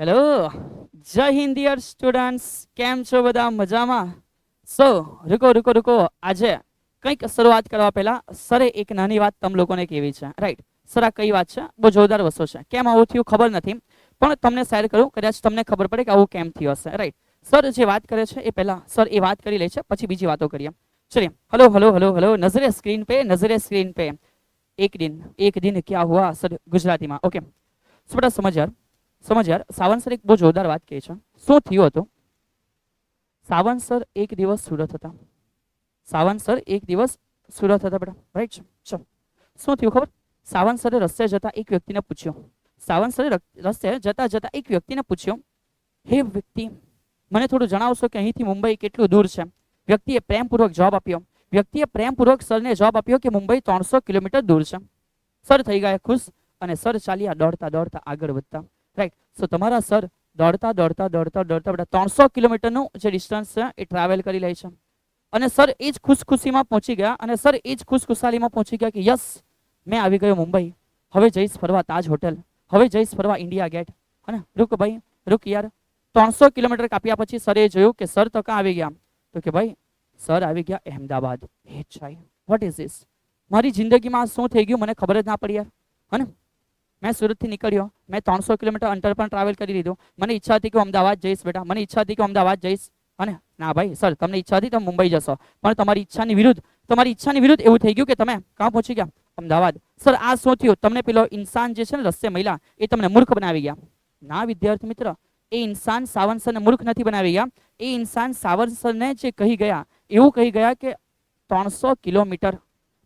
Hello, જય Hind dear students. કેમ છો બધા? મજામાં? સો રૂકો રૂકો રૂકો. આજે કંઈક શરૂઆત કરવા પહેલા સરે એક નાની વાત તમ લોકોને કહેવી છે, રાઈટ? સર, આ કઈ વાત છે? બહુ જોરદાર વસ્તુ છે. કેમ આવું થયું ખબર નથી, પણ તમને શેર કરું, કદાચ તમને ખબર પડે કે આવું કેમ થયું હશે, રાઈટ? સર જે વાત કરે છે એ પહેલા સર એ વાત કરી લે છે, પછી બીજી વાતો કરીએ. ચलिए, हेलो हेलो हेलो हेलो, नजरे स्क्रीन पे, नजरे स्क्रीन पे. एक दिन क्या हुआ सर गुजराती में? ओके, सो बेटा समझ यार. सावंत सर एक બહુ જોરદાર વાત કહે છે. શું થયું હતું? સાવંત સર એક દિવસ સુરત હતા. સાવંત સર એક દિવસ સુરત હતા બેટા, રાઈટ? ચલો, શું થયું ખબર? સાવંત સરે રસ્તે જતા એક વ્યક્તિને પૂછ્યું. સાવંત સરે રસ્તે જતા જતા એક વ્યક્તિને પૂછ્યું, હે વ્યક્તિ, મને થોડું જણાવશો કે અહીંથી મુંબઈ કેટલું દૂર છે? વ્યક્તિએ પ્રેમપૂર્વક જવાબ આપ્યો. વ્યક્તિએ પ્રેમપૂર્વક સરને જવાબ આપ્યો કે મુંબઈ 300 કિલોમીટર દૂર છે. સર થઈ ગયા ખુશ અને સર ચાલ્યા દોડતા દોડતા આગળ વધતા, રાઈટ? સો તમારા સર દોડતા દોડતા દોડતા દોડતા બધા 300 કિલોમીટરનું જે ડિસ્ટન્સ છે એ ટ્રાવેલ કરી લે છે. અને સર એ જ ખુશખુશીમાં પહોંચી ગયા, અને સર એ જ ખુશખુશાલીમાં પહોંચી ગયા કે યસ, મેં આવી ગયો મુંબઈ. હવે જઈશ ફરવા તાજ હોટેલ, હવે જઈશ ફરવા ઇન્ડિયા ગેટ. અને રૂક ભાઈ, રૂક યાર. 300 કિલોમીટર કાપ્યા પછી સરે જોયું કે સર તો ક્યાં આવી ગયા? તો કે ભાઈ, સર આવી ગયા અહેમદાબાદ. હે ચાઈ, વોટ ઇઝ ધીસ? મારી જિંદગીમાં શું થઈ ગયું મને ખબર જ ના પડી યાર. હને મેં સુરતથી નીકળ્યો, મેં 300 કિલોમીટર અંતર પણ ટ્રાવેલ કરી લીધું. મને ઈચ્છા હતી કે હું અમદાવાદ જઈશ બેટા, મને ઈચ્છા હતી કે અમદાવાદ જઈશ. અને ના ભાઈ સર, તમને ઈચ્છા હતી તમે મુંબઈ જશો, પણ તમારી ઈચ્છાની વિરુદ્ધ એવું થઈ ગયું કે તમે ક્યાં પહોંચી ગયા? અમદાવાદ. સર આ શું થયું? તમને પેલો ઇન્સાન જે છે ને રસ્તે મહિલા, એ તમને મૂર્ખ બનાવી ગયા. ના વિદ્યાર્થી મિત્ર, એ ઇન્સાન સાવંત સરને મૂર્ખ નથી બનાવી ગયા. એ ઇન્સાન સાવંત સરને જે કહી ગયા, એવું કહી ગયા કે 300 કિલોમીટર.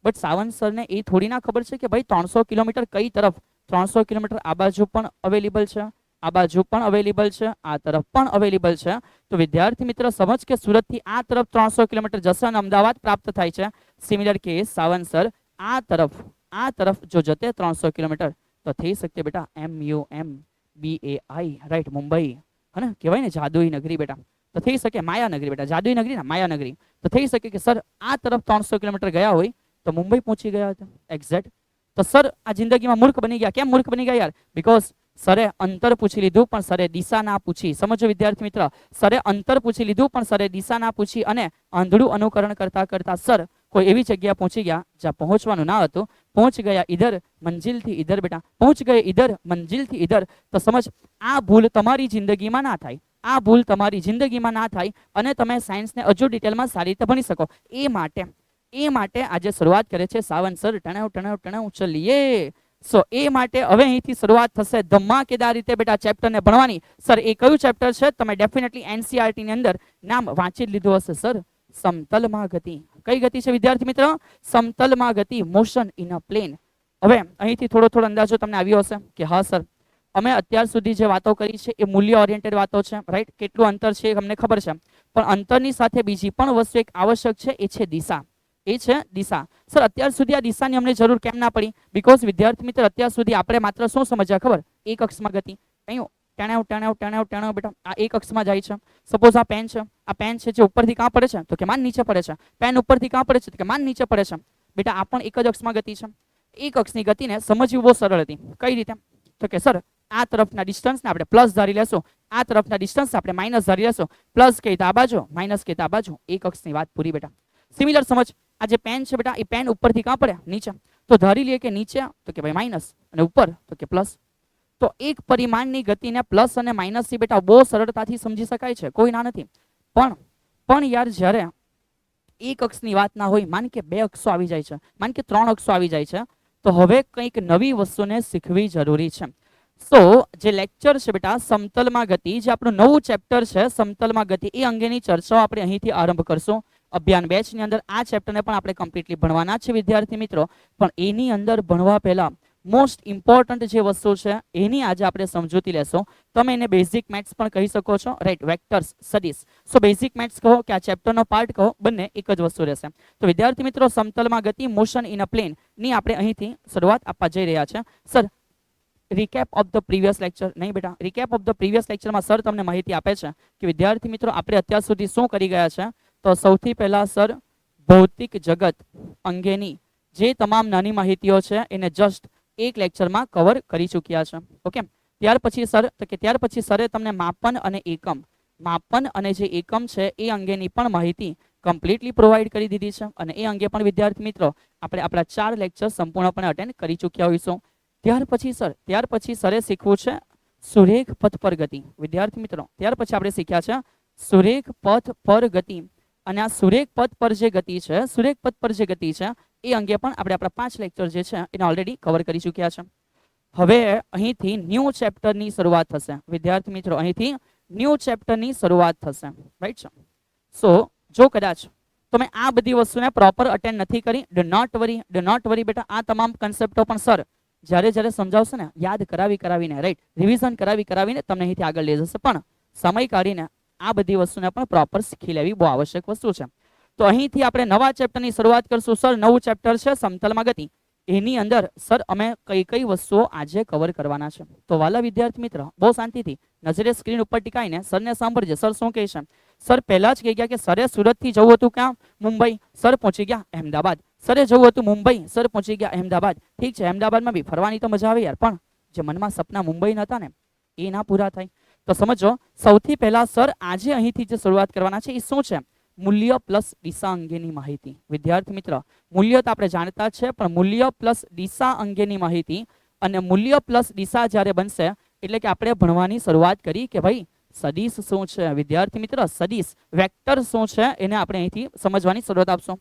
બટ સાવંત સરને એ થોડી ના ખબર છે કે ભાઈ 300 કિલોમીટર કઈ તરફ? 300 કિલોમીટર આ બાજુ પણ અવેલેબલ છે, આ બાજુ પણ અવેલેબલ છે, આ તરફ પણ અવેલેબલ છે. તો વિદ્યાર્થી મિત્ર સમજ કે સુરતથી આ તરફ 300 કિલોમીટર જશે અને અમદાવાદ પ્રાપ્ત થાય છે. સિમિલર કેસ સાવંત સર આ તરફ જો જતે 300 કિલોમીટર તો થઈ શકતે બેટા MUMBAI, રાઈટ? મુંબઈ, હે ને? કહેવાય ને જાદુઈ નગરી બેટા. તો થઈ શકે માયાનગરી બેટા, જાદુઈ નગરી ના માયાનગરી. તો થઈ શકે કે સર આ તરફ 300 કિલોમીટર ગયા હોય તો મુંબઈ પહોંચી ગયા હતા, એક્ઝેક્ટ. તો સર આ જિંદગીમાં મૂર્ખ બની ગયા. કેમ મૂર્ખ બની ગયા યાર? બીકોઝ સરે અંતર પૂછી લીધું પણ સરે દિશા ના પૂછી. સમજો વિદ્યાર્થી મિત્ર, સરે અંતર પૂછી લીધું પણ સરે દિશા ના પૂછી, અને આંધળું અનુકરણ કરતા કરતા સર કોઈ એવી જગ્યા પહોંચી ગયા જ્યાં પહોંચવાનું ના હતું. પહોંચ ગયા ઇધર મંજિલથી ઇધર બેટા, પહોંચ ગયે ઇધર મંજિલથી ઇધર. તો સમજ, આ ભૂલ તમારી જિંદગીમાં ના થાય, આ ભૂલ તમારી જિંદગીમાં ના થાય, અને તમે સાયન્સને હજુ ડિટેલમાં સારી રીતે ભણી શકો. એ માટે આજે શરૂઆત કરે છે સાવંત સર. ટણાવ ચલીએ. સો એ માટે હવે અહીંથી શરૂઆત થશે ધમાકેદાર રીતે બેટા ચેપ્ટરને ભણવાની. સર એ કયું ચેપ્ટર છે? તમે ડેફિનેટલી એનસીઆરટી ની અંદર નામ વાંચી જ લીધું હશે સર. સમતલમાં ગતિ. કઈ ગતિ છે વિદ્યાર્થી મિત્ર? સમતલમાં ગતિ, મોશન ઇન અ પ્લેન. હવે અહીંથી થોડો અંદાજો તમને આવ્યો હશે કે હા સર, અમે અત્યાર સુધી જે વાતો કરી છે એ મૂલ્ય ઓરિએન્ટેડ વાતો છે, રાઈટ? કેટલું અંતર છે અમને ખબર છે, પણ અંતરની સાથે બીજી પણ વસ્તુ એક આવશ્યક છે, એ છે દિશા. એ છે દિશા. સર અત્યાર સુધી આ દિશાની અમને જરૂર કેમ ના પડી? બીકોઝ વિદ્યાર્થી મિત્ર અત્યાર સુધી આપણે માત્ર શું સમજ્યા ખબર? એક અક્ષમાં ગતિ. અહીં ટેણાવ બેટા આ એક અક્ષમાં જાય છે. સપોઝ આ પેન છે, આ પેન છે જે ઉપરથી કાં પડે છે? તો કે માન નીચે પડે છે. પેન ઉપરથી કાં પડે છે? તો કે માન નીચે પડે છે. બેટા આ પણ એક જ અક્ષમાં ગતિ છે. એક અક્ષની ગતિને સમજવી બહુ સરળ હતી. કઈ રીતે? તો કે સર આ તરફના ડિસ્ટન્સને આપણે પ્લસ ધારી લેશું, આ તરફના ડિસ્ટન્સ આપણે માઇનસ ધારી લેશું. પ્લસ કહી તો આ બાજુ, માઇનસ કહી તો આ બાજુ. એક અક્ષની વાત પૂરી બેટા. સિમિલર સમજ, આ જે પેન છે બેટા, એ પેન ઉપરથી કાં પડે? નીચે. તો ધારી લઈએ કે નીચે, તો કે ભાઈ માઇનસ, અને ઉપર તો કે પ્લસ. તો એક પરિમાણની ગતિને પ્લસ અને માઇનસ થી બેટા બહુ સરળતાથી સમજી શકાય છે, કોઈ ના નથી. પણ યાર જ્યારે એક અક્ષની વાત ના હોય, માન કે બે અક્ષો આવી જાય છે, માન કે ત્રણ અક્ષો આવી જાય છે, તો હવે કંઈક નવી વસ્તુને શીખવી જરૂરી છે. સો જે લેક્ચર છે બેટા સમતલમાં ગતિ, જે આપણું નવું ચેપ્ટર છે સમતલમાં ગતિ, એ અંગેની ચર્ચાઓ આપણે અહીંથી આરંભ કરશું. અભ્યાન બેચ ની અંદર આ ચેપ્ટરને પણ આપણે કમ્પ્લીટલી ભણવાના છે વિદ્યાર્થી મિત્રો. પણ એની અંદર ભણવા પહેલા મોસ્ટ ઇમ્પોર્ટન્ટ જે વસ્તુ છે એની આજે આપણે સમજૂતી લેશો. તમે એને બેઝિક મેથ્સ પણ કહી શકો છો, રાઈટ? વેક્ટર્સ, સદિશ. સો બેઝિક મેથ્સ કહો કે આ ચેપ્ટરનો પાર્ટ કહો, બંને એક જ વસ્તુ રહેશે. તો વિદ્યાર્થી મિત્રો સમતલમાં ગતિ, મોશન ઇન અ પ્લેન ની આપણે અહીંથી શરૂઆત આપવા જઈ રહ્યા છે. Sir recap of the previous lecture નહીં બેટા, રિકેપ ઓફ ધ પ્રીવિયસ લેક્ચરમાં સર તમને માહિતી આપે છે કે વિદ્યાર્થી મિત્રો આપણે અત્યાર સુધી શું કરી ગયા છે. તો સૌથી પહેલા સર ભૌતિક જગત અંગેની જે તમામ નાની માહિતીઓ છે એને જસ્ટ એક લેક્ચરમાં કવર કરી ચૂક્યા છે. ઓકે, ત્યાર પછી સર તો કે ત્યાર પછી સરે તમને માપન અને જે એકમ છે એ અંગેની પણ માહિતી કમ્પ્લીટલી પ્રોવાઈડ કરી દીધી છે અને એ અંગે પણ વિદ્યાર્થી મિત્રો આપણે આપણા 4 લેક્ચર સંપૂર્ણપણે અટેન્ડ કરી ચૂક્યા હોઈશું. ત્યાર પછી સરે શીખવું છે સુરેખ પથ પર ગતિ. વિદ્યાર્થી મિત્રો ત્યાર પછી આપણે શીખ્યા છે સુરેખ પથ પર ગતિ અને આ સુરેખ પથ પર જે ગતિ છે એ અંગે પણ આપણે આપણા 5 લેક્ચર જે છે એને ઓલરેડી કવર કરી ચૂક્યા છે. હવે અહીંથી ન્યૂ ચેપ્ટરની શરૂઆત થશે વિદ્યાર્થી મિત્રો, અહીંથી ન્યૂ ચેપ્ટરની શરૂઆત થશે, રાઈટ છે. સો જો કદાચ તમે આ બધી વસ્તુને પ્રોપર અટેન્ડ નથી કરી, ડુ નોટ વરી બેટા. આ તમામ કન્સેપ્ટો પણ સર જ્યારે સમજાવશે ને યાદ કરાવીને રાઈટ રિવિઝન કરાવીને તમને અહીંથી આગળ લઈ જશે, પણ સમય કાઢીને આ બધી વસ્તુને પણ પ્રોપર શીખી લેવી બહુ આવશ્યક વસ્તુ છે. તો અહીંથી આપણે નવા ચેપ્ટરની શરૂઆત કરશું. સર નવું ચેપ્ટર છે સમતલમાં ગતિ. એની અંદર સર અમે કઈ વસ્તુઓ આજે કવર કરવાના છે. તો વાલા વિદ્યાર્થી મિત્ર બહુ શાંતિથી નજરે સ્ક્રીન ઉપર ટીકાઈને સરને સાંભળજે. સર શું કહે છે? સર પહેલા જ કહી ગયા કે સરે સુરતથી જવું હતું ક્યાં? મુંબઈ. સર પહોંચી ગયા અહેમદાબાદ. સરે જવું હતું મુંબઈ, સર પહોંચી ગયા અહેમદાબાદ. ઠીક છે, અહેમદાબાદમાં બી ફરવાની તો મજા આવે યાર, પણ જે મનમાં સપના મુંબઈ નતા ને એ ના પૂરા થાય. તો સમજો સૌથી પહેલા સર આજે અહીંથી જે શરૂઆત કરવાના છે એ શું છે? મૂલ્ય પ્લસ દિશા અંગેની માહિતી. વિદ્યાર્થી મિત્ર મૂલ્ય તો આપણે જાણતા છે, પણ મૂલ્ય પ્લસ દિશા અંગેની માહિતી અને મૂલ્ય પ્લસ દિશા જ્યારે બનશે એટલે કે આપણે ભણવાની શરૂઆત કરી કે ભાઈ સદિશ શું છે. વિદ્યાર્થી મિત્ર સદિશ વેક્ટર શું છે એને આપણે અહીંથી સમજવાની શરૂઆત આપશું.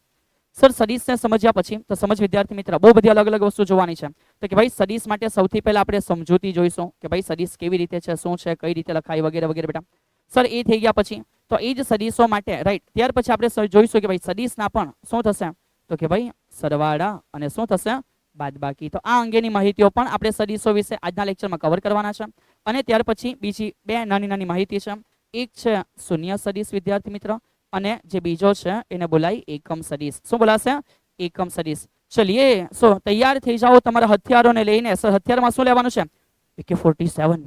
સર સદિશને સમજ્યા પછી તો સમજ વિદ્યાર્થી મિત્ર બહુ બધી અલગ અલગ વસ્તુ જોવાની છે. તો કે ભાઈ સદિશ માટે સૌથી પહેલા આપણે સમજૂતી જોઈશું કે ભાઈ સદિશ કેવી રીતે છે, શું છે, કઈ રીતે લખાય વગેરે વગેરે બેટા. સર એ થઈ ગયા પછી તો એ જ સદિશો માટે રાઈટ ત્યાર પછી આપણે જોઈશું કે ભાઈ સદિશના પણ શું થશે તો કે ભાઈ સરવાળા અને શું થશે બાદબાકી. તો આ અંગેની માહિતીઓ પણ આપણે સદિશો વિશે આજના લેક્ચરમાં કવર કરવાના છે. અને ત્યાર પછી બીજી બે નાની માહિતી છે. એક છે શૂન્ય સદિશ વિદ્યાર્થી મિત્ર અને જે બીજો છે એને બોલાય એકમ સદિશ. શું બોલાશે? એકમ સદિશ. ચલિए સો તૈયાર થઈ જાઓ તમારા હથિયારોને લઈને. સર હથિયારમાં શું લેવાનું છે? AK-47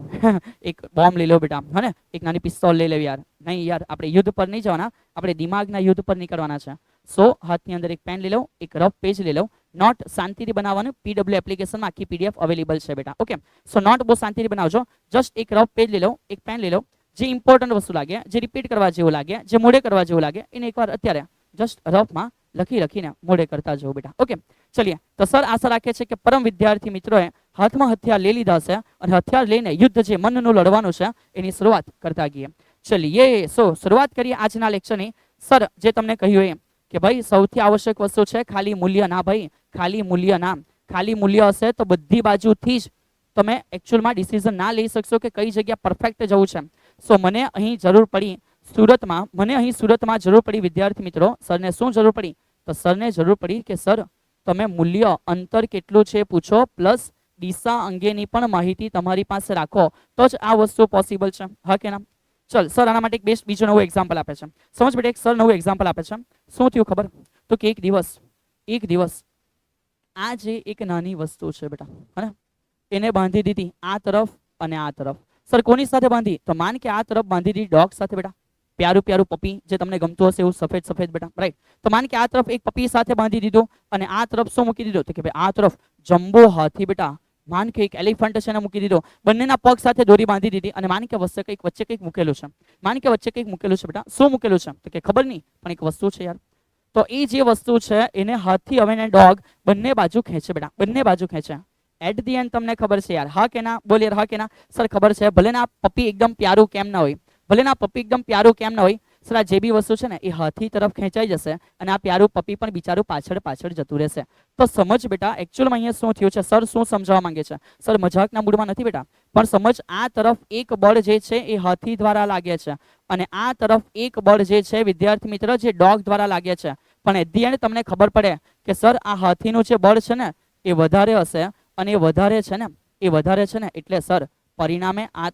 એક બોમ્બ લઈ લો બેટા, હે ને એક નાની પિસ્તોલ લઈ લેવી યાર. નહીં યાર આપણે યુદ્ધ પર નહીં જવાના, આપણે દિમાગના યુદ્ધ પર નીકળવાના છે. સો હાથની અંદર એક પેન લઈ લો, એક રફ પેજ લઈ લો. નોટ શાંતિથી બનાવવાનું. PW એપ્લિકેશનમાં આખી PDF અવેલેબલ છે બેટા. ઓકે સો નોટ બહુ શાંતિથી બનાવજો. જસ્ટ એક રફ પેજ લઈ લો, એક પેન લઈ લો. જે ઇમ્પોર્ટન્ટ વસ્તુ લાગે, જે રિપીટ કરવા જેવું લાગે, જે મોડે કરવા જેવું લાગે એને એકવાર અત્યારે જસ્ટ રફમાં લખીને મોડે કરતા જવું બેટા. ઓકે ચલિए તો સર આશા રાખે છે કે પરમ વિદ્યાર્થી મિત્રોએ હાથમાં હથિયાર લઈ લીધા છે અને હથિયાર લઈને યુદ્ધ જે મનનું લડવાનું છે એની શરૂઆત કરતા ગઈએ. ચલિए સો શરૂઆત કરીએ આજના લેક્ચરની. સર જે તમને કહ્યું એમ કે ભાઈ સૌથી આવશ્યક વસ્તુ છે ખાલી મૂલ્ય ના. ભાઈ ખાલી મૂલ્ય ના. ખાલી મૂલ્ય હશે તો બધી બાજુથી જ તમે એકચ્યુઅલમાં ડિસિઝન ના લઈ શકશો કે કઈ જગ્યા પરફેક્ટ જવું છે. સો મને અહીં જરૂર પડી સુરતમાં જરૂર પડી વિદ્યાર્થી મિત્રો. સરને શું જરૂર પડી? તો સરને જરૂર પડી કે સર તમે મૂલ્ય અંતર કેટલું છે પૂછો પ્લસ દિશા અંગેની પણ માહિતી તમારી પાસે રાખો તો જ આ વસ્તુ પોસિબલ છે. હા કે ના? ચલ સર આના માટે એક બેસ્ટ બીજું નવું એક્ઝામ્પલ આપે છે. સમજ બેટા એક સર નવું એક્ઝામ્પલ આપે છે. શું થયું ખબર? તો કે એક દિવસ આ જે એક નાની વસ્તુ છે બેટા, હે એને બાંધી દીધી આ તરફ અને આ તરફ. સર કોની સાથે બાંધી? તો માન કે આ તરફ બાંધી દીધી ડોગ સાથે બેટા. પ્યારું પપી જે તમને ગમતું હશે એવું સફેદ બેટા, રાઈટ. તો માન કે આ તરફ એક પપી સાથે બાંધી દીધું અને આ તરફ શું મૂકી દીધું? તો કે ભાઈ આ તરફ જમ્બો હાથી બેટા. માન કે એક એલિફન્ટ છે એને મૂકી દીધો. બંનેના પગ સાથે દોરી બાંધી દીધી અને માન કે વચ્ચે કંઈક મૂકેલું છે. બેટા શું મૂકેલું છે? તો કે ખબર નહીં પણ એક વસ્તુ છે યાર. તો એ જે વસ્તુ છે એને હાથી હવે ને ડોગ બંને બાજુ ખેંચે બેટા, બંને બાજુ ખેંચે. એટ ધી એન્ડ તમને ખબર છે યાર, હા કે ના? બોલ યાર હા કે ના? સર ખબર છે. ભલે ના પપ્પી એકદમ પ્યારું કેમ ના હોય, સર આ જે બી વસ્તુ છે ને એ હાથી તરફ ખેંચાઈ જશે અને આ પ્યારું પપ્પી પણ બિચારું પાછળ જતું રહેશે. તો સમજ બેટા એકચ્યુઅલમાં અહીંયા શું થયું છે? સર શું સમજાવવા માંગે છે? સર મજાકના મૂડમાં નથી બેટા, પણ સમજ આ તરફ એક બળ જે છે એ હાથી દ્વારા લાગે છે અને આ તરફ એક બળ જે છે વિદ્યાર્થી મિત્ર જે ડોગ દ્વારા લાગે છે. પણ એટ ધી એન્ડ તમને ખબર પડે કે સર આ હાથીનું જે બળ છે ને એ વધારે હશે અને એ વધારે છે ને એટલે સર પરિણામે આ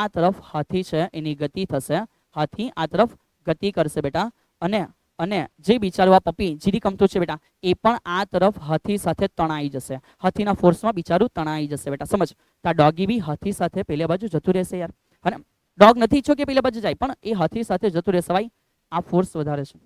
તરફ હાથી છે એની ગતિ થશે. હાથી આ તરફ ગતિ કરશે બેટા અને જે બિચારું આ પપ્પી જીરી કમતું છે બેટા એ પણ આ તરફ હાથી સાથે તણાઈ જશે. હાથીના ફોર્સમાં બિચારું તણાઈ જશે બેટા. સમજ તો ડોગી બી હાથી સાથે પેલે બાજુ જતું રહેશે યાર. અને ડોગ નથી ઈચ્છો કે પેલે બાજુ જાય પણ એ હાથી સાથે જતું રહેશે. ભાઈ આ ફોર્સ વધારે છે.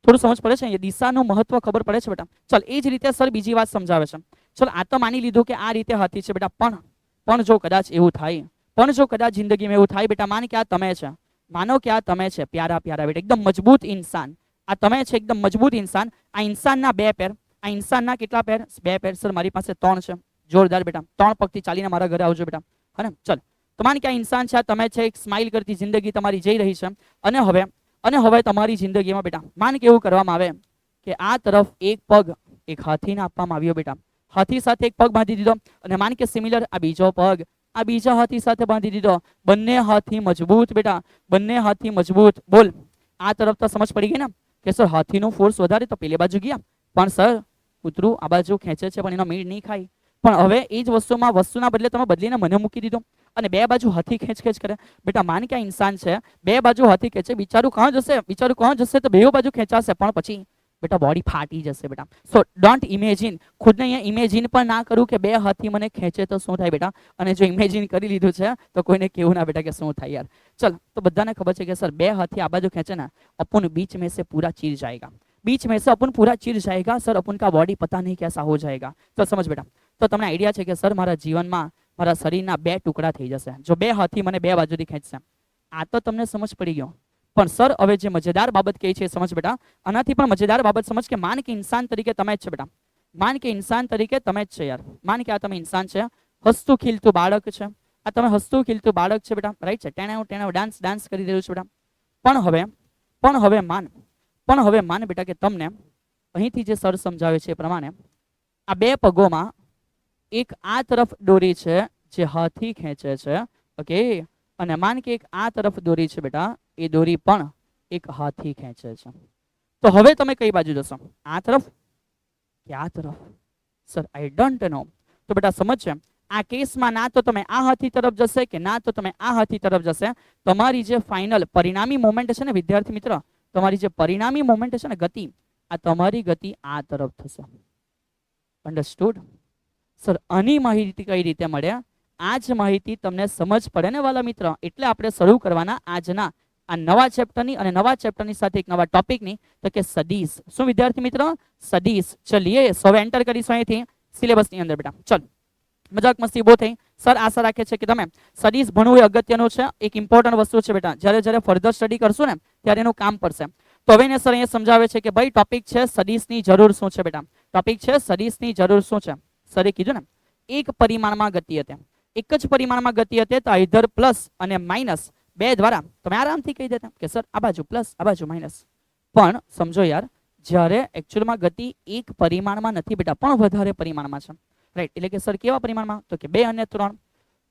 થોડું સમજ પડે છે? દિશાનું મહત્વ ખબર પડે છે બેટા. ચલ એ જ રીતે સર બીજી વાત સમજાવે છે. ચલ આ તો માની લીધું કે આ રીતે હાથી છે બેટા, પણ પણ જો કદાચ એવું થાય, પણ જો કદાચ જિંદગીમાં એવું થાય બેટા, માન કે આ તમે છે, માનો કે આ તમે છે પ્યારા પ્યારા બેટા, એકદમ મજબૂત ઇન્સાન, આ તમે છે એકદમ મજબૂત ઇન્સાન, આ ઇન્સાનના 2 પેર, આ ઇન્સાનના કેટલા પેર? 2 પેર. સર મારી પાસે 3 છે. જોરદાર બેટા, 3 પગથી ચાલીને મારા ઘરે આવજો બેટા, હે ને? ચલ, તો માન કે આ ઇન્સાન છે, તમે છે, એક સ્માઇલ કરતી જિંદગી તમારી જઈ રહી છે, અને હવે તમારી જિંદગીમાં બેટા માન કે એવું કરવામાં આવે કે આ તરફ એક પગ એક હાથીને આપવામાં આવ્યો બેટા, હાથી સાથે એક પગ બાંધી દીધો, અને માન કે સિમિલર આ બીજો પગ આ બીજા હાથી સાથે બાંધી દીધો, બંને હાથી મજબૂત બેટા, બંને હાથી મજબૂત. બોલ, આ તરફ તો સમજ પડી ગઈ ને કે સર હાથીનો ફોર્સ વધારે તો પેલી બાજુ ગયા, પણ સર કૂતરું આ બાજુ ખેંચે છે પણ એનો મીડ નહીં ખાય. પણ હવે એ જ વસ્તુના બદલે તમે બદલીને મને મૂકી દીધો અને 2 બાજુ હાથી ખેંચ કરે બેટા. માન કે આ ઇન્સાન છે, 2 બાજુ હાથી ખેંચે, બિચારું કાં જશે? તો 2 બાજુ ખેંચાશે, પણ પછી બેટા બોડી ફાટી જશે બેટા. સો ડોન્ટ ઇમેજિન, ખુદને અહીંયા ઇમેજિન પણ ના કરું કે 2 હાથી મને ખેંચે તો શું થાય બેટા, અને જો ઇમેજિન કરી લીધું છે તો કોઈને કેવું ના બેટા કે શું થાય યાર. ચલ, તો બધાને ખબર છે કે સર 2 હાથી આ બાજુ ખેંચે ना अपन बीच में से पूरा चीर जाएगा, बीच में से अपन पूरा चीर जाएगा सर, अपन का बॉडी पता नहीं कैसा हो जाएगा. तो समझ बेटा, તો તમને આઈડિયા છે કે સર મારા જીવનમાં મારા શરીરના 2 ટુકડા થઈ જશે જો 2 હાથી મને 2 બાજુથી ખેંચશે. આ તો તમને સમજ પડી ગયો. પણ સર હવે જે મજેદાર બાબત કહી છે સમજ બેટા, આનાથી પણ મજેદાર બાબત સમજ કે માન કે ઇન્સાન તરીકે તમે જ છે બેટા, માન કે ઇન્સાન તરીકે તમે જ છે યાર. માન કે આ તમે ઇન્સાન છે, હસતું ખીલતું બાળક છે, આ તમે હસતું ખીલતું બાળક છે બેટા, રાઈટ છે, ટેણાવ ડાન્સ કરી રહ્યું છે બેટા. પણ હવે માન બેટા કે તમને અહીંથી જે સર સમજાવે છે એ પ્રમાણે આ 2 પગોમાં એક આ તરફ દોરી છે જે હાથી ખેંચે છે, ઓકે, અને માન કે એક આ તરફ દોરી છે બેટા, એ દોરી પણ એક હાથી ખેંચે છે. તો હવે તમે કઈ બાજુ જશો? આ તરફ કે આ તરફ? Sir I don't know. તો બેટા સમજ છે, આ કેસમાં ના તો તમે આ હાથી તરફ જશે કે ના તો તમે આ હાથી તરફ જશે. તમારી જે ફાઇનલ પરિણામી મોમેન્ટ છે ને વિદ્યાર્થી મિત્ર, તમારી જે પરિણામી મોમેન્ટ છે ને ગતિ, આ તમારી ગતિ આ તરફ થશે. અન્ડરસ્ટુડ? સર આની માહિતી કઈ રીતે મળે? આ જ માહિતી તમને સમજ પડે ને વાલા મિત્ર, એટલે આપણે શરૂ કરવાના આજના આ નવા ચેપ્ટરની અને નવા ચેપ્ટરની સાથે એક નવા ટોપિકની, તો કે સદીશ. શું વિદ્યાર્થી મિત્ર? સદીશ. ચલિए હવે એન્ટર કરીશું અહીંથી સિલેબસની અંદર બેટા. ચલ, મજાક મસ્તી બહુ થઈ. સર આશા રાખે છે કે તમે સદીશ ભણવું એ અગત્યનું છે, એક ઇમ્પોર્ટન્ટ વસ્તુ છે બેટા. જ્યારે ફર્ધર સ્ટડી કરશું ને ત્યારે એનું કામ પડશે. તો હવે સર અહીંયા સમજાવે છે કે ભાઈ ટોપિક છે સદીશની જરૂર શું છે બેટા, ટોપિક છે સદીશની જરૂર શું છે. સરે કીધું ને એક પરિમાણમાં ગતિ હતી, એક જ પરિમાણમાં ગતિ હતી, તો આઈધર પ્લસ અને માઇનસ 2 દ્વારા તમે આરામથી કહી દેતા કે સર આ બાજુ પ્લસ આ બાજુ માઇનસ. પણ સમજો યાર, જ્યારે એકચ્યુઅલમાં ગતિ એક પરિમાણમાં નથી બેટા, પણ વધારે પરિમાણમાં છે, રાઈટ? એટલે કે સર કેવા પરિમાણમાં? તો કે 2 અને 3.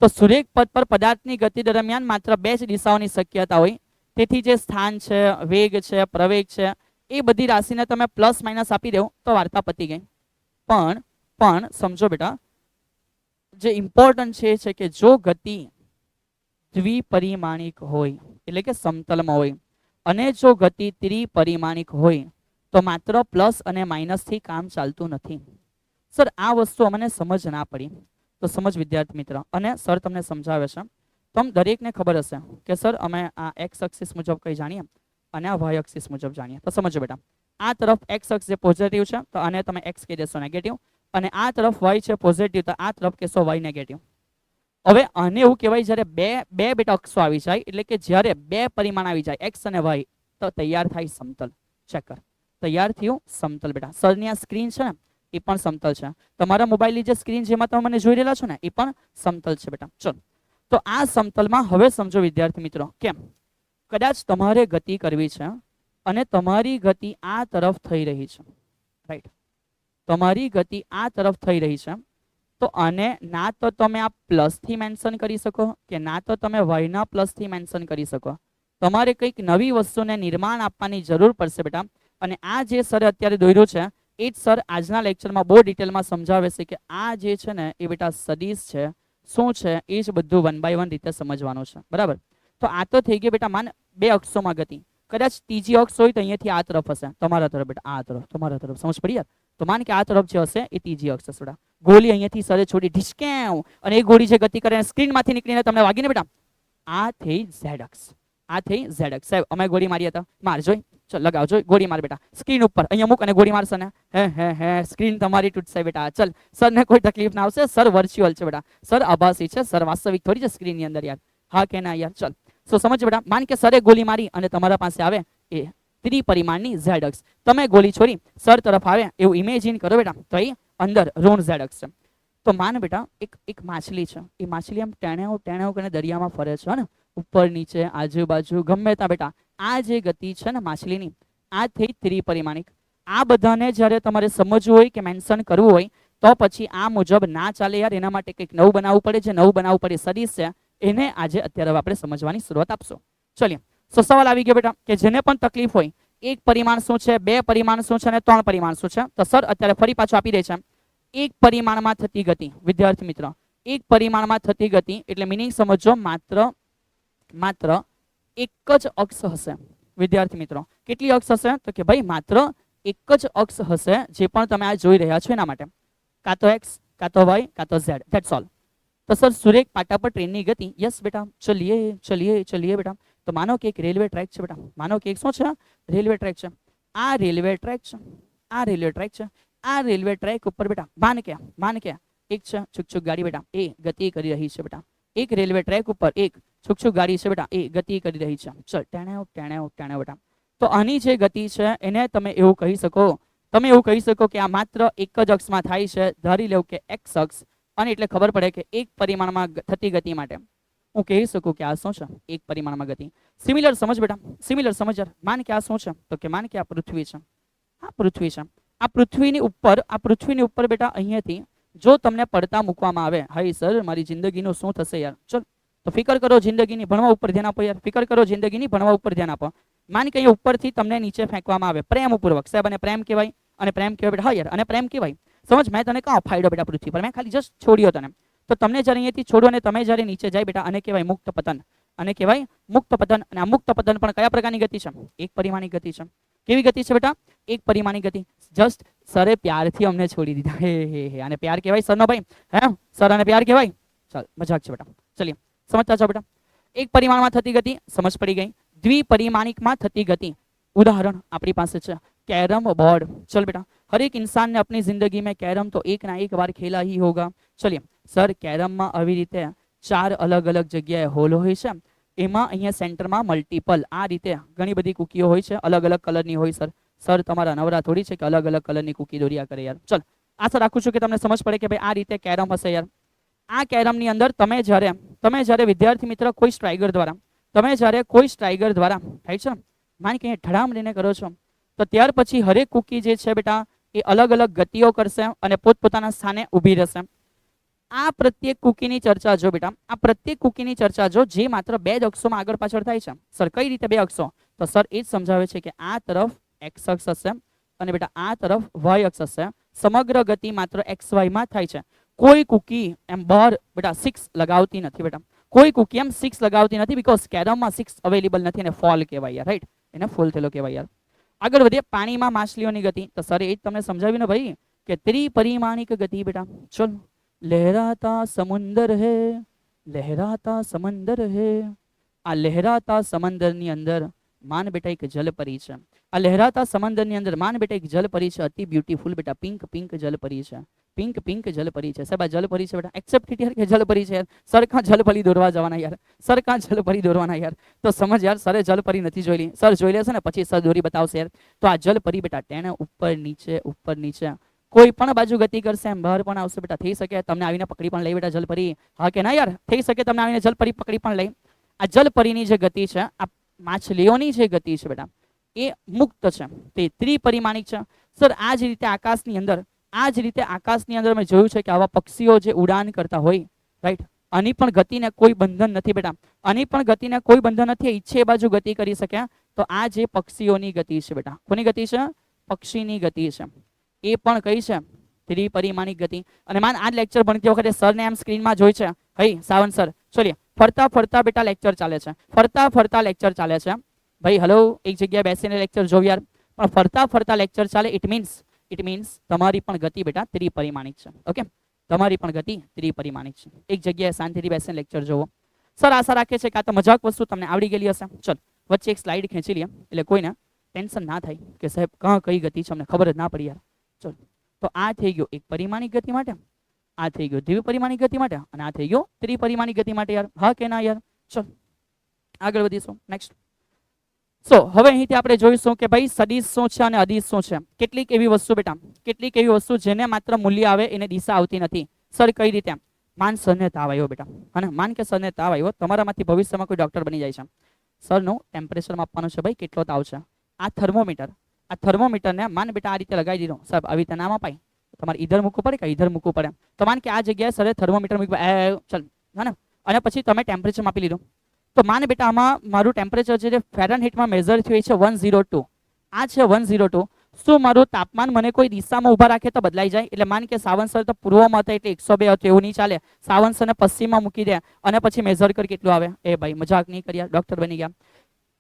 તો સુરેખ પથ પર પદાર્થની ગતિ દરમિયાન માત્ર 2 જ દિશાઓની શક્યતા હોય, તેથી જે સ્થાન છે, વેગ છે, પ્રવેગ છે, એ બધી રાશિને તમે પ્લસ માઇનસ આપી દો તો વાર્તા પતી ગઈ. પણ સમજો બેટા, જે ઇમ્પોર્ટન્ટ છે કે જો ગતિ દ્વિપરિમાણિક હોય એટલે કે સમતલમાં હોય, અને જો ગતિ ત્રિપરિમાણિક હોય તો માત્ર પ્લસ અને માઇનસ થી કામ ચાલતું નથી. સર આ વસ્તુ અમને સમજ ના પડી તો સમજ વિદ્યાર્થી મિત્ર, અને સર તમને સમજાવે છે. તમ દરેકને ખબર હશે કે સર અમે આ એક્સ એક્સિસ મુજબ કઈ જાણીએ અને આ વાય એક્સિસ મુજબ જાણીએ. તો સમજો બેટા, આ તરફ એક્સ અક્ષ જે પોઝિટિવ છે તો આને તમે એક્સ કહી દેશો નેગેટિવ, અને આ તરફ વાય છે પોઝિટિવ તો આ તરફ કહેશો વાય નેગેટિવ. હવે આને એવું કહેવાય જ્યારે બે બેટા અક્ષો આવી જાય, એટલે કે જ્યારે 2 પરિમાણ આવી જાય એક્સ અને વાય, તો તૈયાર થાય સમતલ. ચેક કર, તૈયાર થયું સમતલ બેટા. સરની આ સ્ક્રીન છે ને એ પણ સમતલ છે, તમારા મોબાઈલની જે સ્ક્રીન જેમાં તમે મને જોઈ રહેલા છો ને એ પણ સમતલ છે બેટા. ચલો, તો આ સમતલમાં હવે સમજો વિદ્યાર્થી મિત્રો, કેમ કદાચ તમારે ગતિ કરવી છે અને તમારી ગતિ આ તરફ થઈ રહી છે, રાઈટ? તમારી ગતિ આ તરફ થઈ રહી છે, તો આને ના તો તમે આ પ્લસથી મેન્શન કરી શકો કે ના તો તમે વાયના પ્લસથી મેન્શન કરી શકો. તમારે કંઈક નવી વસ્તુને નિર્માણ આપવાની જરૂર પડશે બેટા. અને આ જે સર અત્યારે દોર્યું છે એ જ સર આજના લેક્ચરમાં બહુ ડિટેલમાં સમજાવે છે કે આ જે છે ને એ બેટા સદીશ છે, શું છે એ જ બધું 1 બાય 1 રીતે સમજવાનું છે, બરાબર? તો આ તો થઈ ગઈ બેટા માન 2 અક્ષોમાં ગતિ. કદાચ ત્રીજી અક્ષ હોય તો અહીંયાથી આ તરફ હશે, તમારા તરફ બેટા, આ તરફ તમારા તરફ. સમજ પડી યાર? તો માન કે આ તરફ જે હશે એ ત્રીજી અક્ષ હશે બેટા. ગોળી અહીંયાથી સરે છોડી ઢીસકેવ, અને એ ગોળી જે ગતિ કરે સ્ક્રીનમાંથી નીકળીને તમને વાગીને બેટા આ થઈ ઝેડ અક્ષ, આ થઈ ઝેડ અક્ષ. સાહેબ અમે ગોળી મારી હતા, મારજો ચલ લગાવજો ગોળી માર બેટા સ્ક્રીન ઉપર અહીંયા મૂક અને ગોળી મારશે ને હે સ્ક્રીન તમારી તૂટશે બેટા. ચલ સર ને કોઈ તકલીફ ના આવશે, સર વર્ચ્યુઅલ છે બેટા, સર આભાસી છે, સર વાસ્તવિક થોડી છે સ્ક્રીન ની અંદર યાર. હા કે ના યાર? ચલ સો સમજ બેટા. માન કે સરે ગોળી મારી અને તમારા પાસે આવે એ ત્રિપરિમાણની ઝેડ અક્ષ, તમે ગોળી છોડી સર તરફ આવે એવું ઇમેજિન કરો બેટા, તો એ અંદર ઋણ ઝેડ અક્ષ છે. તો માન બેટા એક માછલી છે, એ માછલી આમ ટેણેવ કરીને દરિયામાં ફરે છે ને, ઉપર નીચે આજુબાજુ ગમે ત્યાં બેટા. આ જે ગતિ છે ને માછલીની, આ થઈ ત્રિપરિમાણિક. આ બધાને જ્યારે તમારે સમજવું હોય કે મેન્શન કરવું હોય તો પછી આ મુજબ ના ચાલે યાર. એના માટે કંઈક નવું બનાવવું પડે. જે નવું બનાવવું પડે સદીશ છે, એને આજે અત્યારે આપણે સમજવાની શરૂઆત આપશો. ચલીએ સો સવાલ આવી ગયો બેટા કે જેને પણ તકલીફ હોય એક પરિમાણ શું છે, બે પરિમાણ શું છે અને ત્રણ પરિમાણ શું છે, તો સર અત્યારે ફરી પાછું આપી દે છે. એક પરિમાણમાં થતી ગતિ, વિદ્યાર્થી મિત્રો એક પરિમાણમાં થતી ગતિ એટલે મિનિંગ સમજો, માત્ર એક જ અક્ષ હશે. વિદ્યાર્થી મિત્રો કેટલી અક્ષ હશે? તો કે ભાઈ માત્ર એક જ અક્ષ હશે, જે પણ તમે આ જોઈ રહ્યા છો એના માટે. કાં તો એક્સ, કાં તો વાય, કાં તો ઝેડ, ધેટ્સ ઓલ. તો સર સુરેખ પાટા પર ટ્રેનની ગતિ, યસ બેટા ચલીએ બેટા. તો માનો કે એક રેલવે ટ્રેક છે બેટા, માનો કે એક શું છે? રેલવે ટ્રેક છે. આ રેલવે ટ્રેક છે, આ રેલવે ટ્રેક છે. આ રેલવે ટ્રેક ઉપર બેટા માન કે એક છે છુક ગાડી બેટા, એ ગતિ કરી રહી છે બેટા. એક રેલવે ટ્રેક ઉપર એક છુક ગાડી છે બેટા, એ ગતિ કરી રહી છે. ચલ ટેણેવ બેટા. તો આની જે ગતિ છે એને તમે એવું કહી શકો કે આ માત્ર એક જ અક્ષમાં થાય છે. ધારી લેવું કે એક્સ અક્ષ, અને એટલે ખબર પડે કે એક પરિમાણમાં થતી ગતિ માટે હું કહી શકું કે આ શું છે? એક પરિમાણમાં ગતિ. સિમિલર સમજ બેટા, સિમિલર સમજ યાર. માન કે આ શું છે? તો કે માન કે આ પૃથ્વી છે. આ પૃથ્વી છે. આ પૃથ્વીની ઉપર બેટા અહીંયાથી જો તમને પડતા મૂકવામાં આવે, હાય સર મારી જિંદગીનું શું થશે યાર? ચલ તો ફિકર કરો જિંદગીની, ભણવા ઉપર ધ્યાન આપો યાર. ફિકર કરો જિંદગીની, ભણવા ઉપર ધ્યાન આપો. માન કે અહીંયા ઉપરથી તમને નીચે ફેંકવામાં આવે પ્રેમપૂર્વક. સાહેબ અને પ્રેમ કહેવાય, અને પ્રેમ કહેવાય બેટા. હા યાર અને પ્રેમ કહેવાય. સમજ, મેં તને કાં ફાડ્યો બેટા પૃથ્વી પર, મેં ખાલી જસ્ટ છોડ્યો તને. તો તમને જ્યારે અહીંયાથી છોડો અને તમે જ્યારે નીચે જાય બેટા, આને કહેવાય મુક્ત પતન. અને કહેવાય મુક્ત પતન. અને આ મુક્ત પતન પણ કયા પ્રકારની ગતિ છે? એક પરિમાણિક ગતિ છે. કેવી ગતિ છે બેટા? એક પરિમાણિક ગતિ. જસ્ટ સરે પ્યારથી અમને છોડી દીધા. હે અને પ્યાર કહેવાય સરનો ભાઈ? હે સર અને પ્યાર કહેવાય? ચાલ મજાક છે બેટા. ચલીએ સમજતા છો બેટા. એક પરિમાણમાં થતી ગતિ સમજ પડી ગઈ. દ્વિપરિમાણિકમાં થતી ગતિ ઉદાહરણ આપણી પાસે છે कैरम बोर्ड. चल बेटा हर एक इंसान ने अपनी जिंदगी में कैरम तो एक ना एक बार खेला ही होगा. चलिए सर कैरम में આવી રીતે ચાર અલગ અલગ જગ્યાએ હોલ હોય છે. એમાં અહીંયા સેન્ટરમાં મલ્ટીપલ આ રીતે ઘણી બધી કૂકીઓ હોય છે, અલગ અલગ કલરની હોય. સર તમારા નવરા થોડી છે કે અલગ અલગ કલરની કૂકી દોર્યા કરે યાર. ચલ આશા રાખું છું કે તમને સમજ પડે કે ભાઈ આ રીતે કેરમ હશે યાર. આ કેરમની અંદર તમે જ્યારે વિદ્યાર્થી મિત્ર કોઈ સ્ટ્રાઇકર દ્વારા થાય છે, માની કે ઠડામ લઈને કરો છો, તો ત્યાર પછી હરેક કૂકી જે છે બેટા એ અલગ અલગ ગતિઓ કરશે અને પોતપોતાના સ્થાને ઊભી રહેશે. આ પ્રત્યેક કૂકીની ચર્ચા જો બેટા, આ પ્રત્યેક કૂકીની ચર્ચા જો જે માત્ર બે જ અક્ષોમાં આગળ પાછળ થાય છે. સર કઈ રીતે બે અક્ષો? તો સર એ જ સમજાવે છે કે આ તરફ એક્સ અક્ષ હશે અને બેટા આ તરફ વાય અક્ષ હશે. સમગ્ર ગતિ માત્ર એક્સ વાયમાં થાય છે. કોઈ કૂકી એમ બહાર બેટા 6 લગાવતી નથી બેટા, કોઈ કૂકી એમ 6 લગાવતી નથી, બીકોઝ કેરમમાં 6 અવેલેબલ નથી અને ફોલ કહેવાય યાર, રાઈટ? એને ફોલ થયેલો કહેવાય યાર. આગળ વધીએ પાણીમાં માછલીઓની ગતિ. તો સર એ જ તમને સમજાવ્યું ને ભાઈ કે ત્રિપરિમાણિક ગતિ બેટા. ચલો લહેરાતા સમુંદર હે, લહેરાતા સમંદર હે. આ લહેરાતા સમંદરની અંદર માન બેટા એક જલપરી છે. આ લહેરાતા સમંદરની અંદર માન બેટા એક જલપરી છે, અતિ બ્યુટીફુલ બેટા. પિંક જલપરી છે, પિંક જલપરી છે. સાહેબ આ જલપરી છે બેટા, એક્સેપ્ટ યાર કે જલપરી છે યાર. સર કાં જલપરી દોરવા જવાના યાર, સર કાં જલપરી દોરવાના યાર? તો સમજ યાર, સરે જલપરી નથી જોયેલી. સર જોઈ લેશે ને પછી સર દોરી બતાવશે યાર. તો આ જલપરી બેટા તેને ઉપર નીચે કોઈ પણ બાજુ ગતિ કરશે, એમ બહાર પણ આવશે બેટા. થઈ શકે તમને આવીને પકડી પણ લઈ બેટા જલપરી, હા કે ના યાર? થઈ શકે તમને આવીને જલપરી પકડી પણ લઈ. આ જલપરીની જે ગતિ છે, આ માછલીઓની જે ગતિ છે બેટા એ મુક્ત છે, તે ત્રિપરિમાણિક છે. સર આ જ રીતે આકાશની અંદર મેં જોયું છે કે આવા પક્ષીઓ જે ઉડાન કરતા હોય, રાઈટ? આની પણ ગતિને કોઈ બંધન નથી બેટા, આની પણ ગતિને કોઈ બંધન નથી, ઈચ્છે એ બાજુ ગતિ કરી શકે. તો આ જે પક્ષીઓની ગતિ છે બેટા, કોની ગતિ છે? પક્ષીની ગતિ છે. એ પણ કઈ છે? ત્રિપરિમાણિક ગતિ. અને માન આ લેક્ચર ભણતી વખતે સરને એમ સ્ક્રીનમાં જોઈ છે, હઈ સાવંત સર ચલીએ ફરતા બેટા લેક્ચર ચાલે છે, ફરતા લેક્ચર ચાલે છે. ભાઈ હલો, એક જગ્યાએ બેસીને લેક્ચર જોવ યાર, પણ ફરતા લેક્ચર ચાલે. ઇટ મીન્સ તમારી પણ ગતિ બેટા ત્રિપરિમાણિક છે. ઓકે, તમારી પણ ગતિ ત્રિપરિમાણિક છે. એક જગ્યાએ શાંતિથી બેસીને લેક્ચર જોવો. સર આશા રાખે છે કે આ તો મજાક વસ્તુ તમને આવડી ગયેલી હશે. ચલ વચ્ચે એક સ્લાઇડ ખેંચી લઈએ એટલે કોઈને ટેન્શન ના થાય કે સાહેબ કાં કઈ ગતિ છે અમને ખબર જ ના પડી યાર. ચલો, તો આ થઈ ગયો એક પરિમાણિક ગતિ માટે, આ થઈ ગયો દ્વિપરિમાણિક ગતિ માટે, અને આ થઈ ગયો ત્રિપરિમાણિક ગતિ માટે યાર. હા કે ના યાર? ચલો આગળ વધીશું. નેક્સ્ટ. સો હવે અહીંથી આપણે જોઈશું કે ભાઈ સદિશ શું છે અને અદિશ શું છે. કેટલીક એવી વસ્તુ બેટા, કેટલીક એવી વસ્તુ જેને માત્ર મૂલ્ય આવે એને દિશા આવતી નથી. સર કઈ રીતે? માન સરને તાવ આવ્યો બેટા, અને માન કે સરને તાવ આવ્યો, તમારામાંથી ભવિષ્યમાં કોઈ ડોક્ટર બની જાય છે. સરનું ટેમ્પરેચર માપવાનું છે ભાઈ, કેટલો તાવ છે. આ થર્મોમીટરને માન બેટા આ રીતે લગાવી દીધો. સાહેબ આવી રીતે ના માપાય, તમારે ઈધર મૂકવું પડે કે ઈધર મૂકવું પડે. તો માન કે આ જગ્યાએ સરે થર્મોમીટર મૂક્યું, ચાલ હા ને, અને પછી તમે ટેમ્પરેચર માપી લીધું. તો માન બેટા આમાં મારું ટેમ્પરેચર છે જે ફેરનહીટમાં મેઝર થયું છે 102. આ છે 102. શું મારું તાપમાન મને કોઈ દિશામાં ઊભા રાખે તો બદલાઈ જાય? એટલે માન કે સાવનસર તો પૂર્વમાં હતા એટલે 102 હતું, એવું નહીં ચાલે. સાવનસરને પશ્ચિમમાં મૂકી દે અને પછી મેઝર કર કેટલું આવે. એ ભાઈ મજાક નહીં કર્યા, ડોક્ટર બની ગયા.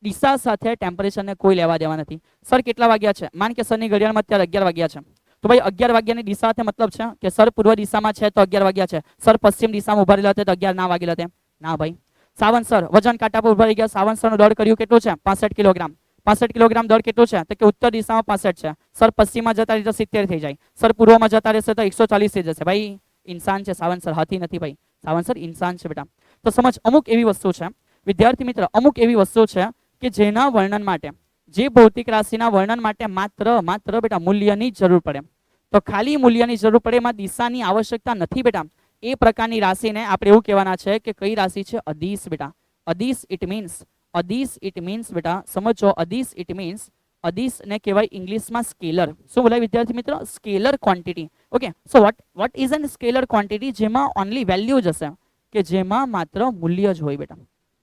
દિશા સાથે ટેમ્પરેચરને કોઈ લેવા દેવા નથી. સર કેટલા વાગ્યા છે? માન કે સરની ઘડિયાળમાં અત્યારે 11 વાગ્યા છે. તો ભાઈ 11 વાગ્યાની દિશા સાથે મતલબ છે કે સર પૂર્વ દિશામાં છે તો 11 વાગ્યા છે. સર પશ્ચિમ દિશામાં ઉભા રહેલા હતા તો 11 ના વાગેલા હતા. ના ભાઈ. સાવનસર વજન કાંટા પર ઉભા રહી ગયા. સાવનસરનું દળ કર્યું કેટલું છે? 65 કિલોગ્રામ. 65 કિલોગ્રામ દળ કેટલું છે? તો કે ઉત્તર દિશામાં 65 છે. સર પશ્ચિમમાં જતા રહે તો 70 થઈ જાય. સર પૂર્વમાં જતા રહેશે તો 140 થઈ જશે. ભાઈ ઇન્સાન છે સાવનસર, હાથી નથી ભાઈ. સાવનસર ઇન્સાન છે બેટા. તો સમજ, અમુક એવી વસ્તુ છે વિદ્યાર્થી મિત્ર, અમુક એવી વસ્તુ છે કે જેના વર્ણન માટે, જે ભૌતિક રાશિના વર્ણન માટે માત્ર બેટા મૂલ્યની જરૂર પડે. તો ખાલી મૂલ્યની જરૂર પડે, એમાં દિશાની આવશ્યકતા નથી બેટા. એ પ્રકારની રાશિને આપણે એવું કહેવાના છે કે કઈ રાશિ છે? અદિશ બેટા. અદિશ ઇટ મીન્સ બેટા સમજો, અદિશ ઇટ મીન્સ, અદિશને કહેવાય ઇંગ્લિશમાં સ્કેલર. શું બોલાય વિદ્યાર્થી મિત્રો? Scalar quantity. Okay, so what is an scalar quantity? જેમાં ઓનલી વેલ્યુ જ હશે, કે જેમાં માત્ર મૂલ્ય જ હોય બેટા.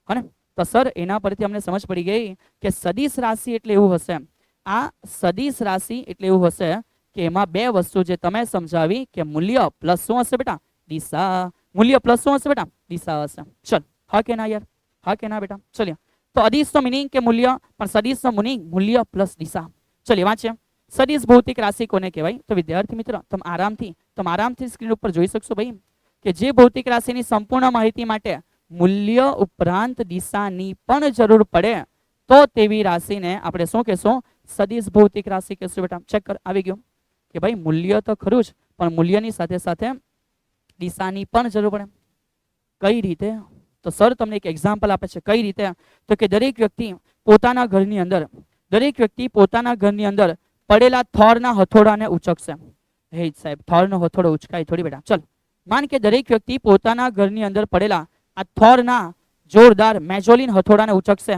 હને? તો સર એના પરથી અમને સમજ પડી ગઈ કે સદિશ રાશિ એટલે એવું હશે. આ સદિશ રાશિ એટલે એવું હશે કે એમાં બે વસ્તુ જે તમે સમજાવી કે મૂલ્ય પ્લસ શું હશે બેટા? દિશા. મૂલ્ય પ્લસ શું હશે બેટા? દિશા હશે. ચલ, હા કે ના યાર? હા કે ના બેટા? ચલિए, તો અદિશ નો મીનિંગ કે મૂલ્ય, પણ સદિશ નો મીનિંગ મૂલ્ય પ્લસ દિશા. ચલિए વાંચીએ. સદિશ ભૌતિક રાશિ કોને કહેવાય? તો વિદ્યાર્થી મિત્રો તમે આરામથી સ્ક્રીન ઉપર જોઈ શકશો ભાઈ કે જે ભૌતિક રાશિની સંપૂર્ણ માહિતી માટે મૂલ્ય ઉપરાંત દિશાની પણ જરૂર પડે તો તેવી રાશિને આપણે શું કહેશું? સદિશ ભૌતિક રાશિ કહેશું બેટા. ચેક કર, આવી ગયું કે ભાઈ મૂલ્ય તો ખરું જ, પણ મૂલ્યની સાથે સાથે દિશાની પણ જરૂર પડે. કઈ રીતે? તો સર તમને એક એક્ઝામ્પલ આપે છે. કઈ રીતે? તો કે દરેક વ્યક્તિ પોતાના ઘરની અંદર પડેલા થોરના હથોડાને ઉચકશે. હે સાહેબ, થોરનો હથોડો ઉચકાય થોડી બેટા. ચલ, માન કે દરેક વ્યક્તિ પોતાના ઘરની અંદર પડેલા આ થોરના જોરદાર મેજોલિન હથોડાને ઉચકશે.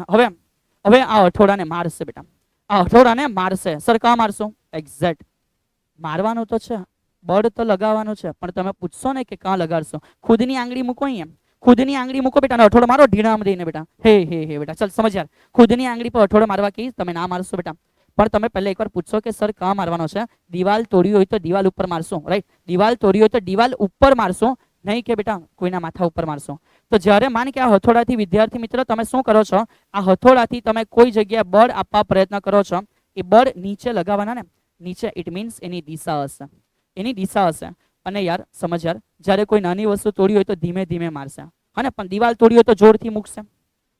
હવે આ હથોડાને મારશે બેટા. આ હથોડાને મારશે. સર કાં મારશું? એક્ઝેક્ટ મારવાનું તો છે, બળ તો લગાવવાનું છે, પણ તમે પૂછશો ને કે કાં લગાડશો? ખુદની આંગળી મૂકો અહીંયા, ખુદની આંગળી મૂકો બેટા, હથોડો મારો ઢીણામ દઈને બેટા. હે બેટા, ચાલ સમજ યાર. ખુદની આંગળી પર હથોડો મારવા કહીશ, તમે ના મારશો બેટા. પણ તમે પહેલા એકવાર પૂછશો કે સર કાં મારવાનો છે? દિવાલ તોડી હોય તો દિવાલ ઉપર મારશો, રાઈટ? દિવાલ તોડી હોય તો દિવાલ ઉપર મારશો, નહીં કે બેટા કોઈના માથા ઉપર મારશો. તો જ્યારે માન કે આ હથોડાથી વિદ્યાર્થી મિત્ર તમે શું કરો છો? આ હથોડાથી તમે કોઈ જગ્યાએ બળ આપવા પ્રયત્ન કરો છો. એ બળ નીચે લગાવવાના ને, નીચે, ઇટ મીન્સ એની દિશા હશે, એની દિશા હશે. અને યાર સમજ યાર, જ્યારે કોઈ નાની વસ્તુ તોડી હોય તો ધીમે ધીમે મારશે, અને પણ દિવાલ તોડી હોય તો જોરથી મૂકશે.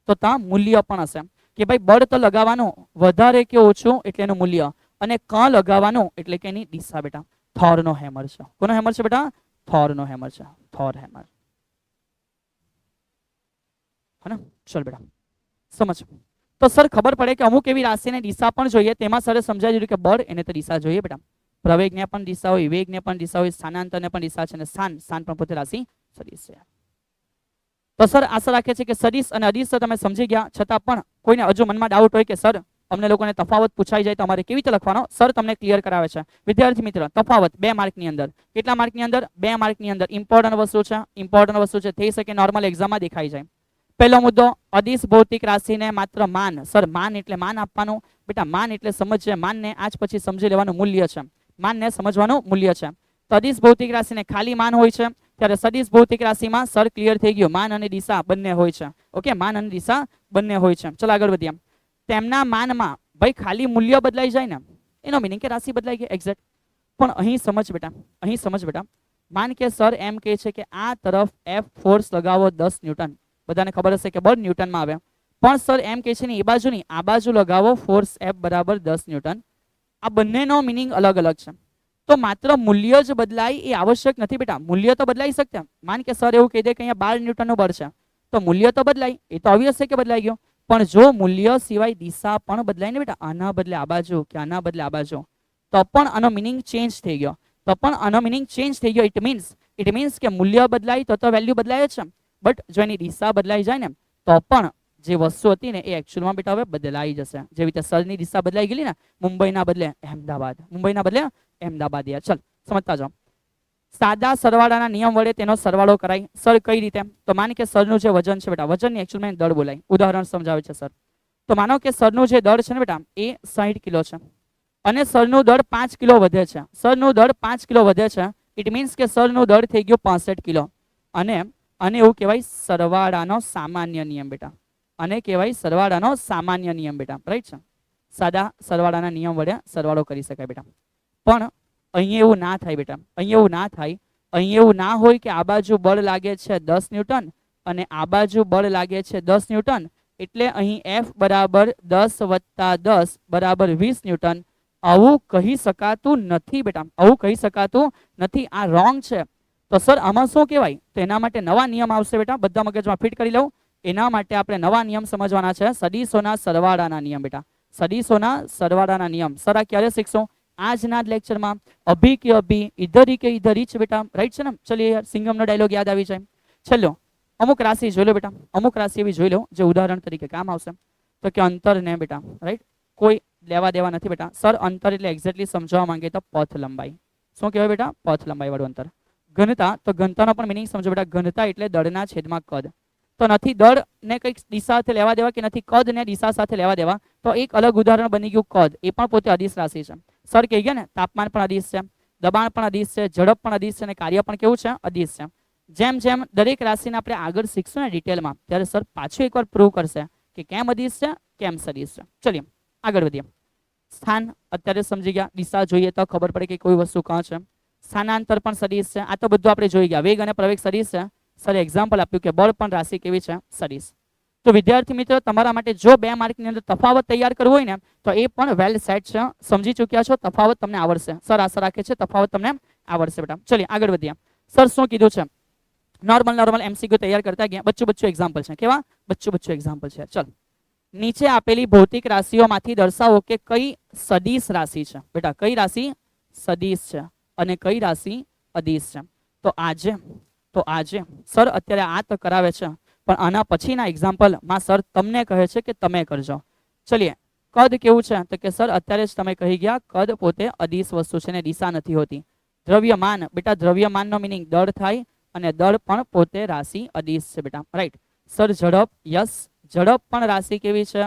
તો ત્યાં મૂલ્ય પણ હશે કે ભાઈ બળ તો લગાવવાનું વધારે કે ઓછું એટલે એનું મૂલ્ય, અને કાં લગાવવાનું એટલે કે એની દિશા બેટા. થોરનો હેમર છે. કોનો હેમર છે બેટા? થોરનો હેમર છે. થોર હેમર. હે ને? ચલ બેટા સમજ. તો સર ખબર પડે કે અમુક એવી રાશિને દિશા પણ જોઈએ. તેમાં સરે સમજાવી દીધું કે બળ એને તો દિશા જોઈએ બેટા. પ્રવેગને પણ દિશા હોય, વેગને પણ દિશા હોય, સ્થાનાંતરને પણ દિશા છે, અને સ્થાન પણ પોતે રાશિ સદિશ છે. તો સર આશા રાખે છે કે સદિશ અને અદિશ તમે સમજી ગયા. છતાં પણ કોઈને હજુ મનમાં ડાઉટ હોય કે સર અમને લોકોને તફાવત પૂછાઈ જાય તો અમારે કેવી રીતે લખવાનો? સર તમને ક્લિયર કરાવે છે. વિદ્યાર્થી મિત્ર, તફાવત 2 માર્કની અંદર. કેટલા માર્કની અંદર? 2 માર્કની અંદર. ઇમ્પોર્ટન્ટ વસ્તુ છે, થઈ શકે નોર્મલ એક્ઝામમાં દેખાઈ જાય. પહેલો મુદ્દો, અદિશ ભૌતિક રાશિને માત્ર માન. સર માન એટલે માન આપવાનું બેટા. માન એટલે સમજે, માનને આજ પછી સમજી લેવાનું મૂલ્ય છે. માનને સમજવાનું મૂલ્ય છે. તો અદિશ ભૌતિક રાશિને ખાલી માન હોય છે, ત્યારે સદિશ ભૌતિક રાશિમાં સર ક્લિયર થઈ ગયું, માન અને દિશા બંને હોય છે. ઓકે, માન અને દિશા બંને હોય છે. ચલો આગળ વધીએ. તેમના માનમાં ભાઈ ખાલી મૂલ્ય બદલાઈ જાય ને, એનો મીનિંગ કે રાશિ બદલાઈ ગઈ, એક્ઝેક્ટ. પણ અહીં સમજ બેટા, માન કે સર એમ કહે છે કે આ તરફ F ફોર્સ લગાવો 10 ન્યૂટન. બધાને ખબર હશે કે બળ ન્યૂટનમાં આવે. પણ સર એમ કહે છે ને એ બાજુ નહીં, આ બાજુ લગાવો ફોર્સ F બરાબર 10 ન્યૂટન. આ બંનેનો મિનિંગ અલગ અલગ છે. તો માત્ર મૂલ્ય જ બદલાય એ આવશ્યક નથી બેટા. મૂલ્ય તો બદલાઈ શકતા. માન કે સર એવું કહી દે કે અહીંયા 12 ન્યૂટનનું બળ છે, તો મૂલ્ય તો બદલાય, એ તો obvious છે કે બદલાઈ ગયો. પણ જો મૂલ્ય સિવાય દિશા પણ બદલાય ને બેટા, આના બદલે આ બાજુ કે આના બદલે આ બાજુ, તો પણ આનો મિનિંગ ચેન્જ થઈ ગયો. તો પણ આનો મિનિંગ ચેન્જ થઈ ગયો. ઇટ મીન્સ કે મૂલ્ય બદલાય તો વેલ્યુ બદલાય જ છે. બટ જો એની દિશા બદલાઈ જાય ને તો પણ જે વસ્તુ હતી ને એ એકચ્યુઅલમાં બેટા હવે બદલાઈ જશે. જેવી રીતે સરની દિશા બદલાઈ ગયેલી ને, મુંબઈના બદલે અહેમદાબાદ, મુંબઈના બદલે અહેમદાબાદ. યાર ચલ સમજતા જાઓ. સાદા સરવાળાના નિયમ વડે તેનો સરવાળો કરાય. સર કઈ રીતે? તો માન કે સરનું જે વજન છે બેટા, વજનની એકચ્યુઅલમાં દળ બોલાય. ઉદાહરણ સમજાવે છે સર. તો માનો કે સરનું જે દળ છે ને બેટા એ 60 કિલો છે અને સરનું દળ 5 કિલો વધે છે. સરનું દળ 5 કિલો વધે છે. ઇટ મીન્સ કે સરનું દળ થઈ ગયું 65 કિલો. અને એવું કહેવાય સરવાળાનો સામાન્ય નિયમ બેટા. અને કહેવાય સરવાળાનો સામાન્ય નિયમ બેટા. રાઈટ છે. સાદા સરવાળાના નિયમ વડે સરવાળો કરી શકાય બેટા. પણ અહીંયા એવું ના થાય બેટા. અહીંયા એવું ના થાય. અહીંયા એવું ના હોય કે આ બાજુ બળ લાગે છે 10 ન્યૂટન અને આ બાજુ બળ લાગે છે 10 ન્યૂટન, એટલે અહીં F બરાબર 10 વત્તા 10 બરાબર 20 ન્યૂટન. આવું કહી શકાતું નથી બેટા. આવું કહી શકાતું નથી. આ રોંગ છે. તો સર આમાં શું કહેવાય? તો એના માટે નવા નિયમ આવશે બેટા. બધા મગજમાં ફિટ કરી લઉં. એના માટે આપણે નવા નિયમ સમજવાના છે. સદીશોના સરવાળાના નિયમ બેટા. સદીશોના સરવાળાના નિયમ. સર આ ક્યારે શીખશો? આજના લેક્ચરમાં. અભી કે અભી, ઇધર કે ઇધર જ બેટા. રાઈટ છે ને? ચલિए યાર, સિંગમનો ડાયલોગ યાદ આવી જાય. ચલો અમુક રાશિ જોઈ લો બેટા. અમુક રાશિ એવી જોઈ લો જે ઉદાહરણ તરીકે કામ આવશે. તો કે અંતર ને બેટા, રાઈટ, કોઈ લેવા દેવા નથી બેટા. સર અંતર એટલે એક્ઝેક્ટલી સમજાવવા માંગે તો પથ લંબાઈ. શું કહેવાય બેટા? પથ લંબાઈ વાળું અંતર. ઘનતા, તો ઘનતાનો પણ મિનિંગ સમજો બેટા. ઘનતા એટલે દળના છેદમાં કદ. તો નથી દળ ને કંઈક દિશા સાથે લેવા દેવા કે નથી કદ ને દિશા સાથે લેવા દેવા, તો એક અલગ ઉદાહરણ બની ગયું કદ. એ પણ પોતે અદિશ રાશિ છે. સર કહી ગયા ને તાપમાન પણ અદિશ છે, દબાણ પણ અદિશ છે, ઝડપ પણ અદિશ છે અને કાર્ય પણ કેવું છે? અદિશ છે. જેમ જેમ દરેક રાશિને આપણે આગળ શીખશું ને ડિટેલમાં, ત્યારે સર પાછું એકવાર પ્રૂવ કરશે કે કેમ અદિશ છે, કેમ સદિશ છે. ચલીએ આગળ વધીએ. સ્થાન અત્યારે સમજી ગયા. દિશા જોઈએ તો ખબર પડે કે કોઈ વસ્તુ કાં છે. સ્થાનાંતર પણ સદિશ છે. આ તો બધું આપણે જોઈ ગયા. વેગ અને પ્રવેગ સદિશ છે. સર એક્ઝામ્પલ આપ્યું કે બળ પણ રાશિ કેવી છે? સદિશ. તો વિદ્યાર્થી મિત્રો, તમારા માટે જો 2 માર્કની અંદર તફાવત તૈયાર કરવો હોય ને તો એ પણ વેલ સેટ છે. સમજી ચૂક્યા છો, તફાવત તમને આવડશે. સર આશા રાખે છે તફાવત તમને આવડશે બેટા. ચલીએ આગળ વધીએ. સર શું કીધું છે? નોર્મલ MCQ તૈયાર કરતા ગયા. બચ્ચું એક્ઝામ્પલ છે. કેવા? બચ્ચું એક્ઝામ્પલ છે. ચલ, નીચે આપેલી ભૌતિક રાશિઓમાંથી દર્શાવો કે કઈ સદિશ રાશિ છે બેટા. કઈ રાશિ સદિશ છે અને કઈ રાશિ અદિશ છે. તો આજે સર અત્યારે આ તો કરાવે છે, પણ આના પછીના એક્ઝામ્પલમાં સર તમને કહે છે કે તમે કરજો. ચલીએ, કદ કેવું છે? તો કે સર અત્યારે જ તમે કહી ગયા કદ પોતે અદિશ વસ્તુ છે ને દિશા નથી હોતી. દ્રવ્યમાન બેટા, દ્રવ્યમાનનો મિનિંગ દળ થાય અને દળ પણ પોતે રાશિ અદિશ છે બેટા. રાઈટ. સર ઝડપ, યસ, ઝડપ પણ રાશિ કેવી છે?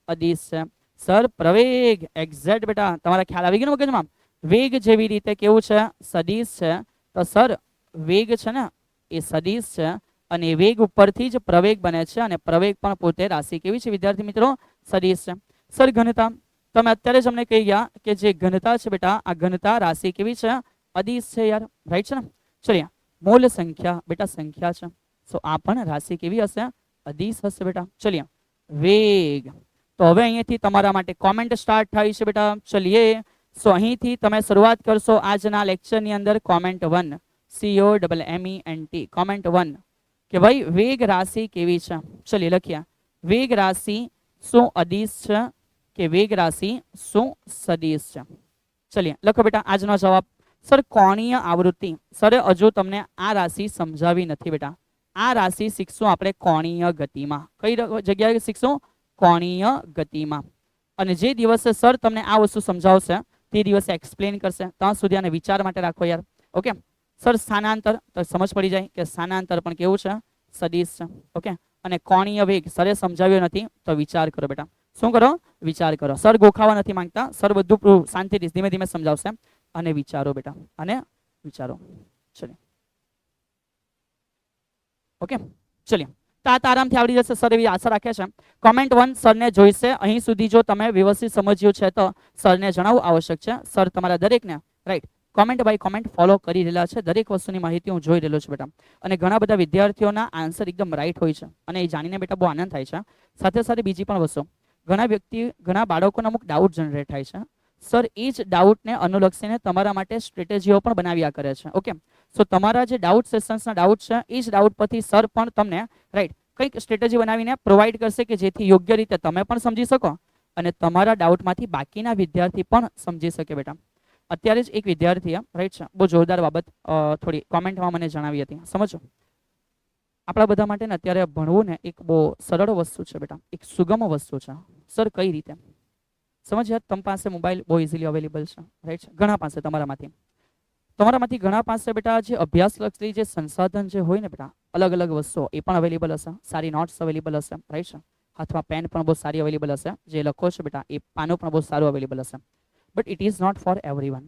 અદિશ છે. સર પ્રવેગ, એક્ઝેક્ટ બેટા. તમારા ખ્યાલ આવી ગયો મગજમાં? વેગ જેવી રીતે કેવું છે? સદિશ છે. તો સર વેગ છે ને એ સદિશ છે અને વેગ ઉપરથી જ પ્રવેગ બને છે અને પ્રવેગ પણ પોતે રાશિ કેવી છે વિદ્યાર્થી મિત્રો? સદિશ છે. સર ઘનતા, તમે અત્યારે જ અમને કહી ગયા કે જે ઘનતા છે બેટા, આ ઘનતા રાશિ કેવી છે? અદિશ છે યાર. રાઈટ છે ને? ચલિए, મૂળ સંખ્યા બેટા, સંખ્યા છે. સો આ પણ રાશિ કેવી હશે? અદિશ હશે બેટા. ચલિए, વેગ. તો હવે અહીંયાથી તમારા માટે કોમેન્ટ સ્ટાર્ટ થાય છે બેટા. ચલિए, સો અહીંથી તમે શરૂઆત કરશો આજના લેક્ચરની અંદર. કોમેન્ટ 1, COMMENT, કોમેન્ટ 1 કે ભાઈ વેગ રાશિ કેવી છે? ચલિए લખ્યા. વેગ રાશિ શું અદિશ છે કે વેગ રાશિ શું સદિશ છે? ચલિए લખો બેટા આજનો જવાબ. સર કોણીય આવૃત્તિ. સર હજુ તમને આ રાશિ સમજાવી નથી બેટા. આ રાશિ શીખશું આપણે કોણીય ગતિમાં. કઈ જગ્યાએ શીખશું? કોણીય ગતિમાં. અને જે દિવસે સર તમને આ વસ્તુ સમજાવશે તે દિવસે એક્સપ્લેન કરશે. ત્યાં સુધી આને વિચાર માટે રાખો યાર. ઓકે. સર સ્થાનાંતર, તો સમજ પડી જાય કે સ્થાનાંતર પણ કેવું છે? સદિશ છે. ઓકે. અને કોણીય વેગ સરે સમજાવ્યો નથી તો વિચાર કરો બેટા. શું કરો? વિચાર કરો. સર ગોખાવા નથી માંગતા. સર બધું શાંતિથી ધીમે ધીમે સમજાવશે અને વિચારો બેટા. અને વિચારો. ચલો ઓકે. ચલિए, तात આરામથી આવડી જશે સર એવી આશા રાખે છે. કોમેન્ટ 1 સરને જોઈશે. અહીં સુધી જો તમે વ્યવસ્થિત સમજ્યું છે તો સરને જણાવવું આવશ્યક છે. સર તમારા દરેકને right comment by comment follow કરી રહેલા છે, દરેક વસ્તુની માહિતી હું જોઈ રહેલો છું બેટા. અને ઘણા બધા વિદ્યાર્થીઓના આન્સર એકદમ રાઈટ હોય છે અને એ જાણીને બેટા બહુ આનંદ થાય છે. સાથે સાથે બીજી પણ વસ્તુ, ઘણા બાળકોના અમુક ડાઉટ જનરેટ થાય છે. સર એ જ ડાઉટને અનુલક્ષીને તમારા માટે સ્ટ્રેટેજીઓ પણ બનાવ્યા કરે છે. ઓકે, સો તમારા જે ડાઉટ સેશન્સના ડાઉટ છે એ જ ડાઉટ પરથી સર પણ તમને રાઈટ કંઈક સ્ટ્રેટેજી બનાવીને પ્રોવાઈડ કરશે કે જેથી યોગ્ય રીતે તમે પણ સમજી શકો અને તમારા ડાઉટમાંથી બાકીના વિદ્યાર્થી પણ સમજી શકે બેટા. અત્યારે જ એક વિદ્યાર્થીએ રાઈટ છે બહુ જોરદાર બાબત થોડી કોમેન્ટમાં મને જણાવી હતી. સમજો, આપણા બધા માટે ને અત્યારે ભણવું ને એક બહુ સરળ વસ્તુ છે બેટા, એક સુગમ વસ્તુ છે. સર કઈ રીતે સમજ યાર, તમારી પાસે મોબાઈલ બહુ ઇઝીલી અવેલેબલ છે રાઈટ, ઘણા પાસે તમારામાંથી ઘણા પાસે બેટા જે અભ્યાસલક્ષી જે સંસાધન જે હોય ને બેટા, અલગ અલગ વસ્તુઓ એ પણ અવેલેબલ હશે, સારી નોટ્સ અવેલેબલ હશે રાઈટ છે, હાથમાં પેન પણ બહુ સારી અવેલેબલ હશે, જે લખો છો બેટા એ પાનું પણ બહુ સારું અવેલેબલ હશે. But it is not for everyone,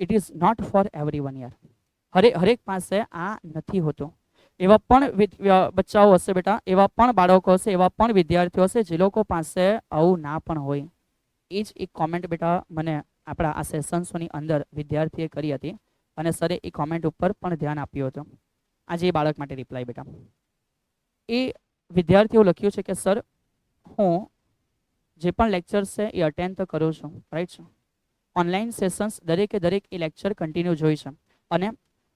it is not for everyone યાર. હરેક પાસે આ નથી હોતું. એવા પણ બચ્ચાઓ હશે બેટા, એવા પણ બાળકો હશે, એવા પણ વિદ્યાર્થીઓ હશે જે લોકો પાસે આવું ના પણ હોય. એ જ એક કોમેન્ટ બેટા મને આપણા આ સેશન્સોની અંદર વિદ્યાર્થીએ કરી હતી અને સરે એ કોમેન્ટ ઉપર પણ ધ્યાન આપ્યું હતું. આજે એ બાળક માટે રિપ્લાય બેટા, એ વિદ્યાર્થીઓ લખ્યું છે કે સર હું જે પણ લેક્ચર્સ છે એ અટેન્ડ તો કરું છું રાઈટ છે, ઓનલાઈન સેશન્સ દરેકે દરેક એ લેક્ચર કન્ટિન્યુ જોઈ છે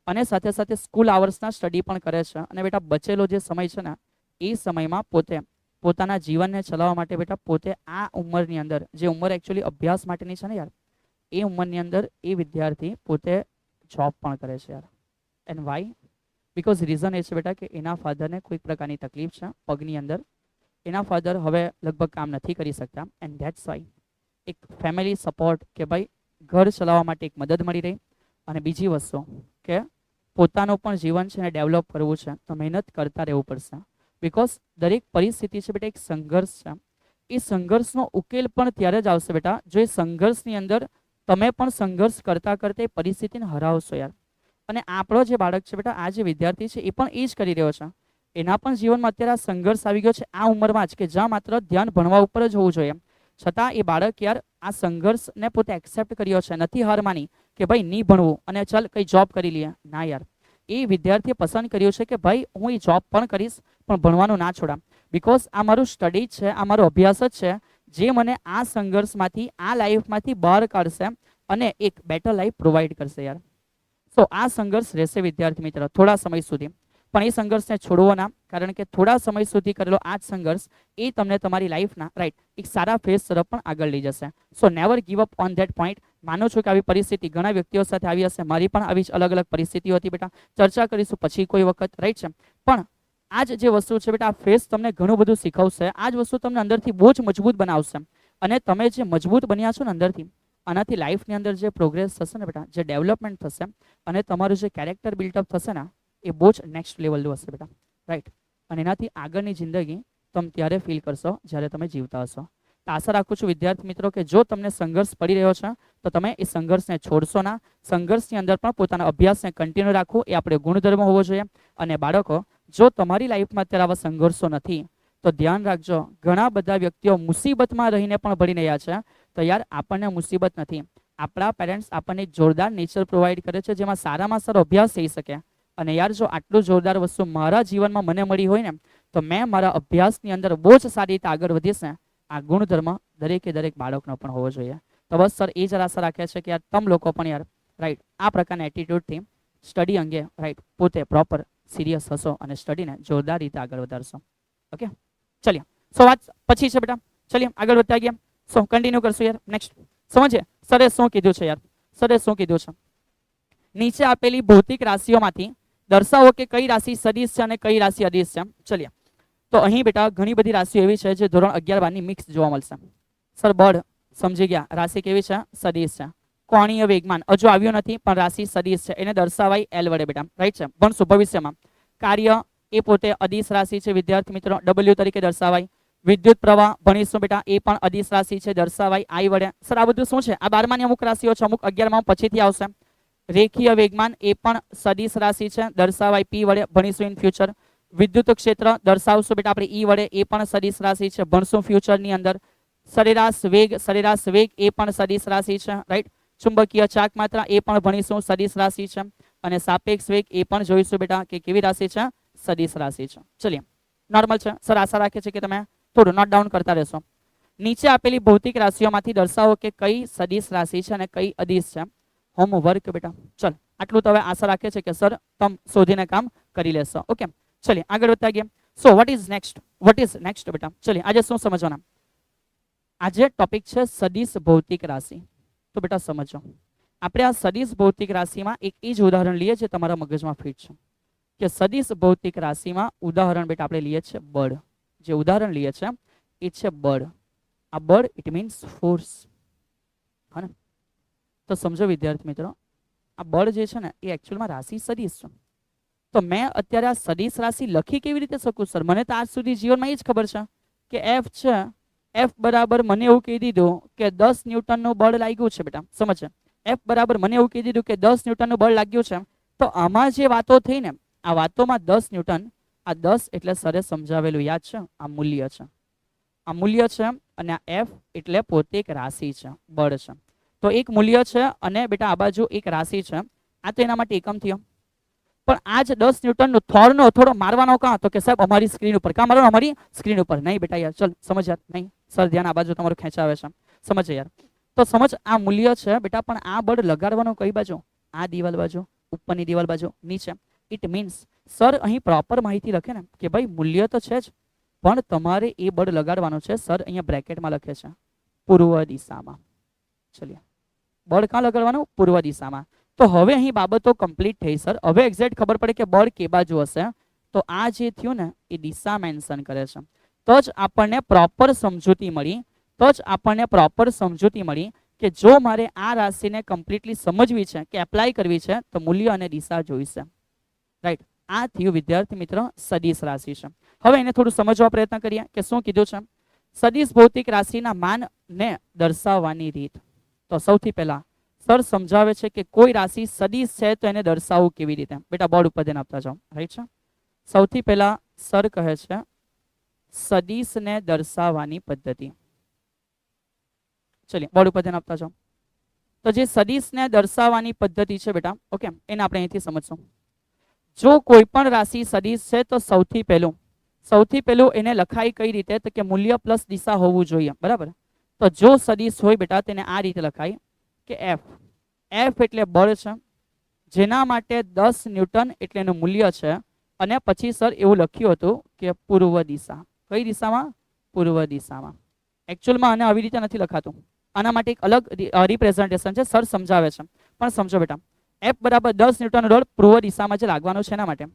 અને સાથે સાથે સ્કૂલ આવર્સના સ્ટડી પણ કરે છે. અને બેટા બચેલો જે સમય છે ને એ સમયમાં પોતાના જીવનને ચલાવવા માટે બેટા પોતે આ ઉંમરની અંદર, જે ઉંમર એકચ્યુઅલી અભ્યાસ માટેની છે ને યાર, એ ઉંમરની અંદર એ વિદ્યાર્થી પોતે જોબ પણ કરે છે યાર. And why? બિકોઝ રીઝન એ છે બેટા કે એના ફાધરને કોઈક પ્રકારની તકલીફ છે પગની અંદર, એના ફાધર હવે લગભગ કામ નથી કરી શકતા એન્ડ ધેટ્સ વાય એક ફેમિલી સપોર્ટ કે ભાઈ ઘર ચલાવવા માટે એક મદદ મળી રહી. અને બીજી વસ્તુ કે પોતાનું પણ જીવન છે ને ડેવલપ કરવું છે તો મહેનત કરતા રહેવું પડશે. બિકોઝ દરેક પરિસ્થિતિ છે બેટા એક સંઘર્ષ છે. એ સંઘર્ષનો ઉકેલ પણ ત્યારે જ આવશે બેટા જો એ સંઘર્ષની અંદર તમે પણ સંઘર્ષ કરતા કરતા એ પરિસ્થિતિને હરાવશો યાર. અને આપણો જે બાળક છે બેટા, આ જે વિદ્યાર્થી છે એ પણ એ જ કરી રહ્યો છે. એના પણ જીવનમાં અત્યારે આ સંઘર્ષ આવી ગયો છે આ ઉંમરમાં જ કે જ્યાં માત્ર ધ્યાન ભણવા ઉપર જ હોવું જોઈએ. છતાં એ બાળક યાર આ સંઘર્ષને પોતે એક્સેપ્ટ કર્યો છે, નથી હાર માની કે ભાઈ નહીં ભણવું અને ચાલ કંઈ જોબ કરી લઈએ. ના યાર, એ વિદ્યાર્થીએ પસંદ કર્યું છે કે ભાઈ હું એ જોબ પણ કરીશ પણ ભણવાનું ના છોડામ. બિકોઝ આ મારું સ્ટડી જ છે, આ મારો અભ્યાસ જ છે જે મને આ સંઘર્ષમાંથી આ લાઈફમાંથી બહાર કાઢશે અને એક બેટર લાઈફ પ્રોવાઈડ કરશે યાર. તો આ સંઘર્ષ રહેશે વિદ્યાર્થી મિત્ર થોડા સમય સુધી, પણ એ સંઘર્ષને છોડવો ના, કારણ કે થોડા સમય સુધી કરેલો આ જ સંઘર્ષ એ તમને તમારી લાઈફના રાઈટ એક સારા ફેઝ તરફ પણ આગળ લઈ જશે. So never give up on that point. માનું છું કે આવી પરિસ્થિતિ ઘણા વ્યક્તિઓ સાથે આવી હશે, મારી પણ આવી જ અલગ અલગ પરિસ્થિતિઓ હતી બેટા, ચર્ચા કરીશું પછી કોઈ વખત રાઈટ છે. પણ આ જે વસ્તુ છે બેટા, આ ફેઝ તમને ઘણું બધું શીખવશે, આ જ વસ્તુ તમને અંદરથી બહુ જ મજબૂત બનાવશે. અને તમે જે મજબૂત બન્યા છો ને અંદરથી, આનાથી લાઈફની અંદર જે પ્રોગ્રેસ થશે ને બેટા, જે ડેવલપમેન્ટ થશે અને તમારું જે કેરેક્ટર બિલ્ટઅપ થશે ને એ બહુ જ નેક્સ્ટ લેવલનું હશે બેટા રાઈટ. અને એનાથી આગળની જિંદગી તમે ત્યારે ફીલ કરશો જ્યારે તમે જીવતા હશો. તો આશા રાખું છું વિદ્યાર્થી મિત્રો કે જો તમને સંઘર્ષ પડી રહ્યો છે તો તમે એ સંઘર્ષને છોડશો ના. સંઘર્ષની અંદર પણ પોતાના અભ્યાસને કન્ટિન્યુ રાખવું એ આપણે ગુણધર્મ હોવો જોઈએ. અને બાળકો, જો તમારી લાઈફમાં અત્યારે આવા સંઘર્ષો નથી તો ધ્યાન રાખજો, ઘણા બધા વ્યક્તિઓ મુસીબતમાં રહીને પણ ભણી રહ્યા છે. તો યાર આપણને મુસીબત નથી, આપણા પેરેન્ટ્સ આપણને એક જોરદાર નેચર પ્રોવાઈડ કરે છે જેમાં સારામાં સારો અભ્યાસ થઈ શકે. અને યાર જો આટલું જોરદાર વસ્તુ મારા જીવનમાં મને મળી હોય ને તો મેં મારા અભ્યાસની અંદર બહુ જ સારી રીતે આગળ વધીશ ને. આ ગુણધર્મ દરેકે દરેક બાળકનો પણ હોવો જોઈએ. તો બસ સર એ જ આશા રાખે છે કે યાર તમે લોકો પણ યાર રાઈટ આ પ્રકારના એટીટ્યુડથી સ્ટડી અંગે રાઈટ પોતે પ્રોપર સિરિયસ હશો અને સ્ટડીને જોરદાર રીતે આગળ વધારશો. ઓકે, ચલીએ. સો વાત પછી છે બેટા, ચલીએ આગળ વધતા ગયા. સો કન્ટિન્યુ કરશું યાર. નેક્સ્ટ સમજે સરે શું કીધું છે યાર, સરે શું કીધું છે, નીચે આપેલી ભૌતિક રાશિઓમાંથી દર્શાવો કે કઈ રાશિ સદિશ છે અને કઈ રાશિ અદિશ છે. ચલીએ. તો અહીં બેટા ઘણી બધી રાશિઓ એવી છે જે ધોરણ 11-12ની મિક્સ જોવા મળશે. સર બળ સમજી ગયા, રાશિ કેવી છે? સદિશ છે. કોણીય વેગમાન હજુ આવ્યું નથી પણ રાશિ સદિશ છે, એને દર્શાવાય એલ વડે બેટા રાઈટ છે, ભણશું ભવિષ્યમાં. કાર્ય એ પોતે અદિશ રાશિ છે વિદ્યાર્થી મિત્રો, ડબલ્યુ તરીકે દર્શાવાય. વિદ્યુત પ્રવાહ ભણીશું બેટા, એ પણ અદિશ રાશિ છે, દર્શાવાય આઈ વડે. સર આ બધું શું છે? આ 12માની અમુક રાશિઓ છે, અમુક 11માં પછીથી આવશે. રેખીય વેગમાન એ પણ સદિશ રાશિ છે, દર્શાવાય પી વડે, ભણીશું ઇન ફ્યુચર. વિદ્યુત ક્ષેત્ર દર્શાવશું બેટા આપણે ઈ વડે, એ પણ સદિશ રાશિ છે, ભણશું ફ્યુચરની અંદર. સરેરાશ વેગ એ પણ સદિશ રાશિ છે રાઈટ. ચુંબકીય ચાક માત્રા એ પણ ભણીશું, સદિશ રાશિ છે. અને સાપેક્ષ વેગ એ પણ જોઈશું બેટા કે કેવી રાશિ છે, સદિશ રાશિ છે. ચલિए નોર્મલ છે સર, આશા રાખે છે કે તમે થોડું નોટ ડાઉન કરતા રહેશો. નીચે આપેલી ભૌતિક રાશિઓમાંથી દર્શાવો કે કઈ સદિશ રાશિ છે અને કઈ અદિશ છે. હોમવર્ક બેટા. ચલ આટલું તો હવે આશા રાખે છે કે સર તમે શોધીને કામ કરી લેશો. ઓકે ચલિए આગળ વધતા ગયા. સો વોટ ઇઝ નેક્સ્ટ બેટા. ચલિए આજે શું સમજવાના? આજે ટોપિક છે સદિશ ભૌતિક રાશિ. તો બેટા સમજો, આપણે આ સદિશ ભૌતિક રાશિમાં એક જ ઉદાહરણ લઈએ જે તમારા મગજમાં ફિટ છે કે સદિશ ભૌતિક રાશિમાં ઉદાહરણ બેટા આપણે લઈએ છીએ બળ. જે ઉદાહરણ લઈએ છીએ એ છે બળ. આ બળ ઇટ મીન્સ ફોર્સ. હા ને? તો સમજો વિદ્યાર્થી મિત્રો, આ બળ જે છે ને એ એકચ્યુઅલમાં રાશિ સદિશ છે. તો મેં અત્યારે આ સદિશ રાશિ લખી કેવી રીતે શકું સર? મને તો આજ સુધી જીવનમાં એ જ ખબર છે કે એફ છે, એફ બરાબર મને એવું કહી દીધું કે 10 ન્યૂટનનું બળ લાગ્યું છે બેટા. સમજે? એફ બરાબર મને એવું કહી દીધું કે 10 ન્યૂટનનું બળ લાગ્યું છે. તો આમાં જે વાતો થઈ ને, આ વાતોમાં 10 ન્યૂટન, આ 10 એટલે સરે સમજાવેલું યાદ છે, આ મૂલ્ય છે. આ મૂલ્ય છે અને આ એફ એટલે પોતે એક રાશિ છે, બળ છે. તો એક મૂલ્ય છે અને બેટા આ બાજુ એક રાશિ છે. આ તો એના માટે એકમ થયો. પણ આ જ 10 ન્યૂટનનો થોડનો થોડો મારવાનો કાં? તો કે સાહેબ અમારી સ્ક્રીન ઉપર. કાં મારવાનો? અમારી સ્ક્રીન ઉપર. નહીં બેટા યાર, ચલ સમજ યાર. નહીં સર ધ્યાન આ બાજુ તમારું ખેંચાવે છે, સમજ યાર. તો સમજ આ મૂલ્ય છે બેટા, પણ આ બળ લગાડવાનું કઈ બાજુ? આ દિવાલ બાજુ, ઉપરની દિવાલ બાજુ, નીચે. ઇટ મીન્સ સર અહીં પ્રોપર માહિતી લખે ને કે ભાઈ મૂલ્ય તો છે જ, પણ તમારે એ બળ લગાડવાનું છે. સર અહીંયા બ્રેકેટમાં લખે છે પૂર્વ દિશામાં. ચલિए બળ કાં લગાડવાનું? પૂર્વ દિશામાં. તો હવે અહીં બાબતો કમ્પ્લીટ થઈ સર. હવે એક્ઝેક્ટ ખબર પડે કે બળ કે બાજુ હશે. તો આ જે થયું ને એ દિશા મેન્શન કરે છે. તો જ આપણને પ્રોપર સમજૂતી મળી. કે જો મારે આ રાશિને કમ્પ્લીટલી સમજવી છે કે એપ્લાય કરવી છે તો મૂલ્ય અને દિશા જોઈશે. રાઈટ? આ થયું વિદ્યાર્થી મિત્ર સદિશ રાશિ છે. હવે એને થોડું સમજવા પ્રયત્ન કરીએ કે શું કીધું છે. સદિશ ભૌતિક રાશિના માનને દર્શાવવાની રીત. તો સૌથી પહેલા સર સમજાવે છે કે કોઈ રાશિ સદિશ છે તો એને દર્શાવવું કેવી રીતે. બેટા બોર્ડ ઉપર ધ્યાન આપતા જાઓ. રાઈટ છે? સૌથી પહેલા સર કહે છે સદિશને દર્શાવવાની પદ્ધતિ. ચલિए બોર્ડ ઉપર ધ્યાન આપતા જાઓ. તો જે સદિશને દર્શાવવાની પદ્ધતિ છે બેટા, ઓકે, એને આપણે અહીંથી સમજશું. જો કોઈ પણ રાશિ સદિશ છે તો સૌથી પહેલું એને લખાય કઈ રીતે? તો કે મૂલ્ય પ્લસ દિશા હોવું જોઈએ. બરાબર? તો જો સદિશ હોય બેટા તેને આ રીતે લખાય કે એફ. એફ એટલે બળ છે, જેના માટે 10 ન્યૂટન એટલે એનું મૂલ્ય છે. અને પછી સર એવું લખ્યું હતું કે પૂર્વ દિશા. કઈ દિશામાં? પૂર્વ દિશામાં. એકચ્યુઅલમાં આને આવી રીતે નથી લખાતું. આના માટે એક અલગ રિપ્રેઝન્ટેશન છે, સર સમજાવે છે. પણ સમજો બેટા, એફ બરાબર 10 ન્યૂટનનો બળ પૂર્વ દિશામાં જે લાગવાનો છે એના માટે.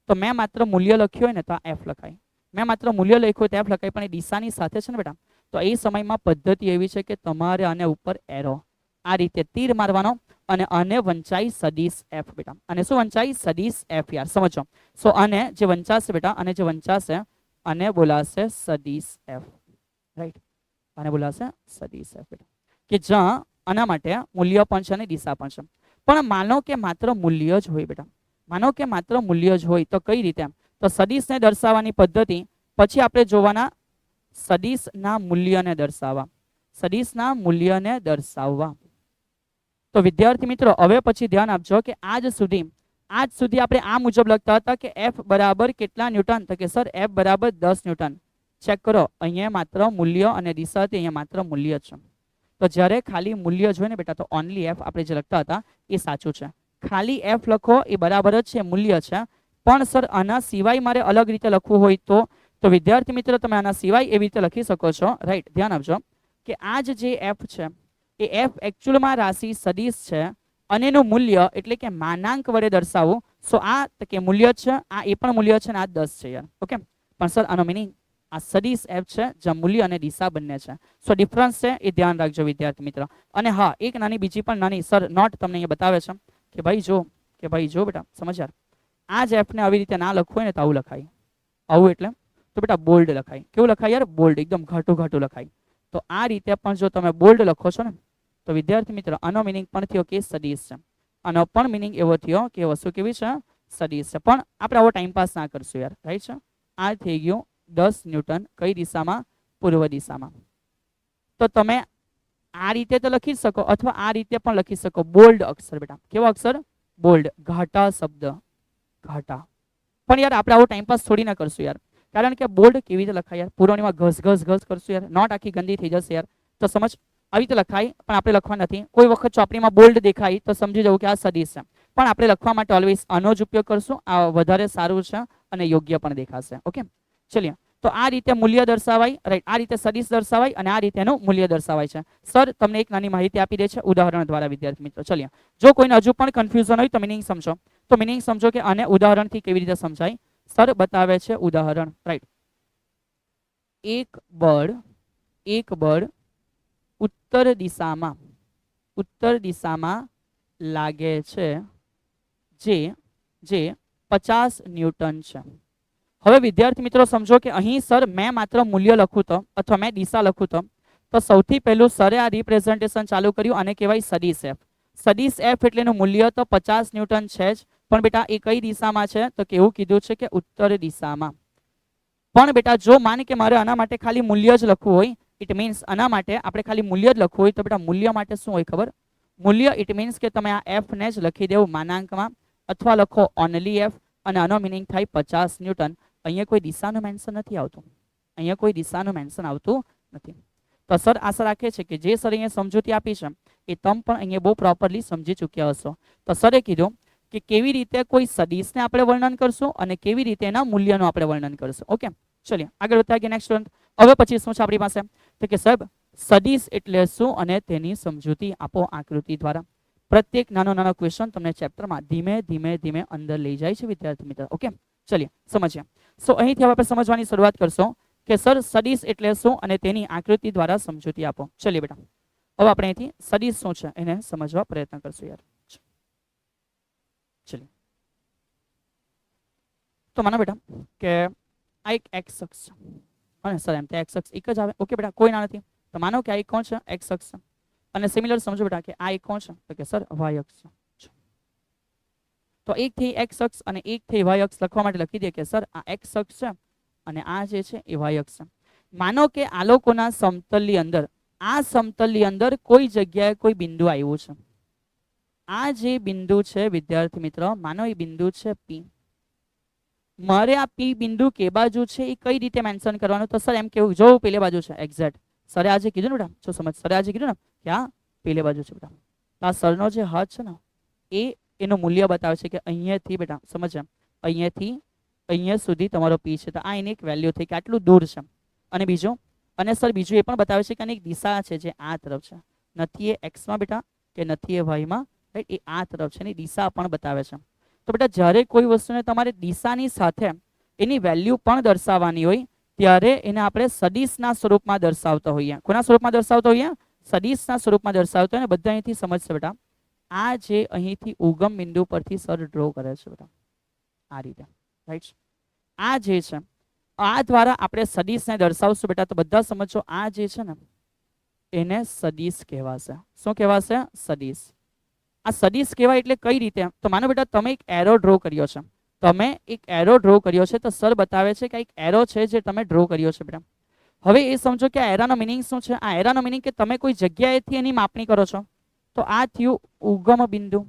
તો મેં માત્ર મૂલ્ય લખ્યું હોય ને તો આ એફ લખાય. મેં માત્ર મૂલ્ય લખ્યું હોય તો એફ લખાય. પણ એ દિશાની સાથે છે ને બેટા, તો એ સમયમાં પદ્ધતિ એવી છે કે તમારે આને ઉપર એરો આ રીતે તીર મારવાનો અને આને વંચાઈ સદિશ એફ બેટા. અને શું વંચાઈ? સદિશ એફ યાર, સમજો. સો આને જે વંચાશે બેટા, અને જે વંચાશે આને બોલાશે સદિશ એફ. રાઈટ? આને બોલાશે સદિશ એફ બેટા. કે જ્યાં આના માટે મૂલ્ય પણ છે અને દિશા પણ છે. પણ માનો કે માત્ર મૂલ્ય જ હોય બેટા, માનો કે માત્ર મૂલ્ય જ હોય તો કઈ રીતે? તો સદિશને દર્શાવવાની પદ્ધતિ પછી આપણે જોવાના સદિશના મૂલ્યને દર્શાવવા. સદિશના મૂલ્યને દર્શાવવા. તો વિદ્યાર્થી મિત્રો હવે પછી ધ્યાન આપજો કે આજ સુધી આપણે આ મુજબ લખતા હતા કે એફ બરાબર કેટલા ન્યૂટન? તો કે સર એફ બરાબર 10 ન્યૂટન. ચેક કરો, અહીંયા માત્ર મૂલ્ય અને દિશા હતી, અહીંયા માત્ર મૂલ્ય છે. તો જ્યારે ખાલી મૂલ્ય જોઈએ ને બેટા તો ઓનલી એફ આપણે જે લખતા હતા એ સાચું છે. ખાલી એફ લખો એ બરાબર જ છે, મૂલ્ય છે. પણ સર આના સિવાય મારે અલગ રીતે લખવું હોય તો વિદ્યાર્થી મિત્રો તમે આના સિવાય એવી રીતે લખી શકો છો. રાઈટ? ધ્યાન આપજો કે આ જે એફ છે એ એફ એકચ્યુઅલમાં રાશિ સદિશ છે અને એનું મૂલ્ય એટલે કે માનાંક વડે દર્શાવવું. સો આ કે મૂલ્ય છે, આ એ પણ મૂલ્ય છે ને આ 10 છે યાર. ઓકે? પણ સર આનો મિનિંગ આ સદિશ એફ છે જ્યાં મૂલ્ય અને દિશા બંને છે. સો ડિફરન્સ છે એ ધ્યાન રાખજો વિદ્યાર્થી મિત્રો. અને હા, એક નાની બીજી પણ નાની સર નોટ તમને અહીંયા બતાવે છે કે ભાઈ જો બેટા સમજ યાર, આ જ એફ ને આવી રીતે ના લખવું હોય ને તો આવું લખાય. આવું એટલે તો બેટા બોલ્ડ લખાય. કેવું લખાય યાર? બોલ્ડ. એકદમ ઘાટું લખાય. તો આ રીતે પણ જો તમે બોલ્ડ લખો છો ને તો વિદ્યાર્થી મિત્રો આનો મિનિંગ પણ થયો કે સદિશ છે. આનો પણ મિનિંગ એવો થયો કે વસ્તુ કેવી છે? સદિશ છે. પણ આપણે આવો ટાઈમપાસ ના કરશું યાર. રાઈટ છે? આ થઈ ગયું 10 ન્યૂટન કઈ દિશામાં? પૂર્વ દિશામાં. તો તમે આ રીતે તો લખી શકો અથવા આ રીતે પણ લખી શકો, બોલ્ડ અક્ષર બેટા. કેવો અક્ષર? બોલ્ડ. ઘાટા શબ્દ, ઘાટા. પણ યાર આપણે આવો ટાઈમપાસ થોડી ના કરશું યાર, કારણ કે બોલ્ડ કેવી રીતે લખાય યાર? પુરવણીમાં ઘસ ઘસ ઘસ કરશું યાર, નોટ આખી ગંદી થઈ જશે યાર. તો સમજ, આવી રીતે લખાય પણ આપણે લખવા નથી. કોઈ વખત ચોપડીમાં બોલ્ડ દેખાય તો સમજી જવું કે આ સદીશ છે, પણ આપણે લખવા માટે ઓલવેઝ આનો જ ઉપયોગ કરશું. આ વધારે સારું છે અને યોગ્ય પણ દેખાશે. ઓકે, ચલિए. તો આ રીતે મૂલ્ય દર્શાવાય, રાઈટ. આ રીતે સદીશ દર્શાવાય અને આ રીતે એનું મૂલ્ય દર્શાવાય છે. સર તમને એક નાની માહિતી આપી દે છે ઉદાહરણ દ્વારા વિદ્યાર્થી મિત્રો. ચલિए, જો કોઈને હજુ પણ કન્ફ્યુઝન હોય તો મિનિંગ સમજો. તો મિનિંગ સમજો કે આને ઉદાહરણથી કેવી રીતે સમજાય. સર બતાવે છે ઉદાહરણ, રાઈટ. એક બળ ઉત્તર દિશામાં લાગે છે જે 50 ન્યૂટન છે. હવે વિદ્યાર્થી મિત્રો સમજો કે અહીં સર મેં માત્ર મૂલ્ય લખું તો અથવા મેં દિશા લખું તો સૌથી પહેલું સરે આ રિપ્રેઝન્ટેશન ચાલુ કર્યું અને કહેવાય સદીશ એફ. સદીશ એફ એટલે એનું મૂલ્ય તો 50 ન્યૂટન છે જ, પણ બેટા એ કઈ દિશામાં છે? તો કેવું કીધું છે કે ઉત્તર દિશામાં. પણ બેટા જો માન કે મારે આના માટે ખાલી મૂલ્ય જ લખવું હોય, ઇટ મીન્સ આના માટે આપણે ખાલી મૂલ્ય જ લખવું હોય, તો બેટા મૂલ્ય માટે શું હોય ખબર? મૂલ્ય ઇટ મીન્સ કે તમે આ એફ ને જ લખી દેવું માનાંકમાં, અથવા લખો ઓનલી એફ અને આનો મિનિંગ થાય 50 ન્યૂટન. અહીંયા કોઈ દિશાનું મેન્શન નથી આવતું, અહીંયા કોઈ દિશાનું મેન્શન આવતું નથી. તો સર આશા રાખે છે કે જે સર અહીંયા સમજૂતી આપી છે એ તમે પણ અહીંયા બહુ પ્રોપરલી સમજી ચૂક્યા હશો. તો સરે કીધું કે કેવી રીતે કોઈ સદીશને આપણે વર્ણન કરશું અને કેવી રીતે એના મૂલ્યનું આપણે વર્ણન કરશું. ઓકે, ચલિए આગળ વધતા ગયા નેક્સ્ટ સ્ટુડન્ટ. હવે પછી શું છે આપણી પાસે? તો કે સાહેબ સદીશ એટલે શું અને તેની સમજૂતી આપો આકૃતિ દ્વારા. પ્રત્યેક નાનો ક્વેશ્ચન તમને ચેપ્ટરમાં ધીમે ધીમે અંદર લઈ જાય છે વિદ્યાર્થી મિત્રો. ઓકે, ચલિए સમજીએ. સો અહીંથી હવે આપણે સમજવાની શરૂઆત કરશું કે સર સદીશ એટલે શું અને તેની આકૃતિ દ્વારા સમજૂતી આપો. ચલિए બેટા, હવે આપણે અહીંથી સદીશ શું છે એને સમજવા પ્રયત્ન કરશું યાર. ચલિए, તો માનો બેટા કે આ એક એક્સ અક્ષ છે અને સર એમ તે એક્સ અક્ષ એક જ આવે. ઓકે બેટા, કોઈ ના નથી. તો માનો કે આ એક કોણ છે? એક્સ અક્ષ છે. અને સિમિલર સમજો બેટા કે આ એક કોણ છે? તો કે સર વાય અક્ષ છે. તો એક થી એક્સ અક્ષ અને એક થી વાય અક્ષ લખવા માટે લખી દે કે સર આ એક્સ અક્ષ છે અને આ જે છે એ વાય અક્ષ છે. માનો કે આ લોકોના સમતલની અંદર, આ સમતલની અંદર કોઈ જગ્યાએ કોઈ બિંદુ આવ્યું છે. આ જે બિંદુ છે વિદ્યાર્થી મિત્રો, માનો એ બિંદુ છે પી. મારે આ પી બિંદુ કે બાજુ છે એ કઈ રીતે મેન્શન કરવાનું? તો સર એમ કેવું, જો પેલે બાજુ છે એક્ઝેક્ટ. સરે આજે કીધું ને બેટા, જો સમજ, સરે આજે કીધું ને કે આ પેલે બાજુ છે બેટા. આ સરનો જે હાથ છે ને એ એનું મૂલ્ય બતાવે છે કે અહીંયાથી બેટા સમજ, અહીંયાથી અહીંયા સુધી તમારો પી છે. તો આ એની એક વેલ્યુ થઈ કે આટલું દૂર છે. અને બીજું, અને સર બીજું એ પણ બતાવે છે કે આની એક દિશા છે જે આ તરફ છે. નથી એ એક્સમાં બેટા કે નથી એ વાયમાં, રાઈટ, એ આ તરફ છે. એની દિશા પણ બતાવે છે. તો બેટા જ્યારે કોઈ વસ્તુને તમારે દિશાની સાથે એની વેલ્યુ પણ દર્શાવવાની હોય ત્યારે એને આપણે સદીશના સ્વરૂપમાં દર્શાવતા હોઈએ. કોના સ્વરૂપમાં દર્શાવતા હોઈએ? સદીશના સ્વરૂપમાં દર્શાવતા હોય. બધા અહીંથી સમજશે બેટા. આ જે અહીંથી ઉગમ બિંદુ પરથી સર ડ્રો કરે છે બેટા આ રીતે, રાઈટ. આ જે છે આ દ્વારા આપણે સદીશને દર્શાવશું બેટા. તો બધા સમજો, આ જે છે ને એને સદીશ કહેવાશે. શું કહેવાશે? સદીશ. આ સદીશ કહેવાય એટલે કઈ રીતે? તો માનો બેટા તમે એક એરો ડ્રો કર્યો છે, તમે એક એરો ડ્રો કર્યો છે. તો સર બતાવે છે કે એક એરો છે જે તમે ડ્રો કર્યો છે બેટા. હવે એ સમજો કે આ એરાનો મિનિંગ શું છે? આ એરાનો મિનિંગ કે તમે કોઈ જગ્યાએથી એની માપણી કરો છો. તો આ થયું ઉગમ બિંદુ,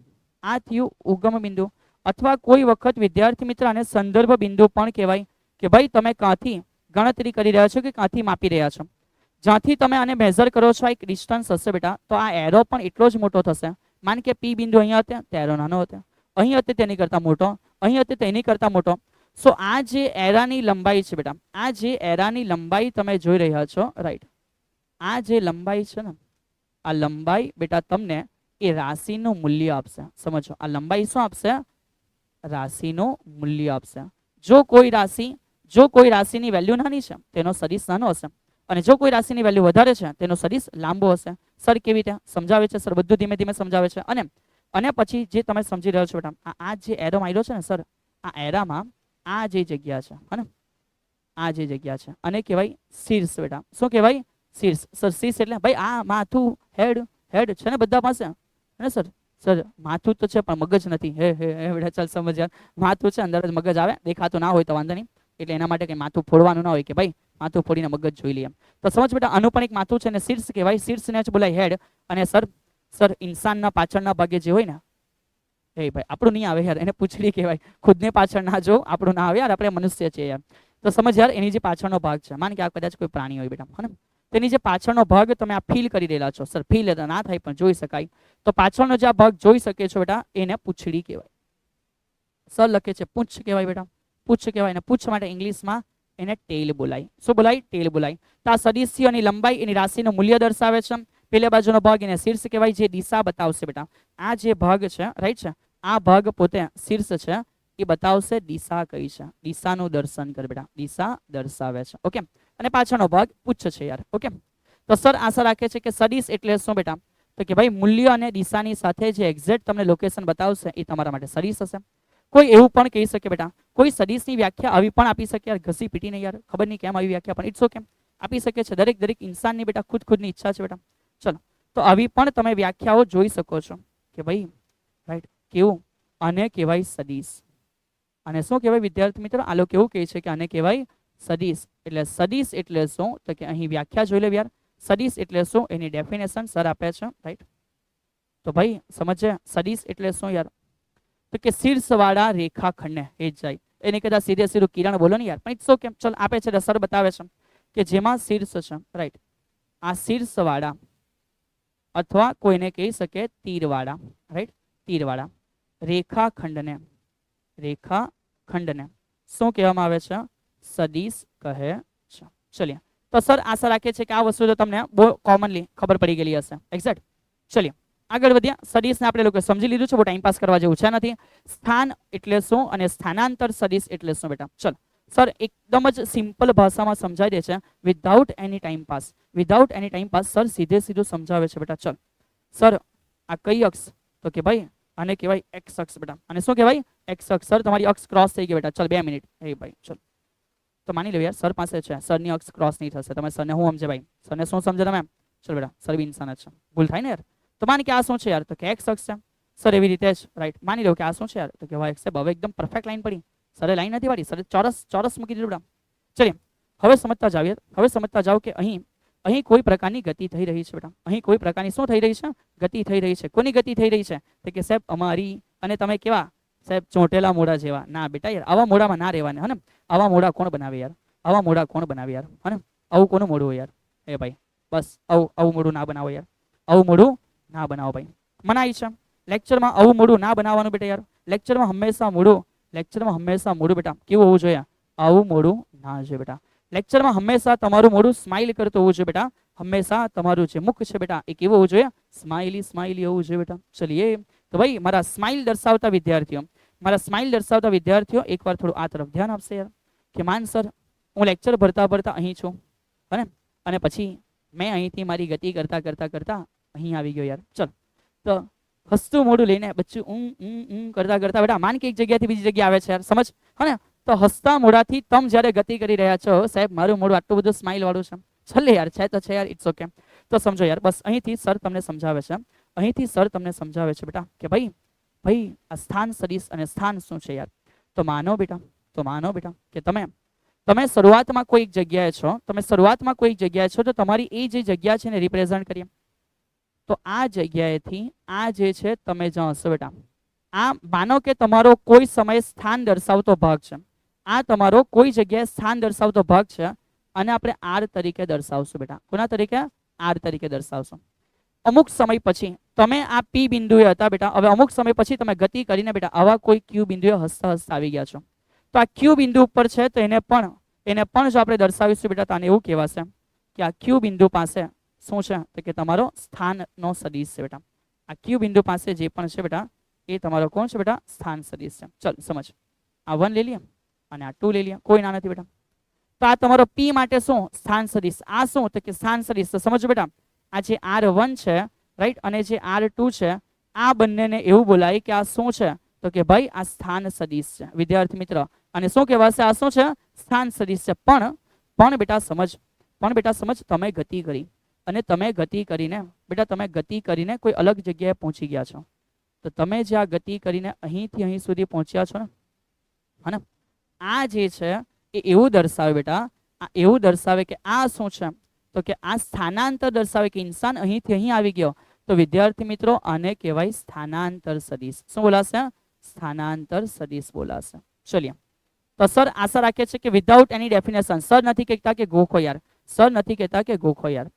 આ થયું ઉગમ બિંદુ. અથવા કોઈ વખત વિદ્યાર્થી મિત્ર આને સંદર્ભ બિંદુ પણ કહેવાય કે ભાઈ તમે ક્યાંથી ગણતરી કરી રહ્યા છો કે ક્યાંથી માપી રહ્યા છો. જ્યાંથી તમે આને મેઝર કરો છો એક ડિસ્ટન્સ હશે બેટા, તો આ એરો પણ એટલો જ મોટો થશે. માન કે પી બિંદુ અહીંયા હતા તો એરો નાનો હતો, અહીં હતો તેની કરતાં મોટો, અહીં હતો તેની કરતાં મોટો. સો આ જે એરાની લંબાઈ છે બેટા, આ જે એરાની લંબાઈ તમે જોઈ રહ્યા છો, રાઈટ, આ જે લંબાઈ છે ને, આ લંબાઈ બેટા તમને એ રાશિનું મૂલ્ય આપશે. સમજો, આ લંબાઈ શું આપશે? રાશિનું મૂલ્ય આપશે. જો કોઈ રાશિની વેલ્યુ નાની છે તેનો સદીશ નાનો હશે, અને જો કોઈ રાશિની વેલ્યુ વધારે છે તેનો સદીશ લાંબો હશે. સર કેવી રીતે સમજાવે છે? સર બધું ધીમે ધીમે સમજાવે છે. અને પછી જે તમે સમજી રહ્યો છો બેટા, આ જે એરો માર્યો છે ને સર, આ એરામાં આ જે જગ્યા છે, હને, આ જે જગ્યા છે અને કહેવાય શીર્ષ બેટા. શું કહેવાય? શીર્ષ. સર શીર્ષ એટલે ભાઈ આ માથું, હેડ છે ને બધા પાસે, હે સર? સર માથું તો છે પણ મગજ નથી. હે બેટા ચાલ સમજ યાર, માથું છે અંદર જ મગજ આવે, દેખાતું ના હોય તો વાંધો નહીં. એટલે એના માટે કંઈ માથું ફોડવાનું ના હોય કે ભાઈ માથું ફોડીને મગજ જોઈ લઈએ. તો સમજ બેટા, આનું પણ એક માથું છે ને શીર્ષ કહેવાય. શીર્ષને જ બોલાય હેડ. અને સર ઇન્સાનના પાછળના ભાગે જે હોય ને એ ભાઈ આપણું નહીં આવે યાર, એને પૂંછડી કહેવાય. ખુદને પાછળ ના જો, આપણું ના આવે યાર, આપણે મનુષ્ય છે યાર. તો સમજ યાર, એની જે પાછળનો ભાગ છે, માન કે આ કદાચ કોઈ પ્રાણી હોય બેટા, હે ને, તેની જે પાછળનો ભાગ તમે આ ફીલ કરી રહેલા છો. સર ફીલ ના થાય પણ જોઈ શકાય. તો પાછળનો જે આ ભાગ જોઈ શકે છો બેટા, એને પૂંછડી કહેવાય. સર લખે છે પૂંછ કહેવાય બેટા, પૂંછ કહેવાય. અને પૂંછ માટે ઇંગ્લિશમાં એને ટેલ બોલાય. શું બોલાય? ટેલ બોલાય. તો આ સદિશીઓની લંબાઈ એની રાશિનું મૂલ્ય દર્શાવે છે. પેલા બાજુનો ભાગ એને શીર્ષ કહેવાય, જે દિશા બતાવશે બેટા. આ જે ભાગ છે રાઈટ છે, આ ભાગ પોતે શીર્ષ છે, એ બતાવશે દિશા કઈ છે. દિશાનું દર્શન કર બેટા, દિશા દર્શાવે છે. ઓકે. અને પાછળનો ભાગ પૂછ છે યાર. ઓકે. તો સર આશા રાખે છે કે સદિશ એટલે શું બેટા, તો કે ભાઈ મૂલ્ય અને દિશાની સાથે જે એક્ઝેક્ટ તમને લોકેશન બતાવશે એ તમારા માટે સદિશ હશે. કોઈ એવું પણ કહી શકે બેટા, કોઈ સદિશની વ્યાખ્યા આવી પણ આપી શકે યાર, ઘસી પીટીને યાર, ખબર નહીં કેમ આવી વ્યાખ્યા, પણ ઇટ્સ ઓકે, આપી શકે છે. દરેક ઇન્સાનની બેટા ખુદની ઈચ્છા છે બેટા. ચલો, તો આવી પણ તમે વ્યાખ્યાઓ જોઈ શકો છો કે ભાઈ રાઈટ કેવું, આને કહેવાય સદિશ. અને શું કહેવાય વિદ્યાર્થી મિત્રો, આ લોકો એવું કહે છે કે આને કહેવાય સદિશ. એટલે સદિશ એટલે શું, તો કે અહીં વ્યાખ્યા જોઈ લે યાર. સદિશ એટલે શું એની ડેફિનેશન સર આપે છે રાઈટ. તો ભાઈ સમજે સદિશ એટલે શું યાર, તો કે શીર્ષવાળા રેખાખંડને એ જ જાય. એને કદાચ સીધું કિરણ બોલો ને યાર, પણ ઇટ્સ ઓકે, ચલ આપે છે સર બતાવે છે કે જેમાં શીર્ષ છે રાઈટ, આ શીર્ષવાળા અથવા કોઈને કહી શકે તીરવાળા રાઈટ, તીરવાળા રેખાખંડને શું કહેવામાં આવે છે? સદિશ કહે છે. ચલિએ, તો સર આશા રાખે છે કે આ વસ્તુ તો તમને બહુ કોમનલી ખબર પડી ગયેલી હશે. એક્ઝેક્ટ. ચલિએ આગળ વધ્યા. સદિશને આપણે લોકો સમજી લીધું છે, બહુ ટાઈમ પાસ કરવા જેવું છે નથી. સ્થાન એટલે શું અને સ્થાનાંતર સદિશ એટલે શું બેટા? ચલ સર એકદમ જ સિમ્પલ ભાષામાં સમજાવી દે છે, without any time pass. Without any time pass sir સીધું સમજાવે છે બેટા. ચલ સર આ કઈ અક્ષ, તો કે ભાઈ આને કહેવાય એક્સ અક્ષ બેટા. અને શું કહેવાય? એક્સ અક્ષ. સર તમારી અક્ષ ક્રોસ થઈ ગઈ બેટા. ચલ 2 મિનિટ. એ ભાઈ ચલ, તો માની લો યાર સર પાસે છે, સરની અક્ષ ક્રોસ નહીં થશે. તમે સરને શું સમજે ભાઈ? સરને શું સમજે તમે? ચલ બેટા, સર બી ઇન્સાન જ છે, ભૂલ થાય ને યાર. તો માની કે આ શું છે યાર, તો કે એક્સ અક્ષ છે. સર એવી રીતે જ રાઈટ માની લો કે આ શું છે યાર, તો કે વાય એક્સ. હવે એકદમ પરફેક્ટ લાઈન પડી. સરે લાઈન નથી પાડી, સરે ચોરસ મૂકી દીધું બેટા. ચલીએ હવે સમજતા જાવ યાર. હવે સમજતા જાવ કે અહીં કોઈ પ્રકારની ગતિ થઈ રહી છે બેટા. અહીં કોઈ પ્રકારની શું થઈ રહી છે? ગતિ થઈ રહી છે. કોની ગતિ થઈ રહી છે? તો કે સાહેબ અમારી. અને તમે કેવા સાહેબ? ચોંટેલા મોઢા જેવા. ના બેટા યાર, આવા મોઢામાં ના રહેવાને, હે ને. આવા મોઢા કોણ બનાવે યાર? આવા મોઢા કોણ બનાવે યાર, હે ને? આવું કોનું મોઢું હોય યાર? એ ભાઈ બસ આવું મોઢું ના બનાવો યાર. આવું મોઢું ના બનાવો ભાઈ, મનાય છે. લેક્ચરમાં આવું મોઢું ના બનાવવાનું બેટા યાર. લેક્ચરમાં હંમેશા મોઢું બેટા કેવું હોવું જોઈએ? આવું મોઢું ના જોઈએ બેટા. લેક્ચરમાં હંમેશા તમારું મોઢું સ્માઇલ કરતું હોવું જોઈએ બેટા. હંમેશા તમારું જે મુખ છે બેટા એ કેવું હોવું જોઈએ? સ્માઇલી હોવું જોઈએ બેટા. ચલીએ તો ભાઈ મારા સ્માઇલ દર્શાવતા વિદ્યાર્થીઓ એકવાર થોડું આ તરફ ધ્યાન આપશે યાર. કે માન સર હું લેક્ચર ભરતા અહીં છું, અને પછી મેં અહીંથી મારી ગતિ કરતા અહીં આવી ગયો યાર. ચલ તો હસતું મોઢું લઈને બચ્ચું કરતા બેટા માન કે એક જગ્યાથી બીજી જગ્યાએ આવે છે યાર, સમજ હે ને. તો હસતા મોઢાથી તમે જ્યારે ગતિ કરી રહ્યા છો, સાહેબ મારું મોઢું આટલું બધું સ્માઇલ વાળું છે, છેલ્લે યાર છે તો છે યાર, ઇટ્સ ઓકે. તો સમજો યાર, બસ અહીંથી સર તમને સમજાવે છે બેટા કે ભાઈ આ સ્થાન સદિશ અને સ્થાન શું છે યાર. તો માનો બેટા કે તમે શરૂઆતમાં કોઈ જગ્યાએ છો, તો તમારી એ જે જગ્યા છે ને રિપ્રેઝન્ટ કરીએ. તો આ જગ્યાએથી આ જે છે તમે જ્યાં હશો બેટા, આ માનો કે તમારો કોઈ સમયે સ્થાન દર્શાવતો ભાગ છે. આ તમારો કોઈ જગ્યાએ સ્થાન દર્શાવતો ભાગ છે, અને આપણે આર તરીકે દર્શાવશું બેટા. કોના તરીકે? આર તરીકે દર્શાવશું. અમુક સમય પછી તમે આ પી બિંદુએ હતા બેટા. હવે અમુક સમય પછી તમે ગતિ કરીને બેટા આવા કોઈ ક્યુ બિંદુએ હસતા આવી ગયા છો. તો આ ક્યુ બિંદુ ઉપર છે, તો એને પણ જો આપણે દર્શાવીશું બેટા, તો આને એવું કહેવાશે કે આ ક્યુ બિંદુ પાસે શું છે? તો કે તમારો સ્થાનનો સદિશ છે બેટા. આ ક્યુ બિંદુ પાસે જે પણ છે બેટા એ તમારો કોણ છે બેટા? સ્થાન સદિશ છે. ચલ સમજ, આ 1 લઈ લઈએ અને આ 2 લઈ લઈએ, કોઈ ના નથી બેટા. તો આ તમારો પી માટે શું? સ્થાન સદિશ. આ શું? તો કે સ્થાન સદિશ. તો સમજો બેટા, આ જે R1 છે રાઈટ, અને જે R2 છે, આ બંનેને એવું બોલાય કે આ શું છે? તો કે ભાઈ આ સ્થાન સદિશ છે વિદ્યાર્થી મિત્ર. અને શું કહેવાશે? આ શું છે? સ્થાન સદિશ છે. પણ બેટા સમજ, તમે ગતિ કરી અને તમે ગતિ કરીને કોઈ અલગ જગ્યાએ પહોંચી ગયા છો. તો તમે જે આ ગતિ કરીને અહીંથી અહીં સુધી પહોંચ્યા છો ને, આ જે છે એ એવું દર્શાવે બેટા, એવું દર્શાવે કે આ શું છે, તો કે આ સ્થાનાંતર દર્શાવે કે ઇન્સાન અહીંથી અહીં આવી ગયો, તો વિદ્યાર્થી મિત્રો આને કહેવાય સ્થાનાંતર સદિશ. શું બોલાશે? સ્થાનાંતર સદિશ બોલાશે. ચલિए, તો સર આશા રાખે છે કે વિધાઉટ એની ડેફિનેશન, સર નથી કહેતા કે ગોખો યાર, સર નથી કહેતા કે ગોખો યાર,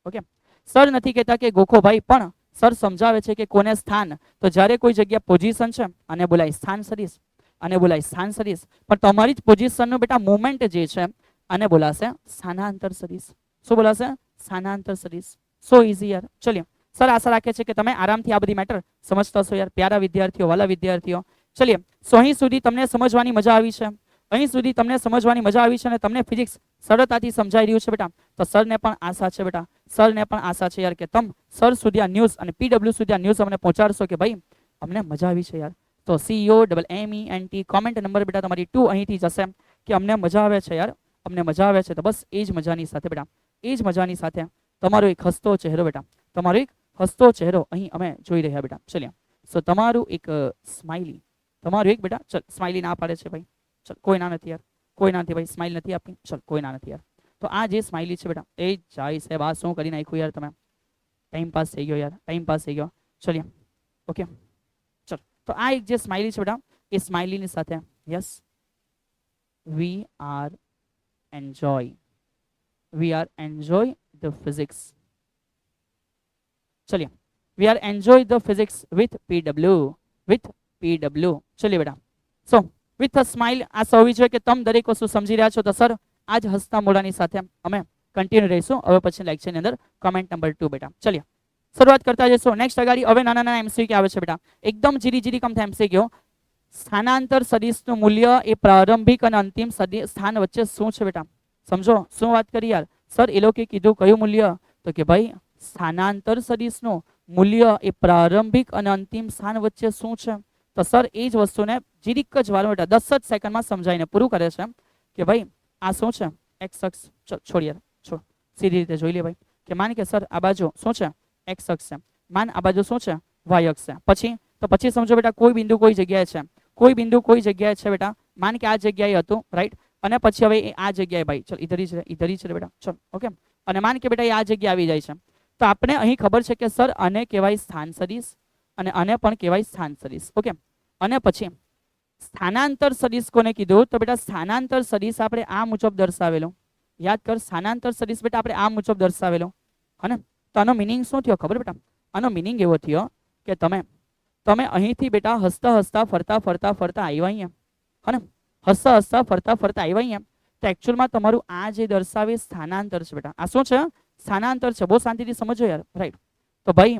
ઓકે, સર નથી કહેતા કે ગોખો ભાઈ, પણ સર સમજાવે છે કે કોને સ્થાન, તો જ્યારે કોઈ જગ્યા પોઝિશન છે અને બોલાય સ્થાન સદિશ, અને બોલાય સ્થાન સદિશ, પણ તમારી જ પોઝિશનનું બેટા મુવમેન્ટ જે છે આને બોલાશે સ્થાનાંતર સદિશ. શું બોલાશે? સ્થાનાંતર સદિશ. સો ઇઝી યાર. ચલિए, સર આશા રાખે છે કે તમે આરામથી આ બધી મેટર સમજતા હશો યાર, પ્યારા વિદ્યાર્થીઓ, વાલા વિદ્યાર્થીઓ. ચલિए, સો અહીં સુધી તમને સમજવાની મજા આવી છે, અહીં સુધી તમને સમજવાની મજા આવી છે અને તમને ફિઝિક્સ સરળતાથી સમજાઈ રહ્યું છે બેટા. તો સરને પણ આશા છે બેટા, સરને પણ આશા છે યાર કે તમે સર સુધી આ ન્યૂઝ અને પીડબ્લ્યુ સુધી આ ન્યૂઝ અમને પહોંચાડશો કે ભાઈ અમને મજા આવી છે યાર. તો COMMENT કોમેન્ટ નંબર બેટા તમારી 2 અહીંથી જશે કે અમને મજા આવે છે યાર, અમને મજા આવે છે. તો બસ એ જ મજાની સાથે બેટા, એ જ મજાની સાથે તમારો એક હસતો ચહેરો બેટા, તમારો એક હસતો ચહેરો અહીં અમે જોઈ રહ્યા બેટા. ચલિए, સો તમારું એક સ્માઇલી, તમારું એક બેટા, ચલ સ્માઇલી ના પાડે છે ભાઈ, ચલ કોઈ ના નથી યાર, કોઈ ના નથી ભાઈ, સ્માઇલ નથી આપની, ચલ કોઈ ના નથી યાર. તો આ જે સ્માઇલી છે બેટા, એ જાય સાહેબ આ શું કરી નાખ્યું યાર તમે, ટાઈમ પાસ થઈ ગયો યાર, ટાઈમ પાસ થઈ ગયો. ચલિए, ઓકે, ચલ. તો આ એક જે સ્માઇલી છે બેટા, એ સ્માઇલીની સાથે yes we are enjoy the physics. ચલિए, we are enjoy the physics with PW, with PW. ચલિए બેટા, સો વિથ અ સ્માઇલ આ સૌવી જોઈએ કે તમે દરેક વસ્તુ સમજી રહ્યા છો. તો સર આજ હસતા મોઢાની સાથે અમે કન્ટિન્યુ રહીશું હવે પછી લેક્ચરની અંદર. કમેન્ટ નંબર 2 બેટા. ચલિए, શરૂઆત કરતા જઈશું. નેક્સ્ટ અગાડી હવે નાના નાના MCQ આવે છે બેટા, એકદમ જીરી જીરી કમ MCQ. સ્થાનાંતર સદિશનું મૂલ્ય એ પ્રારંભિક અને અંતિમ સ્થાન વચ્ચે શું છે બેટા? સમજો શું વાત કરી યાર. સર એ લોકો કીધું કયું મૂલ્ય, તો કે ભાઈ સ્થાનાંતર સદિશનું મૂલ્ય એ પ્રારંભિક અને અંતિમ સ્થાન વચ્ચે શું છે. તો સર એ જ વસ્તુને જીરીક જ વાર બેટા 10 જ સેકન્ડમાં સમજાવીને પૂરું કરે છે કે ભાઈ આ શું છે, એક્સ અક્ષ. છોડ યાર, છોડ, સીધી રીતે જોઈ લે ભાઈ કે માન કે સર આ બાજુ શું છે, એક્સ અક્ષ છે, માન આ બાજુ શું છે, વાય અક્ષ છે. પછી તો પછી સમજો બેટા કોઈ બિંદુ કોઈ જગ્યાએ છે, કોઈ બિંદુ કોઈ જગ્યાએ છે બેટા, માન કે આ જગ્યાએ હતું રાઈટ, અને પછી હવે આ જગ્યાએ ભાઈ ચલ ઇધર જ છે બેટા, ચલ ઓકે, અને માન કે બેટા એ આ જગ્યાએ આવી જાય છે. તો આપણે અહીં ખબર છે કે સર આને કહેવાય સ્થાન સદિશ અને આને પણ કહેવાય સ્થાન સદિશ. ઓકે, અને પછી સ્થાનાંતર સદિશ કોને કીધું, તો બેટા સ્થાનાંતર સદિશ આપણે આ મુજબ દર્શાવેલો. યાદ કર, સ્થાનાંતર સદિશ બેટા આપણે આ મુજબ દર્શાવેલો હને. તો આનો મિનિંગ શું થયો ખબર બેટા? આનો મિનિંગ એવો થયો કે તમે અહીંથી બેટા હસતા હસતા ફરતા ફરતા ફરતા આવ્યા અહીંયા હને, હસતા હસતા ફરતા ફરતા આવ્યા અહીંયા. તો એકચ્યુઅલમાં તમારું આ જે દર્શાવે સ્થાનાંતર છે બેટા. આ શું છે? સ્થાનાંતર છે. બહુ શાંતિથી સમજો યાર, રાઈટ. તો ભાઈ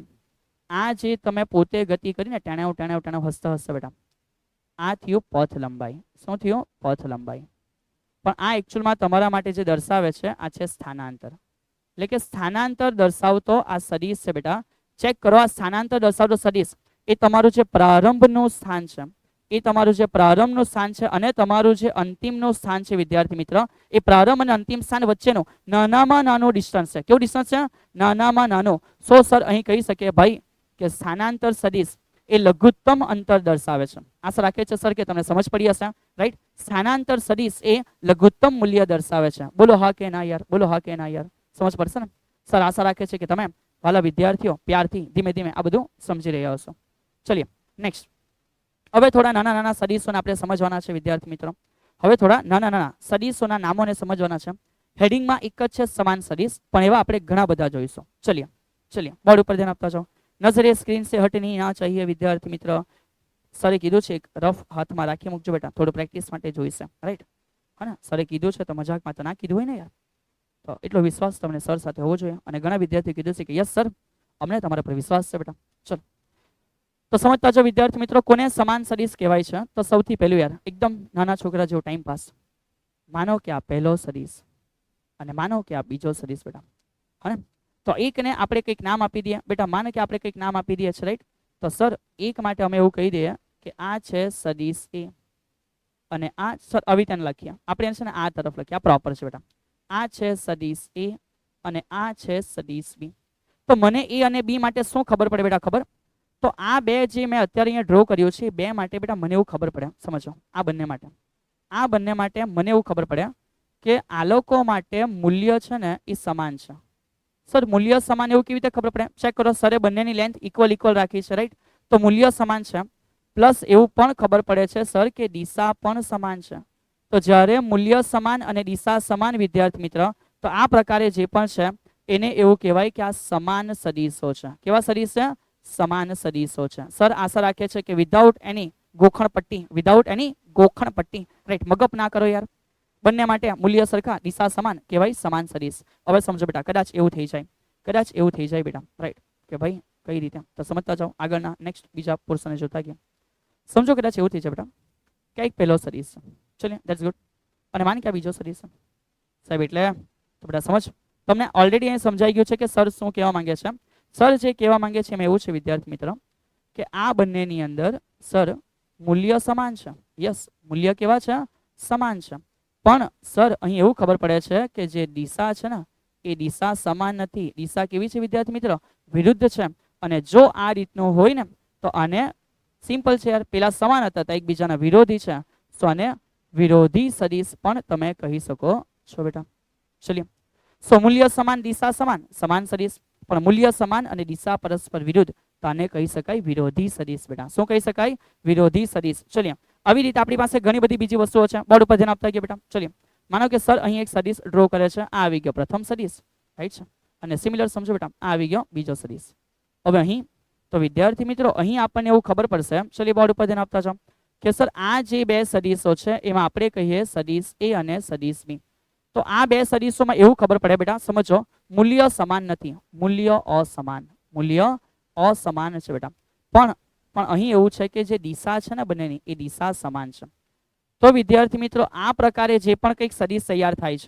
આ જે તમે પોતે ગતિ કરીને ટેણાવ હસતા હસતા બેટા, આ થયું પથ લંબાઈ. શું થયું? પથ લંબાઈ. પણ આ એકચ્યુઅલમાં તમારા માટે જે દર્શાવે છે આ છે સ્થાનાંતર. એટલે કે સ્થાનાંતર દર્શાવતો આ સદિશ છે બેટા. ચેક કરો, આ સ્થાનાંતર દર્શાવતો સદિશ એ તમારું જે પ્રારંભનું સ્થાન છે, એ તમારું જે પ્રારંભનું સ્થાન છે અને તમારું જે અંતિમનું સ્થાન છે વિદ્યાર્થી મિત્ર, એ પ્રારંભ અને અંતિમ સ્થાન વચ્ચેનું નાનામાં નાનો ડિસ્ટન્સ છે. કેવું ડિસ્ટન્સ છે? નાનામાં નાનો. સો સર અહીં કહી શકીએ ભાઈ કે સ્થાનાંતર સદિશ એ લઘુત્તમ અંતર દર્શાવે છે. આશા રાખે છે સર કે તમને સમજ પડી હશે, રાઈટ. સ્થાનાંતર સદિશ એ લઘુત્તમ મૂલ્ય દર્શાવે છે. બોલો હા કે ના યાર, બોલો હા કે ના યાર, સમજ પડશે ને સર? આશા રાખે છે કે તમે વાલા વિદ્યાર્થીઓ પ્યારથી ધીમે ધીમે આ બધું સમજી રહ્યા હશો. ચલિए નેક્સ્ટ. હવે થોડા નાના નાના સદિશોને આપણે સમજવાના છે વિદ્યાર્થી મિત્રો. હવે થોડા નાના નાના સદિશોના નામોને સમજવાના છે. હેડિંગમાં એક જ છે સમાન સદિશ, પણ એવા આપણે ઘણા બધા જોઈશું. ચલિए બોર્ડ ઉપર ધ્યાન આપતા જાઓ. નજરે સ્ક્રીન સે હટની ના ચાહીએ વિદ્યાર્થી મિત્ર. સરે કીધું છે એક રફ હાથમાં રાખી મૂકજો બેટા, થોડું પ્રેક્ટિસ માટે જોઈશે, રાઈટ. હા ને, સરે કીધું છે તો મજાકમાં તો ના કીધું હોય ને યાર. તો એટલો વિશ્વાસ તમને સર સાથે હોવો જોઈએ. અને ઘણા વિદ્યાર્થીઓ કીધું છે કે યસ સર અમને તમારા પર વિશ્વાસ છે બેટા. ચલો તો સમજતા જો વિદ્યાર્થી મિત્રો, કોને સમાન સદિશ કહેવાય છે? તો સૌથી પહેલું યાર એકદમ નાના છોકરા જેવો ટાઈમ પાસ. માનો કે આ પહેલો સદિશ અને માનો કે આ બીજો સદિશ બેટા, હા ને. તો એકને આપણે કંઈક નામ આપી દઈએ બેટા. માનો કે આપણે કંઈક નામ આપી દઈએ છે, રાઈટ. તો સર એક માટે અમે એવું કહી દઈએ કે આ છે સદિશ એ અને આ સર આવી રીતે લખીએ આપણે છે ને આ તરફ લખીએ, આ પ્રોપર છે બેટા. આ છે સદિશ એ અને આ છે સદિશ બી. તો મને એ અને બી માટે શું ખબર પડે બેટા? ખબર? તો આ બે જે મેં અત્યારે અહીંયા ડ્રો કર્યો છે, બે માટે બેટા મને એવું ખબર પડે, સમજો આ બંને માટે મને એવું ખબર પડે કે આલોકો માટે મૂલ્ય છે ને એ સમાન છે. સર મૂલ્ય સમાન એવું કેવી રીતે ખબર પડે? ચેક કરો, સરે બંનેની લેન્થ ઇક્વલ રાખી છે, રાઈટ? તો મૂલ્ય સમાન છે, પ્લસ એવું પણ ખબર પડે છે સર કે દિશા પણ સમાન છે. તો જ્યારે મૂલ્ય સમાન અને દિશા સમાન વિદ્યાર્થી મિત્ર, તો આ પ્રકારે જે પણ છે એને એવું કહેવાય કે આ સમાન સદિશો છે. કેવા સદિશ છે? સમાન સદિશો છે. સર આશા રાખે છે કે વિધાઉટ એની ગોખણ પટ્ટી, રાઈટ? મગપ ના કરો યાર. બંને માટે મૂલ્ય સરખા, દિશા સમાન, કહેવાય સમાન સદિશ. હવે સમજો બેટા, કદાચ એવું થઈ જાય બેટા, રાઈટ? કે ભાઈ કઈ રીતે, તો સમજતા જાઓ. આગળના નેક્સ્ટ બીજા પોર્શનને જોતા ગયા. સમજો કદાચ એવું થઈ જાય બેટા કે એક પહેલો સદિશ છે, ચલો ધેટ્સ ગુડ, અને માન કે આ બીજો સદિશ છે સાહેબ. એટલે તો બેટા સમજ, તમને ઓલરેડી અહીં સમજાઈ ગયું છે કે સર શું કહેવા માંગે છે. સર જે કહેવા માંગે છે એમાં એવું છે વિદ્યાર્થી મિત્ર કે આ બંનેની અંદર સર મૂલ્ય સમાન છે. યસ, મૂલ્ય કેવા છે? સમાન છે. પણ સર અહીં એવું ખબર પડે છે કે જે દિશા છે ને એ દિશા સમાન નથી. દિશા કેવી છે વિદ્યાર્થી મિત્ર? વિરુદ્ધ છે. અને જો આ રીતનું હોય ને તો આને સિમ્પલ છે યાર, પેલા સમાન હતા તો એકબીજાના વિરોધી છે, તો આને વિરોધી સદિશ પણ તમે કહી શકો છો બેટા. ચલિए, સો મૂલ્ય સમાન દિશા સમાન, સમાન સદિશ. પણ મૂલ્ય સમાન અને દિશા પરસ્પર વિરુદ્ધ, તો આને કહી શકાય વિરોધી સદિશ બેટા. શું કહી શકાય? વિરોધી સદિશ. ચલિए, આવી રીતે આપણી પાસે ઘણી બધી બીજી વસ્તુઓ છે. બોર્ડ ઉપર ધ્યાન આપતા ગયા બેટા. ચલિए, માનો કે સર અહીં એક સદિશ ડ્રો કરે છે. આ આવી ગયો પ્રથમ સદિશ, રાઈટ છે? અને સિમિલર સમજો બેટા, આ આવી ગયો બીજો સદિશ. હવે અહીં તો વિદ્યાર્થી મિત્રો અહીં આપણને એવું ખબર પડશે, ચલિए બોર્ડ ઉપર ધ્યાન આપતા જાઓ, કે સર આ જે બે સદિશો છે એમાં આપણે કહીએ સદિશ એ અને સદિશ બી. તો આ બે સદિશોમાં એવું ખબર પડે બેટા, સમજો, મૂલ્ય સમાન નથી, મૂલ્ય અસમાન, મૂલ્ય અસમાન છે બેટા. પણ અહીં એવું છે કે જે દિશા છે ને બંનેની એ દિશા સમાન છે. તો વિદ્યાર્થી મિત્રો આ પ્રકારે જે પણ કંઈક સદિશ તૈયાર થાય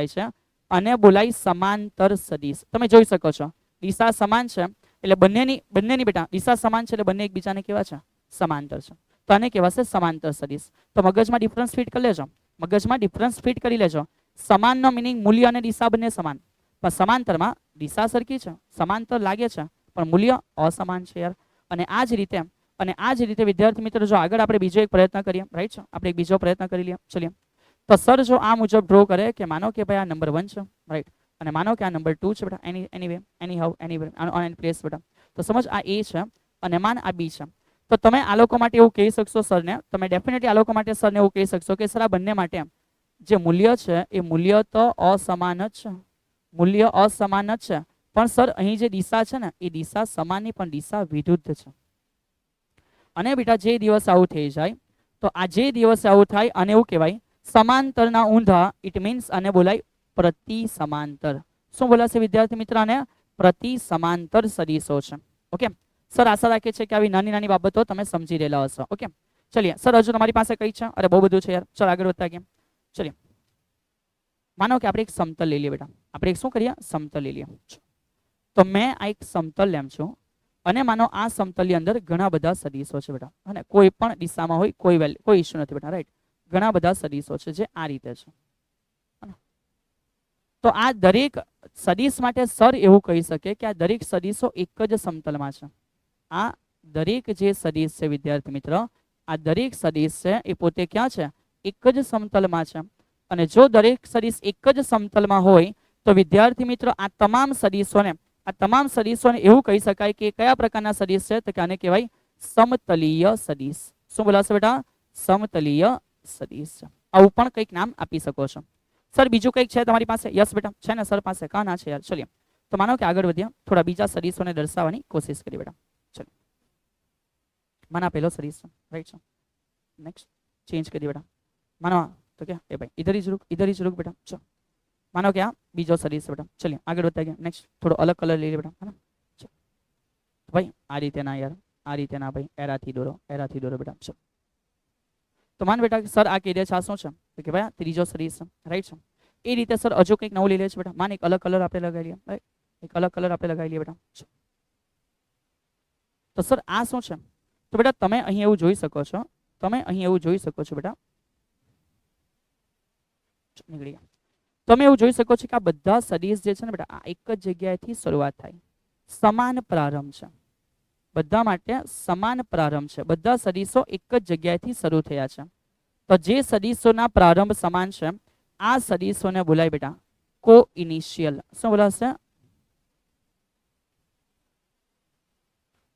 છે, અને બોલાય સમાંતર સદિશ. તમે જોઈ શકો છો દિશા સમાન છે એટલે બંનેની બેટા દિશા સમાન છે એટલે બંને એકબીજાને કેવા છે? સમાંતર છે. તો આને કહેવાશે સમાંતર સદિશ. તો મગજમાં ડિફરન્સ ફિટ કરી લેજો, કરી લેજો. સમાનનો મિનિંગ મૂલ્ય અને દિશા બંને સમાન, પણ સમાંતરમાં દિશા સરખી છે, સમાંતર લાગે છે, પણ મૂલ્ય અસમાન છે યાર. અને આ જ રીતે વિદ્યાર્થી મિત્રો જો આગળ આપણે બીજો એક પ્રયત્ન કરીએ, રાઈટ છે? આપણે એક બીજો પ્રયત્ન કરી લઈએ. ચલીએ, તો સર જો આ મુજબ ડ્રો કરે કે માનો કે ભાઈ આ નંબર 1 છે, રાઈટ? અને માનો કે આ નંબર 2 છે બેટા, એની પ્લેસ બેટા. તો સમજ આ એ છે અને માન આ બી છે. તો તમે આ લોકો માટે એવું કહી શકશો સરને, તમે ડેફિનેટલી આ લોકો માટે સરને એવું કહી શકશો કે સર આ બંને માટે જે મૂલ્ય છે એ મૂલ્ય તો અસમાન જ છે, મૂલ્ય અસમાન જ છે. પણ સર અહીં જે દિશા છે ને એ દિશા સમાનની પણ દિશા વિરુદ્ધ છે. અને બેટા જે દિવસ આવું થઈ જાય તો આ જે દિવસે આવું થાય અને એવું કહેવાય સમાંતરના ઊંધા, ઇટ મીન્સ આને બોલાય પ્રતિ સમાંતર. શું બોલાશે વિદ્યાર્થી મિત્ર? આને પ્રતિ સમાંતર સદિશો છે. ઓકે સર, આશા રાખે છે કે આવી નાની બાબતો તમે સમજી રહેલા હશો. ઓકે ચલિए, સર હજુ તમારી પાસે કઈ છે? અરે બહુ બધું છે યાર. ચલો આગળ વધતા ગયા. ચલિए, માનો કે આપણે એક સમતલ લઈ લઈએ બેટા. આપણે એક શું કરીએ? સમતલ લઈ લઈએ. તો મેં આ એક સમતલ લેમ છું અને માનો આ સમતલની અંદર ઘણા બધા સદિશો છે બેટા, અને કોઈ પણ દિશામાં હોય કોઈ ઇશ્યુ નથી બેટા, રાઈટ? ઘણા બધા સદિશો છે જે આ રીતે છે. તો આ દરેક સદિશ માટે સર એવું કહી શકે કે આ દરેક સદિશો એક જ સમતલમાં છે. આ દરેક જે સદિશ છે વિદ્યાર્થી મિત્ર, આ દરેક સદિશ છે એ પોતે ક્યાં છે? એક જ સમતલમાં છે. અને જો દરેક સદિશ એક જ સમતલમાં હોય તો વિદ્યાર્થી મિત્રો આ તમામ સદિશોને એવું કહી શકાય કે કયા પ્રકારના સદિશ છે? તો કે આને કહેવાય સમતલીય સદિશ. શું બોલાશે બેટા? સમતલીય સદિશ. આવું પણ કંઈક નામ આપી શકો છો. સર બીજું કંઈક છે તમારી પાસે? યસ બેટા છે ને સર પાસે. કાં ના છે યાર? ચલીએ, તો માનો કે આગળ વધ્યા, થોડા બીજા સદિશોને દર્શાવવાની કોશિશ કરી બેટા. ચલો, માનો પહેલો સદિશ છે, રાઈટ છે? નેક્સ્ટ ચેન્જ કરી બેટા. માનો તો क्या ए भाई इधर ही रुक बेटा. चलो, मानो क्या बीजो सदीश बेटा. चलिए आगे बढ़ते हैं. नेक्स्ट थोड़ा अलग कलर ले बेटा, है ना? चलो भाई आ रीते ना यार, आ रीते ना भाई, एराथी दौरो बेटा. चलो, तो मान बेटा सर आ कही दे छे आ शुं छे? तो कि भाई त्रीजो सदीश छे, राइट छे? ए रीते सर हजू कंईक नवुं लई ले छे बेटा. मान एक अलग कलर आपणे लगावी लईए, राइट? एक अलग कलर आपणे लगावी लईए बेटा. तो सर आ शुं छे? तो बेटा तमे અહીં એવું જોઈ શકો છો, બેટા. નીકળી ગયા. તમે એવું જોઈ શકો છો કે આ બધા સદિશ જે છે ને બેટા આ એક જ જગ્યાએથી શરૂઆત થાય, સમાન પ્રારંભ છે. બધા માટે સમાન પ્રારંભ છે. બધા સદિશો એક જ જગ્યાએથી શરૂ થયા છે. તો જે સદીશોના પ્રારંભ સમાન છે આ સદીશોને બોલાય બેટા કો ઇનિશિયલ. શું બોલાશે?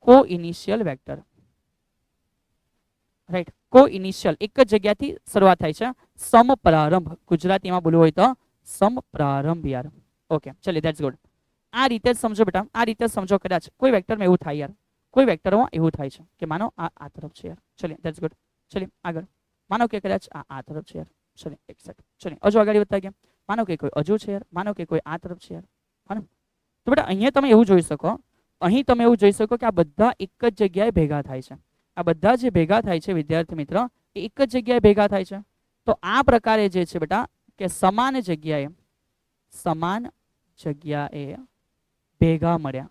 કો ઇનિશિયલ વેક્ટર. રાઈટ, કો ઇનિશિયલ એક જ જગ્યાથી શરૂઆત થાય છે. સમપ્રારંભ ગુજરાતીમાં બોલવું હોય તો સમપ્રારંભ યાર. ઓકે ચલો ધેટ્સ ગુડ. આ રીતે જ સમજો બેટા, આ રીતે સમજો. કદાચ કોઈ વેક્ટરમાં એવું થાય યાર, કોઈ વેક્ટરમાં એવું થાય છે કે માનો આ તરફ છે યાર. ચલો ધેટ્સ ગુડ. ચલો આગળ. માનો કે કદાચ આ તરફ છે યાર. ચલો એક સેકન્ડ. ચલો હજુ આગળ વધતા ગયા. માનો કે કોઈ હજુ છે યાર, માનો કે કોઈ આ તરફ છે યાર. હા, તો બેટા અહીંયા તમે એવું જોઈ શકો, અહીં તમે એવું જોઈ શકો કે આ બધા એક જ જગ્યાએ ભેગા થાય છે. આ બધા જે ભેગા થાય છે વિદ્યાર્થી મિત્ર એ એક જ જગ્યાએ ભેગા થાય છે. તો આ પ્રકારે જે છે બેટા કે સમાન જગ્યાએ ભેગા મળ્યા.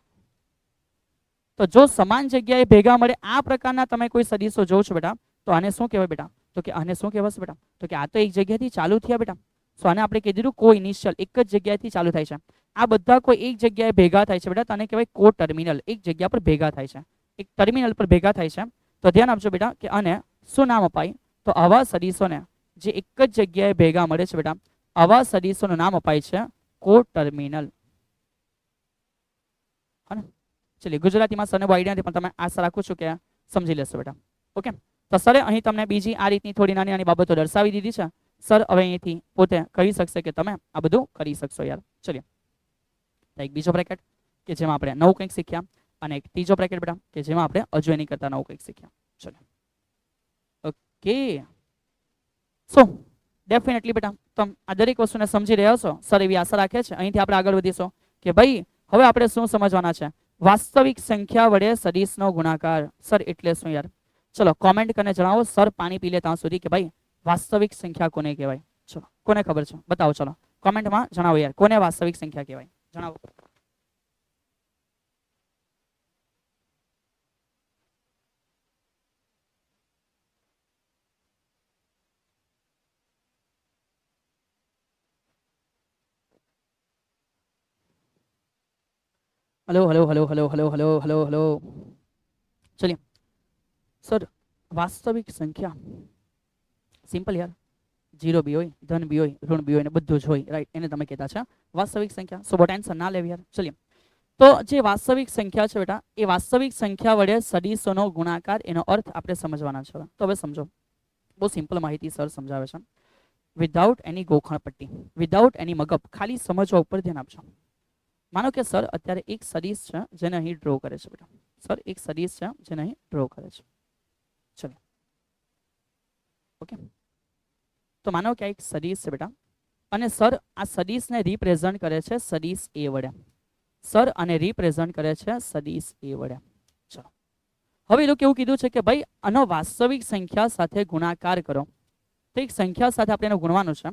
તો જો સમાન જગ્યાએ ભેગા મળે આ પ્રકારના તમે કોઈ સદીશો જોવો છો બેટા, તો આને શું કહેવાય બેટા? તો કે આને શું કહેવાશે બેટા? તો કે આ તો એક જગ્યાથી ચાલુ થયા બેટા. સો આને આપણે કહી દીધું કો ઇનિશિયલ, એક જ જગ્યાએથી ચાલુ થાય છે. આ બધા કોઈ એક જગ્યાએ ભેગા થાય છે બેટા, તને કહેવાય કો ટર્મિનલ. એક જગ્યા પર ભેગા થાય છે, એક ટર્મિનલ પર ભેગા થાય છે. તો ધ્યાન આપજો બેટા કે આને શું નામ અપાય? તો આવા સદીશોને જે એક જ જગ્યાએ ભેગા મળે છે બેટા, આવા સદીશોનું નામ અપાય છે કો ટર્મિનલ. હા ને? ચલિए ગુજરાતીમાં સરને બહુ આઈડિયા નથી, પણ તમે આશા રાખું છું કે સમજી લેશો બેટા. ઓકે, તો સરે અહીં તમને બીજી આ રીતની થોડી નાની નાની બાબતો દર્શાવી દીધી છે. સર હવે અહીંથી પોતે કહી શકશે કે તમે આ બધું કરી શકશો યાર. ચલિए એક બીજો બ્રેકેટ કે જેમાં આપણે નવું કંઈક શીખ્યા, અને એક ત્રીજો બ્રેકેટ બેટા કે જેમાં આપણે હજુ એની કરતા નવું કંઈક શીખ્યા. ચલો ઓકે, સો ડેફિનેટલી બેટા તમે આ દરેક વસ્તુને સમજી રહ્યા છો. સર એવી આશા રાખે છે. અહીંથી આપણે આગળ વધીશું કે ભાઈ હવે આપણે શું સમજવાના છે? વાસ્તવિક સંખ્યા વડે સદીશનો ગુણાકાર. સર એટલે શું યાર? ચલો કોમેન્ટ કરીને જણાવો. સર પાણી પી લે ત્યાં સુધી કે ભાઈ વાસ્તવિક સંખ્યા કોને કહેવાય? ચલો કોને ખબર છે બતાવો. ચલો કોમેન્ટમાં જણાવો યાર, કોને વાસ્તવિક સંખ્યા કહેવાય? જણાવો. Hello hello hello hello hello hello hello hello. चलिए सर वास्तविक संख्या सिंपल यार, जीरो भी होय, धन भी होय, ऋण भी होय ने बधुं ज होय. राइट, एने तमे कहेता छे वास्तविक संख्या. सो बो टेंशन ना लेवी यार. चलिए तो जे वास्तविक संख्या छे बेटा ए वास्तविक संख्या वडे सदीशोनो गुणाकार एनो अर्थ आपणे समजवाना छे. तो हवे समझो, बहुत सिंपल माहिती सर समझावे छे विदाउट एनी गोखण पट्टी, विदाउट एनी मगप, खाली समझवा उपर ध्यान आपजो. मानो कि सर अत्यारे एक सदीश है जेने अहीं ड्रो करे छे बेटा. सर एक सदीश है जेने अहीं ड्रो करे छे. चलिए ओके, तो मानो कि एक सदीश है बेटा, अने सर आ सदीश ने रिप्रेजेंट करे छे सदीश ए वडे. सर आने रिप्रेजेंट करे छे सदीश ए वडे. चलो हवे ए लोके एवुं कीधुं छे के भाई आनो वास्तविक संख्या साथे गुणाकार करो. तो एक संख्या साथे आपणे एने गुणवानुं छे.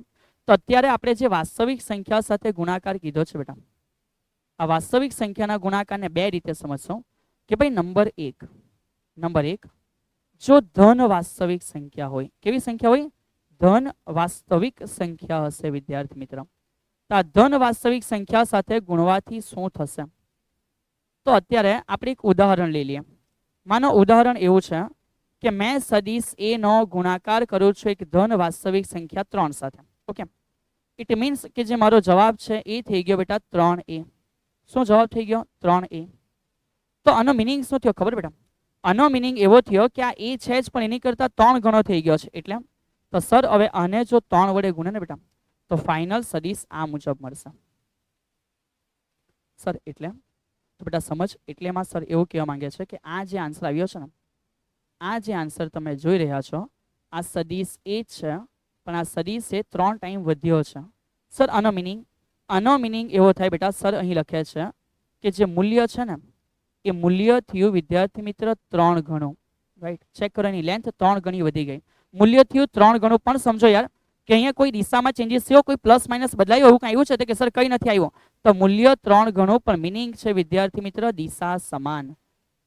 तो अत्यारे आपणे जे वास्तविक संख्या साथे गुणाकार कीधो छे बेटा, आ वास्तविक संख्याना गुणाकारने बे रीते समझशो कि भाई नंबर एक जो धन वास्तविक संख्या होय, केवी संख्या होय? धन वास्तविक संख्या हशे विद्यार्थी मित्र. तो आ धन वास्तविक संख्या साथे गुणवाथी शुं थशे? तो अत्यारे आपणे एक उदाहरण लई लईए. मानो उदाहरण एवुं छे कि मैं सदीश ए नो गुणाकार करूं छुं एक धन वास्तविक संख्या 3 साथे. ओके, इट मीन्स कि जे मारो जवाब छे ए थई गयो बेटा 3a. શું જવાબ થઈ ગયો? 3a. તો આનો મીનિંગ શું થયો ખબર બેટા? આનો મીનિંગ એવો થયો કે આ a છે જ પણ એની કરતા 3 ગણો થઈ ગયો છે. એટલે તો સર હવે આને જો 3 વડે ગુણે ને બેટા તો ફાઇનલ સદીશ આ મુજબ મળશે. સર એટલે તો બેટા સમજ, એટલેમાં સર એવું કહેવા માંગે છે કે આ જે આન્સર આવ્યો છે ને, આ જે આન્સર તમે જોઈ રહ્યા છો આ સદીશ a છે, પણ આ સદીશ એ 3 ટાઈમ વધ્યો છે. સર આનો मीनिंग एवो थाय बेटा, सर अहीं लखे छे कि जे मूल्य छे ने ए मूल्य थयुं विद्यार्थी मित्र 3 गणो. राइट, चेक करो एनी लेंथ 3 गणी वधी गई. मूल्य थयुं 3 गणो. पण समझो यार कि अहींया कोई दिशामां चेंजीस थयो, कोई प्लस माइनस बदलायो एवुं कांई आव्युं छे कि सर कई नथी आव्युं. तो मूल्य 3 गणो, पण मीनिंग छे विद्यार्थी मित्र दिशा समान.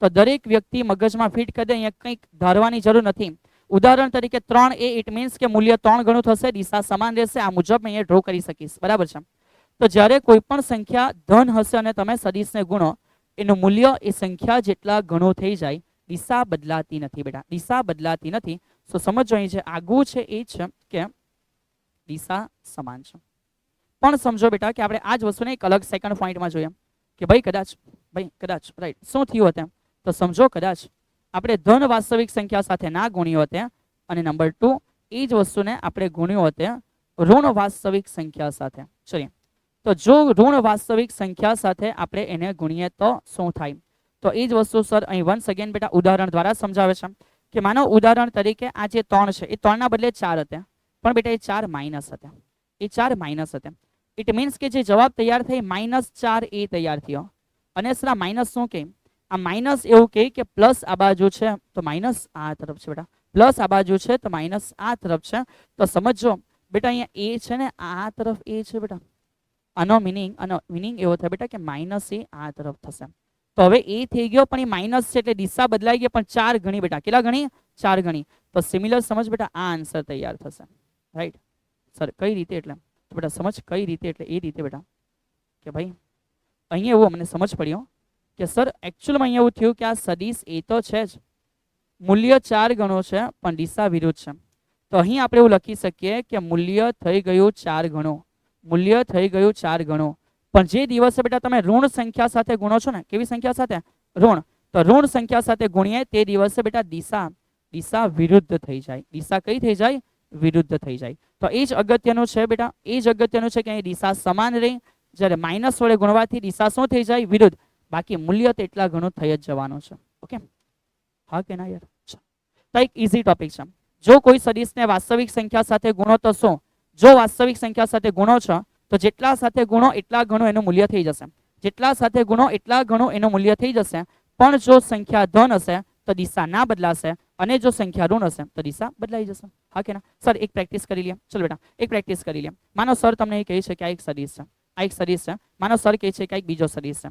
तो दरेक व्यक्ति मगजमां फिट कर दे, अहींया कंईक धारवानी जरूर नथी. उदाहरण तरीके 3a इट मीन्स के मूल्य 3 गणुं थशे, दिशा समान रहेशे. आ मुजब अहींया ड्रो करी शकीश. बराबर छे? तो જ્યારે કોઈ પણ સંખ્યા ધન હશે અને તમે સદીશને ગુણો, એનું મૂલ્ય એ સંખ્યા જેટલા ગણો થઈ જાય, દિશા બદલાતી નથી બેટા, દિશા બદલાતી નથી. સો સમજો અહીં જે આગવું છે એ છે કે દિશા સમાન છે. પણ સમજો બેટા કે આપણે આ જ વસ્તુને એક અલગ સેકન્ડ પોઈન્ટમાં જોઈએ કે ભાઈ કદાચ રાઈટ શું થયું હતું તો સમજો કદાચ આપણે ધન વાસ્તવિક સંખ્યા સાથે ના ગુણ્યું હોતે અને નંબર 2 એ જ વસ્તુને આપણે ગુણ્યું હોતે ઋણ વાસ્તવિક સંખ્યા સાથે. ચલીએ તો જો ઋણ વાસ્તવિક સંખ્યા સાથે આપણે એને ગુણીએ તો શું થાય? તો એ જ વસ્તુ સર અહીં વન્સ અગેન બેટા ઉદાહરણ દ્વારા સમજાવે છે કે માનો ઉદાહરણ તરીકે આ જે 3 છે એ 3 ના બદલે 4 હતા પણ બેટા એ 4 માઇનસ હતા. એ 4 માઇનસ હતા. ઇટ મીન્સ કે જે જવાબ તૈયાર થઈ -4 એ તૈયાર થયો. અને સર આ માઇનસ શું કહે? આ માઇનસ એવું કહે કે પ્લસ આ બાજુ છે તો માઇનસ આ તરફ છે બેટા, પ્લસ આ બાજુ છે તો માઇનસ આ તરફ છે. તો સમજો બેટા અહીંયા એ છે ને આ તરફ એ છે બેટા. આનો મિનિંગ એવો થાય બેટા કે માઇનસ એ આ તરફ થશે. તો હવે એ થઈ ગયો પણ એ માઇનસ છે એટલે દિશા બદલાઈ ગઈ પણ 4 ગણી બેટા. કેટલા ગણી? 4 ગણી. તો સિમિલર સમજ બેટા આ આન્સર તૈયાર થશે. રાઈટ સર કઈ રીતે એટલે તો બેટા સમજ કઈ રીતે એટલે એ રીતે બેટા કે ભાઈ અહીંયા એવું અમને સમજ પડ્યો કે સર એકચ્યુઅલમાં અહીંયા એવું થયું કે આ સદિશ એ તો છે જ, મૂલ્ય 4 ગણો છે પણ દિશા વિરુદ્ધ છે. તો અહીં આપણે એવું લખી શકીએ કે મૂલ્ય થઈ ગયું 4 ગણો, મૂલ્ય થઈ ગયું 4 ગણો. પણ જે દિવસે બેટા તમે ઋણ સંખ્યા સાથે ગુણો છો ને, કેવી સંખ્યા સાથે? ઋણ. તો ઋણ સંખ્યા સાથે ગુણીએ તે દિવસે બેટા દિશા વિરુદ્ધ થઈ જાય. દિશા કઈ થઈ જાય? વિરુદ્ધ થઈ જાય. તો એ જ અગત્યનું છે બેટા, એ જ અગત્યનું છે કે અહીં દિશા સમાન રહી, જ્યારે માઇનસ વડે ગુણવાથી દિશા શું થઈ જાય? વિરુદ્ધ. બાકી મૂલ્ય તેટલા ઘણું થઈ જ જવાનું છે. ઓકે હા કે ના યાર? તો એક ઇઝી ટોપિક છે. જો કોઈ સદિશને વાસ્તવિક સંખ્યા સાથે ગુણો તો શું? જો વાસ્તવિક સંખ્યા સાથે ગુણો છો તો જેટલા સાથે ગુણો એટલા ઘણું એનું મૂલ્ય થઈ જશે. જેટલા સાથે ગુણો એટલા ઘણું એનું મૂલ્ય થઈ જશે. પણ જો સંખ્યા ધન હશે તો દિશા ના બદલાશે અને જો સંખ્યા ઋણ હશે તો દિશા બદલાઈ જશે. હા કે ના? સર એક પ્રેક્ટિસ કરી લે. ચલો બેટા એક પ્રેક્ટિસ કરી લે. માનો સર તમને એ કહે છે કે આ એક સદિશ છે, આ એક સદિશ છે. માનો સર કહે છે કે એક બીજો સદિશ છે.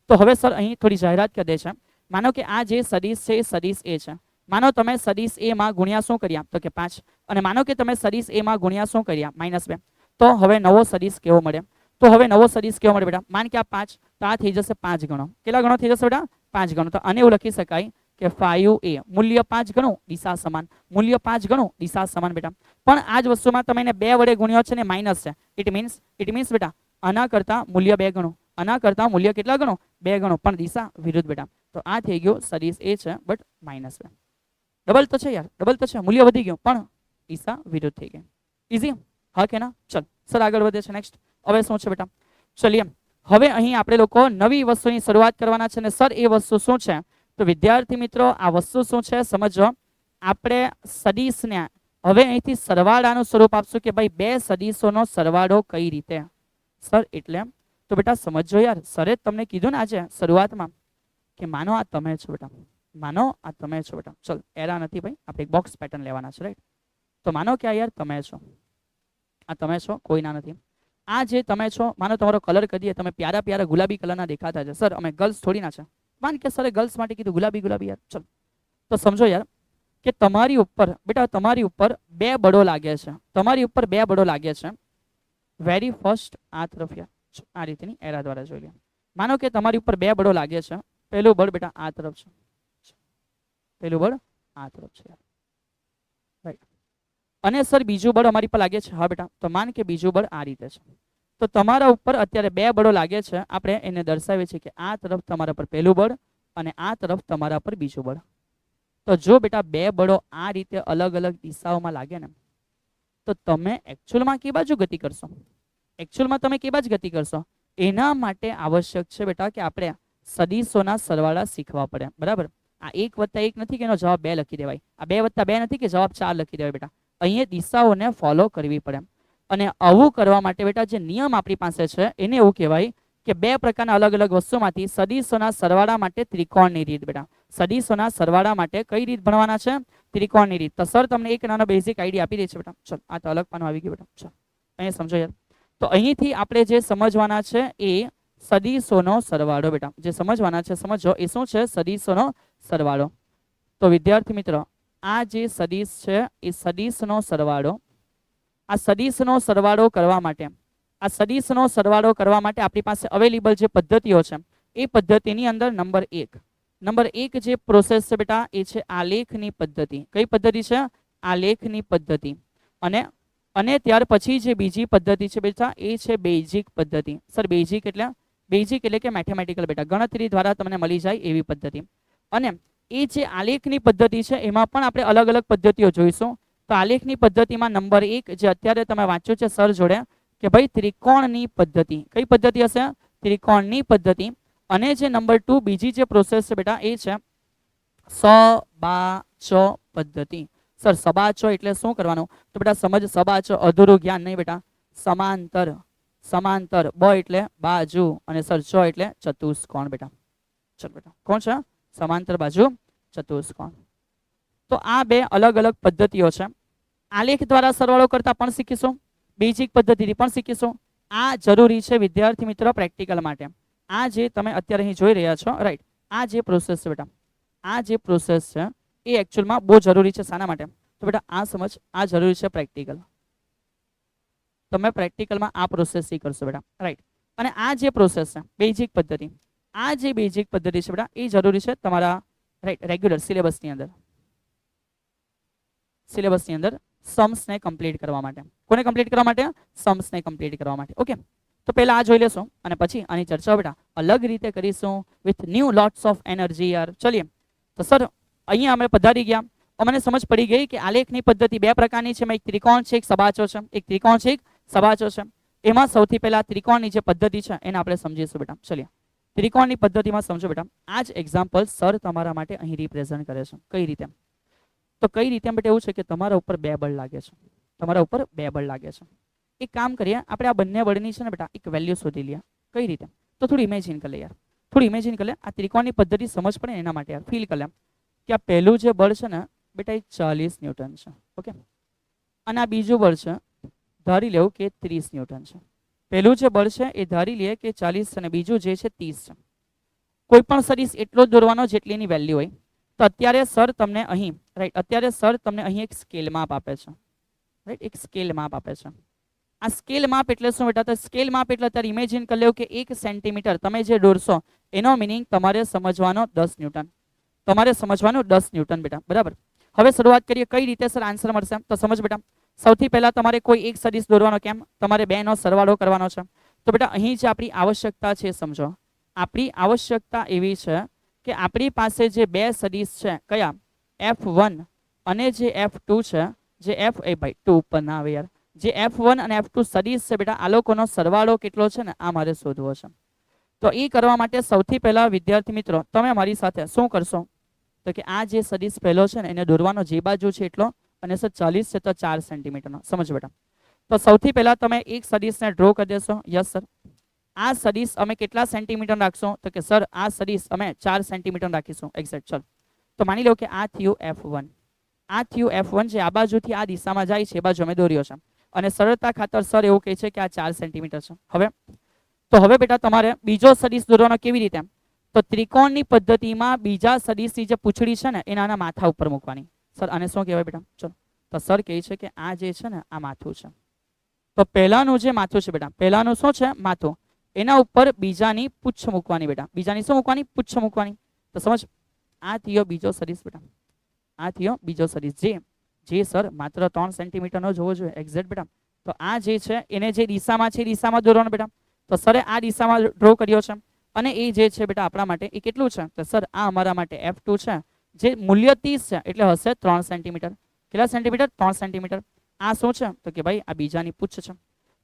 હવે સર અહીં થોડી જાહેરાત કરી દે છે. માનો કે આ જે સદિશ છે એ સદિશ એ છે. માનો તમે સદિશ એ માં ગુણ્યા શું કર્યા તો કે 5 અને માનો કે તમે સદિશ એ માં ગુણ્યા શું કર્યા -2. તો હવે નવો સદિશ કેવો મળે? તો હવે નવો સદિશ કેવો મળે બેટા? માન કે આ 5 તો આ થઈ જશે 5 ગણો. કેટલા ગણો થઈ જશે બેટા? 5 ગણો. તો આને એવું લખી શકાય કે 5a મૂલ્ય 5 ગણું દિશા સમાન, મૂલ્ય 5 ગણું દિશા સમાન બેટા. પણ આ જ વસ્તુમાં તમે એને 2 વડે ગુણ્યો છે ને માઇનસ છે. ઇટ મીન્સ બેટા આના કરતા મૂલ્ય 2 ગણું, આના કરતા મૂલ્ય કેટલા ગણું? 2 ગણું, પણ દિશા વિરુદ્ધ બેટા. તો આ થઈ ગયો સદિશ એ છે બટ -2. ડબલ તો છે યાર, ડબલ તો છે, મૂલ્ય વધી ગયું પણ દિશા વિરુદ્ધ થઈ ગઈ. ઇઝી હા કે ના? ચલ સર આગળ વધે છે. નેક્સ્ટ હવે શું છે બેટા? ચલીએ હવે અહીં આપણે લોકો નવી વસ્તુની શરૂઆત કરવાના છે. ને સર એ વસ્તુ શું છે? તો વિદ્યાર્થી મિત્રો આ વસ્તુ શું છે સમજો. આપણે સદિશને હવે અહીંથી સરવાળાનું સ્વરૂપ આપશું કે ભાઈ બે સદિશોનો સરવાળો કઈ રીતે? સર એટલે તો બેટા સમજો યાર, સરે તમને કીધું ને આજે શરૂઆતમાં કે માનો આ તમે છો બેટા, માનો આ તમે છો બેટા. ચલ એરા નથી ભાઈ, આપણે એક બોક્સ પેટર્ન લેવાના છે રાઈટ. તો માનો કે આ યાર તમે છો, આ તમે છો, કોઈના નથી. આ જે તમે છો માનો તમારો કલર કરી દઈએ, તમે પ્યારા પ્યારા ગુલાબી કલરના દેખાતા છે. સર અમે ગર્લ્સ થોડી ના છે, માન કે સરે ગર્લ્સ માટે કીધું ગુલાબી ગુલાબી યાર. ચલો તો સમજો યાર કે તમારી ઉપર બેટા તમારી ઉપર 2 બળો લાગે છે, તમારી ઉપર 2 બળો લાગે છે. વેરી ફર્સ્ટ આ તરફ યાર આ રીતની એરા દ્વારા જોઈ લે. માનો કે તમારી ઉપર 2 બળો લાગે છે. પહેલું બળ બેટા આ તરફ છે, પહેલું બળ આ તરફ છે રાઈટ. અને સર બીજું બળ અમારી પર લાગે છે. હા બેટા તો માન કે બીજું બળ આ રીતે છે. તો તમારા ઉપર અત્યારે 2 બળો લાગે છે. આપણે એને દર્શાવીએ છીએ કે આ તરફ તમારા પર પહેલું બળ અને આ તરફ તમારા પર બીજું બળ. તો જો બેટા 2 બળો આ રીતે અલગ અલગ દિશાઓમાં લાગે ને તો તમે એકચ્યુઅલમાં કઈ બાજુ ગતિ કરશો? એકચ્યુઅલમાં તમે કઈ બાજુ ગતિ કરશો? એના માટે આવશ્યક છે બેટા કે આપણે સદિશોના સરવાળા શીખવા પડે. બરાબર? આ 1 + 1 નથી કે એનો જવાબ 2 લખી દેવાય. આ 2 + 2 નથી કે જવાબ 4 લખી દેવાય બેટા. અહીંયા દિશાઓને ફોલો કરવી પડે. અને આવું કરવા માટે બેટા જે નિયમ આપણી પાસે છે એને એવું કહેવાય કે 2 પ્રકારના અલગ અલગ વસ્તુમાંથી સદિશોના સરવાળા માટે ત્રિકોણની રીત બેટા. સદિશોના સરવાળા માટે કઈ રીત ભણવાના છે? ત્રિકોણની રીત. તો સર તમને એક નાનો બેઝિક આઈડિયા આપી દે છે બેટા. ચલ આ તો અલગ પાનું આવી ગયું બેટા. ચલ અહીંયા સમજો યાર. તો અહીંથી આપણે જે સમજવાના છે એ સદિશોનો સરવાળો બેટા. જે સમજવાના છે સમજો એ શું છે? સદિશોનો સરવાળો. તો વિદ્યાર્થી મિત્રો આ જે સદિશ છે એ સદિશનો સરવાળો, આ સદિશનો સરવાળો કરવા માટે, આ સદિશનો સરવાળો કરવા માટે આપણી પાસે અવેલેબલ જે પદ્ધતિઓ છે એ પદ્ધતિની અંદર નંબર 1 નંબર 1 જે પ્રોસેસ છે બેટા એ છે આલેખની પદ્ધતિ. કઈ પદ્ધતિ છે? આલેખની પદ્ધતિ. અને અને ત્યાર પછી જે બીજી પદ્ધતિ છે બેટા એ છે બેઝિક પદ્ધતિ. સર બેઝિક એટલે કે મેથેમેટિકલ બેટા, ગણતરી દ્વારા તમને મળી જાય એવી પદ્ધતિ. અને એ જે આલેખની પદ્ધતિ છે એમાં પણ આપણે અલગ અલગ પદ્ધતિઓ જોઈશું. તો આલેખની પદ્ધતિમાં નંબર 1 જે અત્યારે તમે વાંચ્યું છે સર જોડે કે ભાઈ ત્રિકોણની પદ્ધતિ. કઈ પદ્ધતિ હશે? ત્રિકોણની પદ્ધતિ. અને જે નંબર 2 બીજી જે પ્રોસેસ છે બેટા એ છે સબાચો પદ્ધતિ. સર સબાચો એટલે શું કરવાનું? તો બેટા સમજ, સબાચો અધૂરું જ્ઞાન નહીં બેટા. સમાંતર, સમાંતર, બ એટલે બાજુ અને સર ચ એટલે ચતુષ્કોણ બેટા. ચલો બેટા, કોણ છે? સમાંતર બાજુ ચતુષ્કોણ. તો આ બે અલગ અલગ પદ્ધતિઓ છે. આલેખ દ્વારા સરવાળો કરતા પણ શીખીશું, બેઝિક પદ્ધતિથી પણ શીખીશું. આ જરૂરી છે વિદ્યાર્થી મિત્રો પ્રેક્ટિકલ માટે. આ જે તમે અત્યારે અહીં જોઈ રહ્યા છો રાઈટ, આ જે પ્રોસેસ છે બેટા, આ જે પ્રોસેસ છે એ એકચ્યુઅલમાં બહુ જરૂરી છે. શાના માટે? તો બેટા આ સમજ, આ જરૂરી છે પ્રેક્ટિકલ. તમે પ્રેક્ટિકલમાં આ પ્રોસેસ શીખશો બેટા રાઈટ. અને આ જે પ્રોસેસ છે બેઝિક પદ્ધતિ, આ જે બેઝિક પદ્ધતિ છે બેટા એ જરૂરી છે તમારા રાઈટ રેગ્યુલર સિલેબસની અંદર. સિલેબસની અંદર सम्स ने कम्प्लीट करवा माटे. कोने कम्प्लीट करवा माटे? सम्स ने कम्प्लीट करवा माटे. ओके, तो पहला आ જોઈ લેશું અને પછી આની ચર્ચા બેટા અલગ રીતે કરીશું with new lots of energy યાર. ચલીએ તો સર અહીંયા અમે પધારી ગયા, અમને સમજ પડી ગઈ કે આલેખની પદ્ધતિ બે પ્રકારની છે. એક ત્રિકોણ છે, એક સબાચો છે. એક ત્રિકોણ છે, એક સબાચો છે. એમાં સૌથી પહેલા ત્રિકોણની જે પદ્ધતિ છે એને આપણે સમજીશું બેટા. ચલીએ ત્રિકોણની પદ્ધતિમાં સમજો બેટા. આ જ એક્ઝામ્પલ સર તમારા માટે અહીં રિપ્રેઝન્ટ કરે છે. કઈ રીતે? તો કઈ રીતે બેટા એવું છે કે તમારા ઉપર બે બળ લાગે છે, તમારા ઉપર બે બળ લાગે છે. એક કામ કરીએ આપણે, આ બંને બળની છે ને બેટા એક વેલ્યુ શોધી લઈએ. કઈ રીતે? તો થોડું ઇમેજિન કરી લે યાર, થોડું ઇમેજિન કરી લે. આ ત્રિકોણની પદ્ધતિ સમજ પડે એના માટે યાર ફીલ કરી લે કે આ પહેલું જે બળ છે ને બેટા એ 40 ન્યૂટન છે. ઓકે, અને આ બીજું બળ છે ધારી લેવું કે 30 ન્યૂટન છે. પહેલું જે બળ છે એ ધારી લઈએ કે 40 છે અને બીજું જે છે 30 છે. કોઈ પણ સદિશ એટલો જ દોરવાનો જેટલી એની વેલ્યુ હોય. તો અત્યારે સર તમને અહીં રાઈટ, અત્યારે સર તમને અહીં એક સ્કેલ માપ આપે છે રાઈટ, એક સ્કેલ માપ આપે છે. આ સ્કેલ માપ એટલે શું બેટા? તો સ્કેલ માપ એટલે અત્યારે ઇમેજિન કરી લેવું કે 1 સેન્ટીમીટર તમે જે દોરશો એનો મિનિંગ તમારે સમજવાનો 10 ન્યૂટન, તમારે સમજવાનું 10 ન્યૂટન બેટા. બરાબર. હવે શરૂઆત કરીએ કઈ રીતે સર આન્સર મળશે. તો સમજ બેટા, સૌથી પહેલા તમારે કોઈ એક સદિશ દોરવાનો. કેમ? તમારે બેનો સરવાળો કરવાનો છે. તો બેટા અહીં જે આપણી આવશ્યકતા છે સમજો, આપણી આવશ્યકતા એવી છે કે આપણી પાસે જે બે સદિશ છે કયા? F1 અને જે F2 છે. જે F એ ભાઈ 2 ઉપર ના આવે યાર, જે F1 અને F2 સદિશ છે બેટા આ લોકોનો સરવાળો કેટલો છે ને આ મારે શોધવો છે. તો એ કરવા માટે સૌથી પહેલા વિદ્યાર્થી મિત્રો તમે મારી સાથે શું કરશો તો કે આ જે સદિશ પહેલો છે ને એને દોરવાનો જે બાજુ છે એટલો, અને સર 40 છે તો 4 સેન્ટીમીટરનો. સમજ બેટા. તો સૌથી પહેલા તમે એક સદિશને ડ્રો કરી દેશો. Yes sir. આ સદિશ અમે કેટલા સેન્ટીમીટર રાખશો તો કે સર આ સદિશ અમે 4 સેન્ટીમીટર રાખીશું. એક્ઝેક્ટ. ચલો તો માની લો કે આ થયું F1, આ થયું F1 જે આ બાજુથી આ દિશામાં જાય છે એ બાજુ અમે દોર્યો છે. અને સરળતા ખાતર સર એવું કહે છે કે આ 4 સેન્ટીમીટર છે. હવે બેટા તમારે બીજો સદિશ દોરવાનો. કેવી રીતે? તો ત્રિકોણની પદ્ધતિમાં બીજા સદિશની જે પૂંછડી છે ને એના માથા ઉપર મૂકવાની. સર આને શું કહેવાય બેટા? ચલો તો સર કહે છે કે આ જે છે ને આ માથું છે. તો પહેલાનું જે માથું છે બેટા, પહેલાનું શું છે? માથું. એના ઉપર બીજાની પૂંછ મૂકવાની બેટા. બીજાની શું મૂકવાની? પૂંછ મૂકવાની. તો સમજ, આ થયો બીજો સદિશ બેટા, આ થયો બીજો સદિશ જે સર માત્ર 3 સેન્ટીમીટરનો જ હોવો જોઈએ. એક્ઝેક્ટ બેટા. તો આ જે છે એને જે દિશામાં છે એ દિશામાં દોરવાનું બેટા. તો સરે આ દિશામાં ડ્રો કર્યો છે અને એ જે છે બેટા આપણા માટે એ કેટલું છે? તો સર આ અમારા માટે F2 છે જે મૂલ્ય 30 છે એટલે હશે 3 સેન્ટીમીટર. કેટલા સેન્ટીમીટર? 3 સેન્ટીમીટર. આ શું છે તો કે ભાઈ આ બીજાની પૂંછ છે.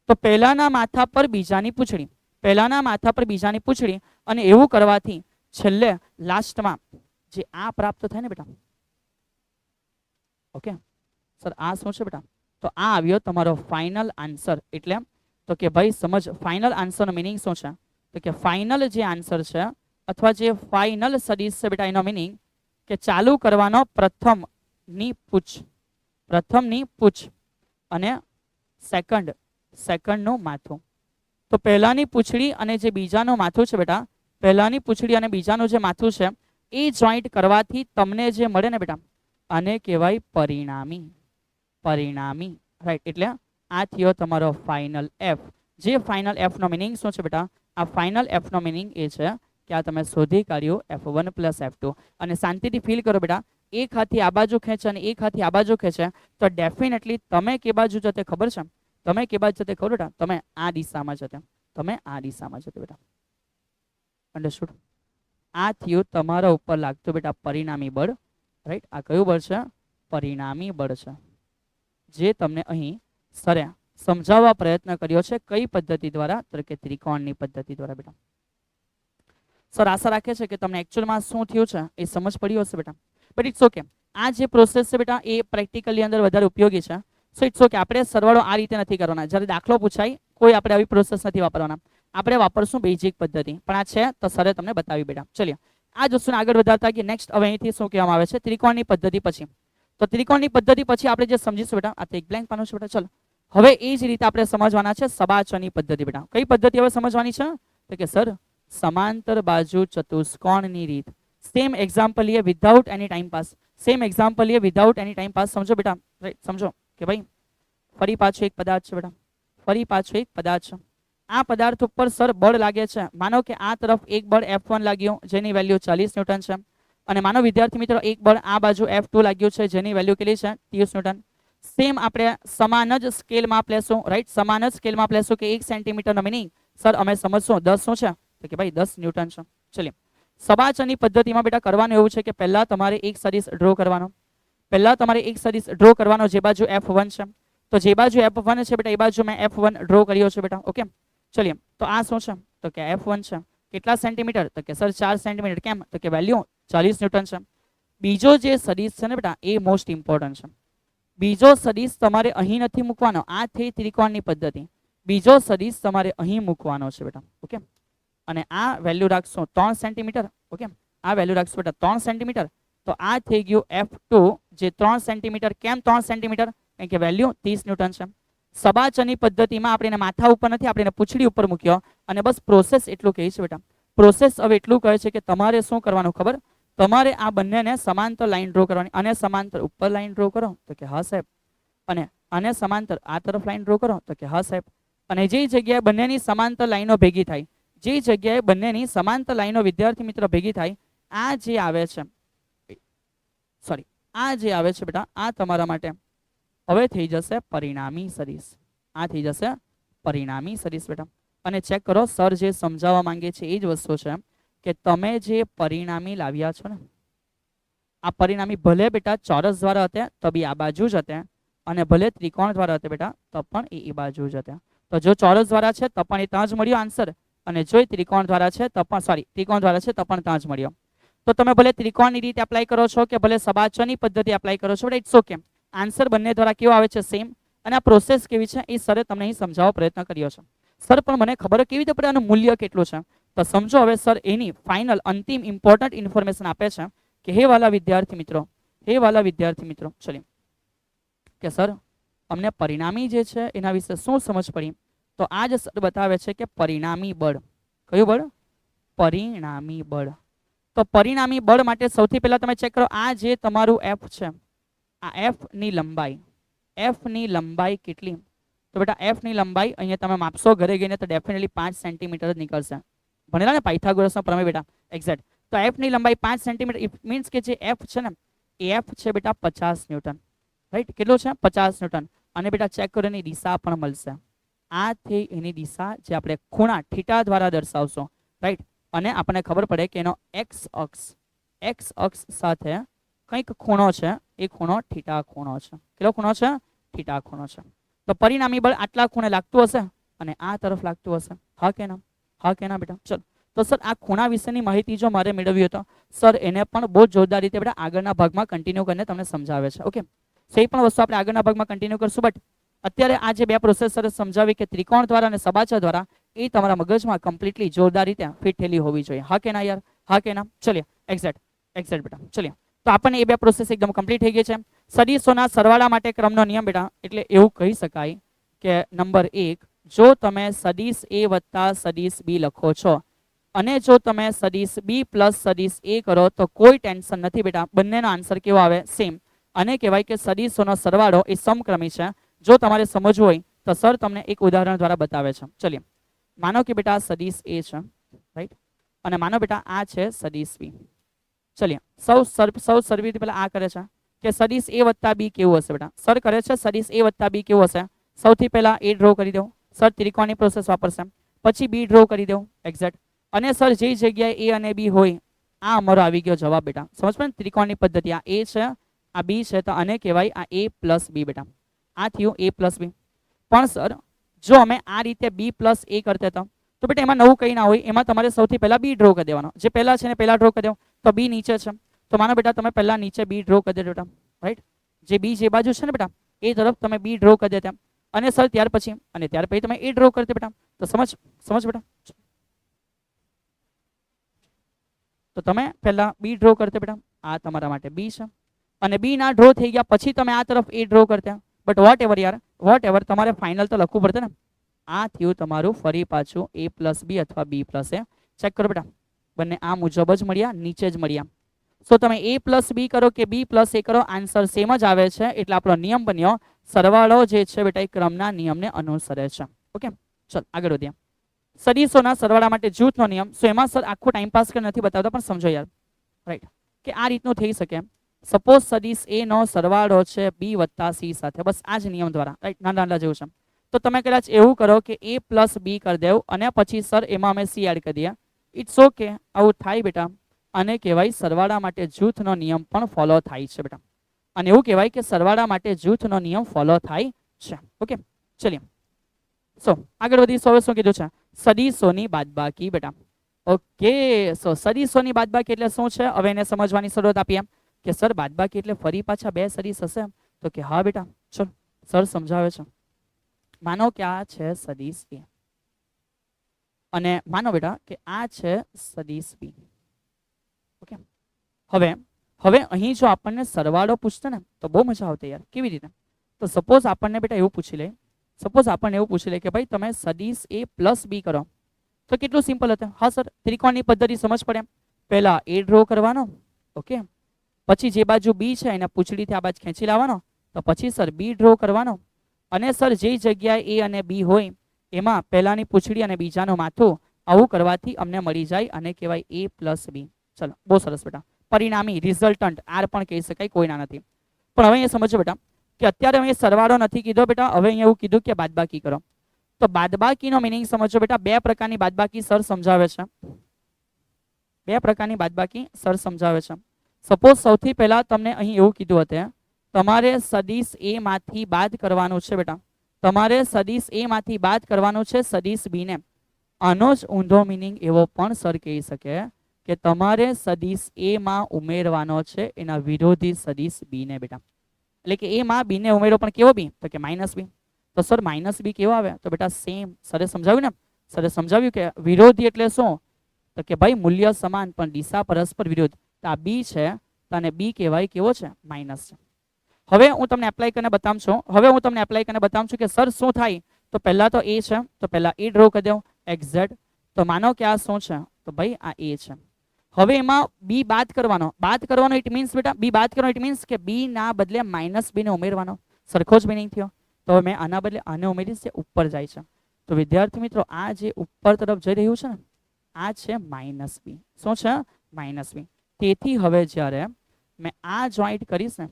તો પહેલાના માથા પર બીજાની પૂંછડી, પહેલાના માથા પર બીજાની પૂંછડી, અને એવું કરવાથી છેલ્લે લાસ્ટમાં જે આ પ્રાપ્ત થાય ને બેટા. ઓકે સર આ શું છે બેટા? તો આ આવ્યો તમારો ફાઇનલ આન્સર. એટલે તો કે ભાઈ સમજ ફાઇનલ આન્સરનો મિનિંગ શું છે તો કે ફાઇનલ જે આન્સર છે અથવા જે ફાઇનલ સદિશ છે બેટા એનો મિનિંગ કે ચાલુ કરવાનો પ્રથમની પૂંછ અને સેકન્ડનું માથું. તો પહેલાની પૂંછડી અને જે બીજાનું માથું છે બેટા, પહેલાની પૂંછડી અને બીજાનું જે માથું છે એ જોઈન્ટ કરવાથી તમને જે મળે ને બેટા આને કહેવાય પરિણામી. પરિણામી રાઈટ. એટલે આ થયો તમારો ફાઇનલ F. જે ફાઇનલ F નો મિનિંગ શું છે બેટા? આ ફાઇનલ F નો મિનિંગ એ છે કે કે આ તમે શોધી કાઢ્યું F1 પ્લસ F2 અને શાંતિથી ફીલ કરો બેટા એક હાથથી આ બાજુ ખેંચે અને એક હાથથી આ બાજુ ખેંચે તો ડેફિનેટલી તમે કે બાજુ જતે ખબર છે તમે કે બાજુ જતે ખબર બેટા તમે આ દિશામાં જતે તમે આ દિશામાં જતે બેટા અંડરસ્ટુડ આ થયું તમારા ઉપર લાગતું બેટા પરિણામી બળ રાઈટ આ કયું બળ છે પરિણામી બળ છે જે તમને અહીં સરે સમજાવવા પ્રયત્ન કર્યો છે કઈ પદ્ધતિ દ્વારા તો કે ત્રિકોણની પદ્ધતિ દ્વારા બેટા સર આશા રાખે છે કે તમને એકચ્યુઅલમાં શું થયું છે એ સમજ પડી હશે બેટા બટ ઇટ્સ ઓકે આ જે પ્રોસેસ છે બેટા એ પ્રેક્ટિકલી અંદર વધારે ઉપયોગી છે સો ઇટ્સ ઓકે આપણે સરવાળો આ રીતે નથી કરવાના જ્યારે દાખલો પૂછાય કોઈ આપણે આવી પ્રોસેસ નથી વાપરવાના આપણે વાપરશું બેઝિક પદ્ધતિ પણ આ છે તો સરે તમને બતાવી બેટા ચલિए આ જ વસ્તુને આગળ વધારતા કે નેક્સ્ટ હવે અહીંથી શું કહેવામાં આવે છે ત્રિકોણની પદ્ધતિ પછી તો ત્રિકોણની પદ્ધતિ પછી આપણે જે સમજીશું બેટા આ તો એક બ્લેન્ક પાનું છે બેટા ચલો હવે એ જ રીતે આપણે સમજવાના છે સબાચની પદ્ધતિ બેટા કઈ પદ્ધતિ હવે સમજવાની છે તો કે સર સમાંતર બાજુ ચતુષ્કોણની રીત સેમ એક્ઝામ્પલ લીએ without any time pass same example લીએ વિધાઉટ એની ટાઈમ પાસ સમજો બેટા સમજો કે ભાઈ ફરી પાછો એક પદાર્થ છે બેટા ફરી પાછો એક પદાર્થ છે આ પદાર્થ ઉપર સર બળ લાગે છે માનો કે આ તરફ એક બળ F1 લાગ્યું જેની વેલ્યુ 40 ન્યૂટન છે અને માનો વિદ્યાર્થી મિત્રો એક બળ આ બાજુ F2 લાગ્યું છે જેની વેલ્યુ કેટલી છે 30 ન્યૂટન સેમ આપણે સમાન જ સ્કેલ માપ લેશું રાઈટ સમાન જ સ્કેલ માપ લેશું કે 1 સેન્ટીમીટર નો મીનિંગ સર અમે સમજશું 10 શું છે તો કે ભાઈ 10 ન્યૂટન છે ચલિए સબાચની પદ્ધતિમાં બેટા કરવાનું એવું છે કે પહેલા તમારે એક સદિશ ડ્રો કરવાનો પહેલા તમારે એક સદિશ ડ્રો કરવાનો જે બાજુ F1 છે તો જે બાજુ F1 છે બેટા એ બાજુ મેં F1 ડ્રો કર્યો છે બેટા ઓકે ચલિए તો આ શું છે તો કે F1 છે કેટલા સેન્ટીમીટર તો કે સર 4 સેન્ટીમીટર કેમ તો કે વેલ્યુ 40 ન્યૂટન છે બીજો જે સદિશ છે ને બેટા એ મોસ્ટ ઇમ્પોર્ટન્ટ છે બીજો સદિશ તમારે અહીં નથી મૂકવાનો આ થઈ ત્રિકોણની પદ્ધતિ બીજો સદિશ તમારે અહીં મૂકવાનો છે બેટા ઓકે અને આ વેલ્યુ રાખશો 3 સેન્ટીમીટર ઓકે આ વેલ્યુ રાખશો બેટા 3 સેન્ટીમીટર તો આ થઈ ગયું F2 જે 3 સેન્ટીમીટર કેમ 3 સેન્ટીમીટર કારણ કે વેલ્યુ 30 ન્યૂટન છે સબાચની પદ્ધતિમાં આપણે માથા ઉપર નથી આપણે પૂંછડી ઉપર મૂક્યો અને બસ પ્રોસેસ એટલું કહે છે બેટા પ્રોસેસ હવે એટલું કહે છે કે તમારે શું કરવાનું ખબર તમારે આ બંનેને સમાંતર લાઈન ડ્રો કરવાની અને સમાંતર ઉપર લાઈન ડ્રો કરો તો કે હા સાહેબ અને આને સમાંતર આ તરફ લાઈન ડ્રો કરો તો કે હા સાહેબ અને જે જગ્યાએ બંનેની સમાંતર લાઈનો ભેગી થાય જે જગ્યાએ બંનેની સમાંતર લાઈનો વિદ્યાર્થી મિત્ર ભેગી થાય આ જે આવે છે સોરી આ જે આવે છે બેટા આ તમારા માટે હવે થઈ જશે પરિણામી સદિશ આ થઈ જશે પરિણામી સદિશ બેટા અને ચેક કરો સર જે સમજાવવા માંગે છે એ જ વસ્તુ છે કે તમે જે પરિણામી લાવ્યા છો ને આ પરિણામી ભલે બેટા ચોરસ દ્વારા હતા તો બી આ બાજુ જ હતા અને ભલે ત્રિકોણ દ્વારા હતા બેટા તો પણ એ બાજુ જ હતા તો જો ચોરસ દ્વારા છે તો પણ એ ત્યાં જ મળ્યો આન્સર અને જો ત્રિકોણ દ્વારા છે તો પણ સોરી ત્રિકોણ દ્વારા છે તો પણ ત્યાં જ મળ્યો તો તમે ભલે ત્રિકોણની રીતે એપ્લાય કરો છો કે ભલે સબાચની પદ્ધતિ એપ્લાય કરો છો બટ ઇટ્સ ઓકે આન્સર બંને દ્વારા કેવો આવે છે સેમ અને આ પ્રોસેસ કેવી છે એ સરે તમને અહીં સમજાવવા પ્રયત્ન કર્યો છે સર પણ મને ખબર કેવી રીતે પડે આનું મૂલ્ય કેટલું છે તો સમજો હવે સર એની ફાઇનલ અંતિમ ઇમ્પોર્ટન્ટ ઇન્ફોર્મેશન આપે છે કે હે વાલા વિદ્યાર્થી મિત્રો ચલીએ કે સર અમને પરિણામી જે છે એના વિશે શું સમજ પડી તો આ જ સર બતાવે છે કે પરિણામી બળ કયું બળ પરિણામી બળ તો પરિણામી બળ માટે સૌથી પહેલા તમે ચેક કરો આ જે તમારું F છે આ F ની લંબાઈ કેટલી તો બેટા F ની લંબાઈ અહીંયા તમે માપશો ઘરે ગઈને તો ડેફિનેટલી 5 સેન્ટીમીટર જ નીકળશે ભણેલા ને પાયથાગોરસનો પ્રમેય બેટા એક્ઝેક્ટ તો F ની લંબાઈ 5 સેન્ટીમીટર ઇટ મીન્સ કે જે F છે ને એ F છે બેટા 50 ન્યૂટન રાઈટ કેટલું છે 50 ન્યૂટન અને બેટા ચેક કરો એની દિશા પણ મળશે આ થઈ એની દિશા જે આપણે ખૂણા થીટા દ્વારા દર્શાવશો રાઈટ અને આપણને ખબર પડે કે એનો x અક્ષ સાથે કંઈક ખૂણો છે એ ખૂણો થીટા ખૂણો છે કેટલો ખૂણો છે થીટા ખૂણો છે તો પરિણામી બળ આટલા ખૂણે લાગતું હશે અને આ તરફ લાગતું હશે હા કે ના બેટા ચલો તો સર આ ખૂણા વિશેની માહિતી જો મારે મેળવી તો સર એને પણ બહુ જોરદાર રીતે બેટા આગળના ભાગમાં કન્ટિન્યુ કરીને તમને સમજાવે છે ઓકે સો એ પણ વસ્તુ આપણે આગળના ભાગમાં કન્ટિન્યુ કરશું બટ અત્યારે આ જે બે પ્રોસેસ સર સમજાવી કે ત્રિકોણ દ્વારા અને સબાચા દ્વારા એ તમારા મગજમાં કમ્પ્લીટલી જોરદાર રીતે ફિટ થયેલી હોવી જોઈએ હા કે ના યાર હા કે ના ચલીએ એક્ઝેક્ટ બેટા ચલીએ તો આપણને એ બે પ્રોસેસ એકદમ કમ્પ્લીટ થઈ ગઈ છે સદિશોના સરવાળા માટે ક્રમનો નિયમ બેટા એટલે એવું કહી શકાય કે નંબર 1 જો તમે સદિશ a વત્તા સદિશ b લખો છો અને જો તમે સદિશ b પ્લસ સદિશ a કરો તો કોઈ ટેન્શન નથી બેટા બંનેનો આન્સર કેવો આવે સેમ અને કહેવાય કે સદિશોનો સરવાળો એ સમક્રમી છે જો તમારે સમજવું હોય તો સર તમને એક ઉદાહરણ દ્વારા બતાવે છે ચલિए માનો કે બેટા સદિશ a છે રાઈટ અને માનો બેટા આ છે સદિશ બી. ચલિए સૌ સર્વથી પહેલા આ કરે છે કે સદિશ એ વત્તા બી કેવું હશે બેટા. સર કરે છે સદિશ એ વત્તા બી કેવું હશે. સૌથી પહેલા એ ડ્રો કરી દઉં. સર ત્રિકોણની પ્રોસેસ વાપરશે. પછી બી ડ્રો કરી દઉં એક્ઝેક્ટ. અને સર જે જગ્યાએ એ અને બી હોય આ અમારો આવી ગયો જવાબ બેટા. સમજ પડે ને ત્રિકોણની પદ્ધતિ. આ એ છે આ બી છે તો આને કહેવાય આ એ પ્લસ બી બેટા. આ થયું એ પ્લસ બી. પણ સર જો અમે આ રીતે બી પ્લસ એ કરતા હતા તો બેટા એમાં નવું કંઈ ના હોય. એમાં તમારે સૌથી પહેલા બી ડ્રો કરી દેવાનો. જે પહેલા છે ને પહેલા ડ્રો કરી દેવો. તો બી નીચે છે તો માનો બેટા તમે પહેલા નીચે બી ડ્રો કરી દેજો બેટા. રાઈટ, જે બી જે બાજુ છે ને બેટા એ તરફ તમે બી ડ્રો કરી દેતા. અને સર ત્યાર પછી તમે એ ડ્રો કરતે બેટા. તો સમજ બેટા. તો તમે પહેલા બી ડ્રો કરતે બેટા. આ તમારા માટે બી છે અને બી ના ડ્રો થઈ ગયા પછી તમે આ તરફ એ ડ્રો કરતા. બટ વોટ એવર યાર, વોટ એવર, તમારે ફાઇનલ તો લખવું પડશે ને. આ થયું તમારું ફરી પાછું એ પ્લસ બી અથવા બી પ્લસ એ. ચેક કરો બેટા, બંને આ મુજબ જ મળ્યા, નીચે જ મળ્યા. સો તમે એ પ્લસ બી કરો કે બી પ્લસ એ કરો આન્સર સેમ જ આવે છે. એટલે આપણો નિયમ બન્યો સરવાળો જે છે બેટા એ ક્રમના નિયમને અનુસરે છે. ઓકે, ચલ આગળ વધીએ. સદિશોના સરવાળા માટે જૂથનો નિયમ. સો એમાં સર આખો ટાઈમ પાસ કરી નથી બતાવતા પણ સમજો યાર. રાઈટ, કે આ રીતનું થઈ શકે. સપોઝ સદિશ એ નો સરવાળો છે બી વત્તા સી સાથે. બસ આ જ નિયમ દ્વારા. રાઈટ, નાના જેવું છે. તો તમે કદાચ એવું કરો કે એ પ્લસ બી કરી દેવ અને પછી સર એમાં અમે સી એડ કરી દઈએ. ઇટ્સ ઓકે, આવું થાય બેટા. અને કહેવાય સરવાળા માટે જૂથનો નિયમ પણ ફોલો થાય છે બેટા. અને એવું કહેવાય કે સરવાળા માટે જૂથનો નિયમ ફોલો થાય છે. ઓકે, ચલીએ. સો આગળ વધી. હવે શું કીધું છે? સદિશોની બાદબાકી બેટા. ઓકે, સો સદિશોની બાદબાકી એટલે શું છે હવે એને સમજવાની શરૂઆત આપીએ. કે સર બાદબાકી એટલે ફરી પાછા બે સદિશ હશે? તો કે હા બેટા, ચલો સર સમજાવે છે. માનો કે આ છે સદિશ એ અને માનો બેટા કે આ છે સદિશ બી. ઓકે, હવે અહીં જો આપણને સરવાળો પૂછતે ને તો બહુ મજા આવતી યાર. કેવી રીતે? તો સપોઝ આપણને બેટા એવું પૂછી લે, કે ભાઈ તમે સદિશ એ પ્લસ બી કરો તો કેટલું સિમ્પલ હતું. હા સર, ત્રિકોણની પદ્ધતિ સમજ પડે. પહેલા એ ડ્રો કરવાનો. ઓકે, પછી જે બાજુ બી છે એને પૂંછડીથી આ બાજુ ખેંચી લાવવાનો. તો પછી સર બી ડ્રો કરવાનો. અને સર જે જગ્યાએ એ અને બી હોય એમાં પહેલાની પૂંછડી અને બીજાનું માથું આવું કરવાથી અમને મળી જાય અને કહેવાય એ પ્લસ બી. ચલો બહુ સરસ બેટા. પરિણામી રિઝલ્ટન્ટ આર પણ કહી શકાય, કોઈના નથી. પણ હવે એ સમજો બેટા કે અત્યારે અહીં સરવાળો નથી કીધો બેટા. હવે અહીંયા એવું કીધું કે બાદબાકી કરો. તો બાદબાકીનો મિનિંગ સમજો બેટા. બે પ્રકારની બાદબાકી સર સમજાવે છે. બે પ્રકારની બાદબાકી સર સમજાવે છે. સપોઝ સૌથી પહેલા તમને અહીં એવું કીધું હતું તમારે સદિશ એ માંથી બાદ કરવાનું છે બેટા. તમારે સદિશ એ માંથી બાદ કરવાનું છે સદિશ બી ને. આનો જ ઊંધો મિનિંગ એવો પણ સર કહી શકે કે તમારે સદિશ એ માં ઉમેરવાનો છે એના વિરોધી સદિશ બી ને બેટા. એટલે કે એ માં બી ને ઉમેરો પણ કેવો બી? તો કે માઇનસ બી. તો સર માઇનસ બી કેવો આવે? તો બેટા સેમ. સરે સમજાવ્યું ને, સરે સમજાવ્યું કે વિરોધી એટલે શું? તો કે ભાઈ મૂલ્ય સમાન પણ દિશા પરસ્પર વિરોધ. તો આ બી છે તો આને બી કહેવાય કેવો છે? માઇનસ છે. હવે હું તમને એપ્લાય કરીને બતાવું છું કે સર શું થાય. તો પહેલા તો એ છે તો પહેલા એ ડ્રો કરી દઉં એક્ઝેક્ટ. તો માનો કે આ શું છે? તો ભાઈ આ એ છે. હવે એમાં બી બાદ કરવાનો. ઇટ મીન્સ બેટા બી બાદ કરવાનો ઇટ મીન્સ કે બી ના બદલે માઇનસ બી ને ઉમેરવાનો. સરખો જ મિનિંગ થયો. તો મેં આના બદલે આને ઉમેરીશ જે ઉપર જાય છે. તો વિદ્યાર્થી મિત્રો આ જે ઉપર તરફ જઈ રહ્યું છે ને આ છે માઇનસ બી. શું છે? માઇનસ બી. તેથી હવે જ્યારે મેં આ જોઈન્ટ કરીશ ને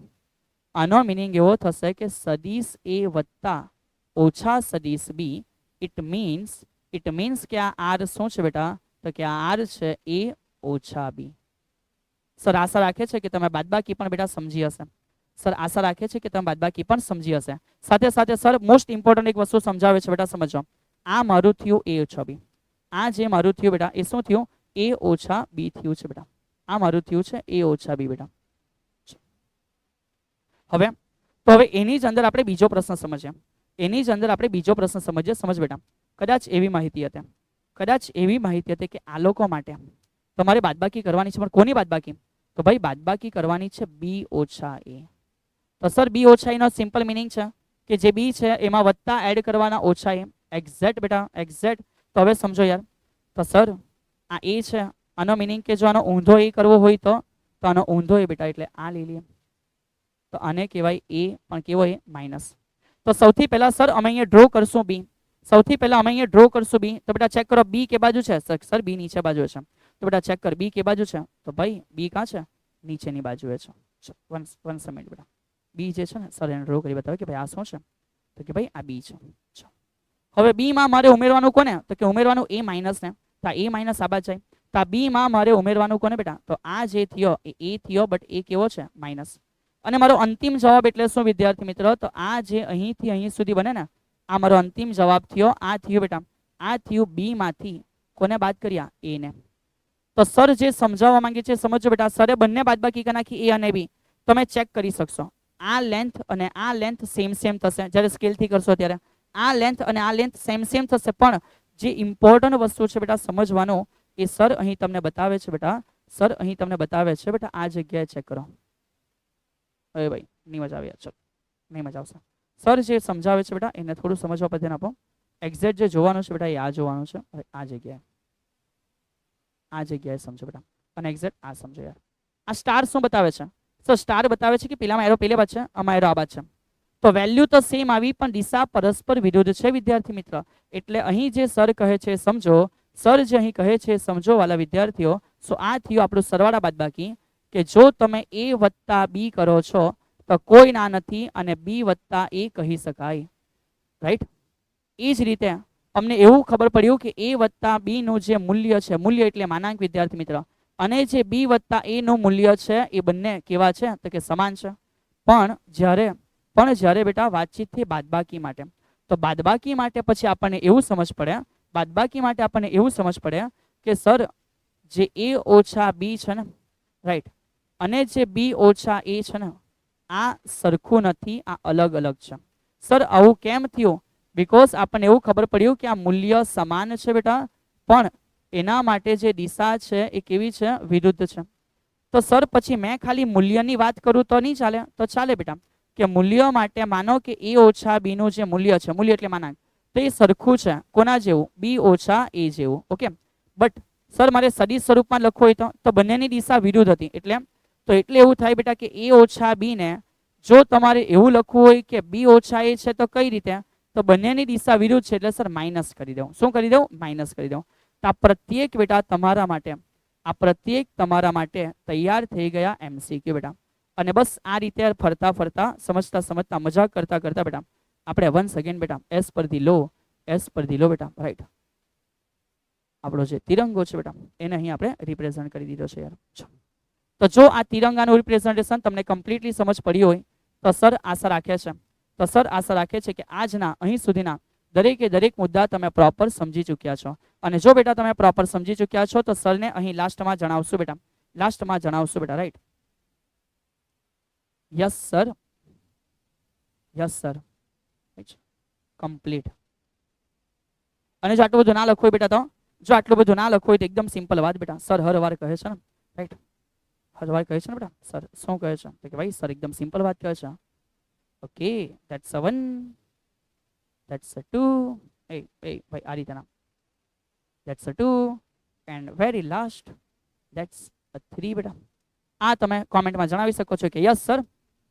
આનો મિનિંગ એવો થશે કે સદિશ એ વત્તા ઓછા સદિશ બી. ઇટ મીન્સ કે આ આર શું છે બેટા? તો કે આ આર છે એ ઓછા બી. સર આશા રાખે છે કે તમે બાદબાકી પણ બેટા સમજી હશે. સાથે સાથે સર મોસ્ટ ઇમ્પોર્ટન્ટ એક વસ્તુ સમજાવે છે બેટા. સમજો આ મારું થયું એ ઓછા બી. આ જે મારું થયું બેટા એ શું થયું? એ ઓછા બી થયું છે બેટા. આ મારું થયું છે એ ઓછા બી બેટા. હવે એની જ અંદર આપણે બીજો પ્રશ્ન સમજીએ. સમજ બેટા. કદાચ એવી માહિતી હતી કે આ લોકો માટે તમારે બાદબાકી કરવાની છે. પણ કોની બાદબાકી? તો ભાઈ બાદબાકી કરવાની છે બી ઓછા એ. તો સર બી ઓછા એનો સિમ્પલ મિનિંગ છે કે જે બી છે એમાં વત્તા એડ કરવાના ઓછા એ. એક્ઝેક્ટ બેટા એક્ઝેક્ટ. તો હવે સમજો યાર. તો સર આ એ છે. આનો મિનિંગ કે જો આનો ઊંધો એ કરવો હોય તો આનો ઊંધો એ બેટા એટલે આ લઈ લઈએ. તો આને કહેવાય એ પણ કેવો એ? માઇનસ. તો સૌથી પહેલા સર અમે અહીંયા ડ્રો કરશું બી. તો બેટા ચેક કરો બી કે બાજુ છે? સર બી નીચે બાજુ છે. तो बेटा चेक कर बी के बाजू है तो भाई बी क्या है नीचे बाजुए है। वन मिनिट बेटा बी जे है सर एने ड्रो करी बतावे कि भाई आ शुं छे तो कि भाई आ बी है। हवे बी में मारे उमेरवानुं कोने तो कि उमेरवानुं ए माइनस ने तो ए माइनस आ बाजु जाए तो आ बी में मारे उमेरवानुं कोने बेटा तो आ जे थयो ए थयो बट ए केवो छे माइनस અને મારો અંતિમ જવાબ એટલે શું વિદ્યાર્થી મિત્રો તો આ જે અહીંથી અહીં સુધી બને ને આ મારો અંતિમ જવાબ થયો આ થયો બેટા આ થયું બી માંથી કોને બાદ કર્યા એ ને તો સર જે સમજાવવા માંગે છે સમજો બેટા સરે બંને બાદબાકી કરી નાખી એ અને બી તમે ચેક કરી શકશો આ લેન્થ અને આ લેન્થ સેમ થશે જ્યારે સ્કેલથી કરશો ત્યારે આ લેન્થ અને આ લેન્થ સેમ થશે પણ જે ઇમ્પોર્ટન્ટ વસ્તુ છે બેટા સમજવાનો એ સર અહીં તમને બતાવે છે બેટા સર અહીં તમને બતાવે છે બેટા આ જગ્યાએ ચેક કરો अरे भाई नहीं मजा आया चल नहीं मजा आवशे सर जे समझावे छे बेटा एने थोड़ું समझवा पर ध्यान आपो एक्जेक्ट जे જોવાનું છે બેટા એ આ જોવાનું છે આ જગ્યાએ સમજો બેટા અને એક્ઝેક્ટ આ સમજો યાર આ સ્ટાર શું બતાવે છે સર સ્ટાર બતાવે છે કે પેલામાં એરો પેલે બાદ છે આમાં એરો આ બાદ છે તો વેલ્યુ તો સેમ આવી પણ દિશા પરસ્પર વિરુદ્ધ છે વિદ્યાર્થી મિત્ર એટલે અહીં જે સર કહે છે સમજો સર જે અહીં કહે છે સમજો વાલા વિદ્યાર્થીઓ સો આ થયું આપણું સરવાળા બાદબાકી કે જો તમે a વત્તા b કરો છો તો કોઈ ના નથી અને b વત્તા a કહી શકાય રાઈટ એ જ રીતે અમને એવું ખબર પડ્યું કે a વત્તા b નું જે મૂલ્ય છે મૂલ્ય એટલે માનાંક વિદ્યાર્થી મિત્ર અને જે b વત્તા a નું મૂલ્ય છે એ બંને કેવા છે તો કે સમાન છે પણ જ્યારે બેટા વાતચીતથી બાદબાકી માટે તો બાદબાકી માટે પછી આપણને એવું સમજ પડે બાદબાકી માટે આપણને એવું સમજ પડે કે સર જે a ઓછા b છે ને રાઈટ અને જે બી ઓછા એ છે ને આ સરખું નથી આ અલગ અલગ છે સર આવું કેમ થયું બીકોઝ આપણને એવું ખબર પડ્યું કે આ મૂલ્ય સમાન છે બેટા પણ એના માટે જે દિશા છે એ કેવી છે વિરુદ્ધ છે તો સર પછી મેં ખાલી મૂલ્યની વાત કરું તો નહીં ચાલે તો ચાલે બેટા કે મૂલ્ય માટે માનો કે એ ઓછા બી નું જે મૂલ્ય છે મૂલ્ય એટલે માનાંક તો એ સરખું છે કોના જેવું બી ઓછા એ જેવું ઓકે બટ સર મારે સદિશ સ્વરૂપમાં લખવું હોય તો બંનેની દિશા વિરુદ્ધ હતી એટલે એવું થાય બેટા કે a ઓછા b ને જો તમારે એવું લખવું હોય કે b ઓછા a છે તો કઈ રીતે તો બંનેની દિશા વિરુદ્ધ છે એટલે સર માઇનસ કરી દઉં શું કરી દઉં માઇનસ કરી દઉં તો આ પ્રત્યેક બેટા તમારા માટે તૈયાર થઈ ગયા MCQ બેટા અને બસ આ રીતે ફરતા ફરતા સમજતા મજાક કરતા બેટા આપણે વન્સ અગેન બેટા એસ પર ધી લો બેટા રાઈટ આપણો જે તિરંગો છે બેટા એને અહીં આપણે રિપ્રેઝન્ટ કરી દીધો છે યાર તો જો આ તિરંગાનું રિપ્રેઝન્ટેશન તમને કમ્પ્લીટલી સમજ પડી હોય તો સર આશા રાખે છે કે આજના અહીં સુધીના દરેક મુદ્દા તમે પ્રોપર સમજી ચૂક્યા છો અને જો બેટા તમે પ્રોપર સમજી ચૂક્યા છો તો સરને અહીં લાસ્ટમાં જણાવશો બેટા રાઈટ યસ સર કમ્પ્લીટ અને જો આટલું બધું ના લખવું હોય બેટા તો જો આટલું બધું ના લખવું હોય તો એકદમ સિમ્પલ વાત બેટા સર હર વાર કહે છે ને રાઈટ હરવાર કહે છે ને બેટા સર શું કહે છે તો કે ભાઈ સર એકદમ સિમ્પલ વાત કહે છે okay that's a 1 that's a 2 એ ભાઈ આ રીતે ના that's a 2 and very last that's a 3 બેટા આ તમે કોમેન્ટમાં જણાવી શકો છો કે યસ સર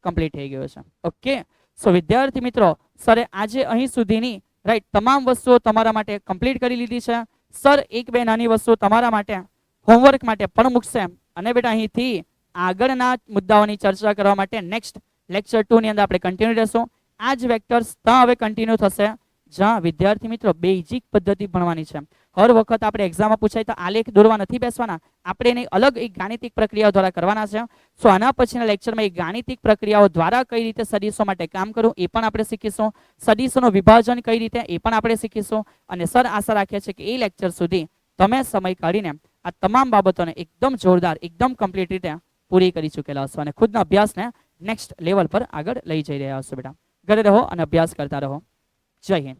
કમ્પ્લીટ થઈ ગયો છે ઓકે સો વિદ્યાર્થી મિત્રો સરે આજે અહીં સુધીની રાઈટ તમામ વસ્તુઓ તમારા માટે કમ્પ્લીટ કરી લીધી છે સર એક બે નાની વસ્તુઓ તમારા માટે હોમવર્ક માટે પણ મૂકશે અને બેટા અહીંથી આગળના મુદ્દાઓની ચર્ચા કરવા માટે નેક્સ્ટ લેક્ચર 2 ની અંદર આપણે કન્ટિન્યુ રહેશું આ જ વેક્ટર્સ ત્યાં હવે કન્ટિન્યુ થશે જ્યાં વિદ્યાર્થી મિત્રો બેઝિક પદ્ધતિ ભણવાની છે હર વખત આપણે એક્ઝામમાં પૂછાય તો આલેખ દોરવા નથી બેસવાના આપણે એને અલગ એક ગાણિતિક પ્રક્રિયાઓ દ્વારા કરવાના છે સો આના પછીના લેક્ચરમાં એક ગાણિતિક પ્રક્રિયાઓ દ્વારા કઈ રીતે સદિશો માટે કામ કરવું એ પણ આપણે શીખીશું સદિશોનું વિભાજન કઈ રીતે એ પણ આપણે શીખીશું અને સર આશા રાખીએ છીએ કે એ લેક્ચર સુધી તમે સમય કાઢીને આ તમામ બાબતોને એકદમ જોરદાર એકદમ કમ્પ્લીટ રીતે પૂરી કરી ચૂકેલા હશો અને ખુદના અભ્યાસને નેક્સ્ટ લેવલ પર આગળ લઈ જઈ રહ્યા હશો બેટા ઘરે રહો અને અભ્યાસ કરતા રહો જય હિન્દ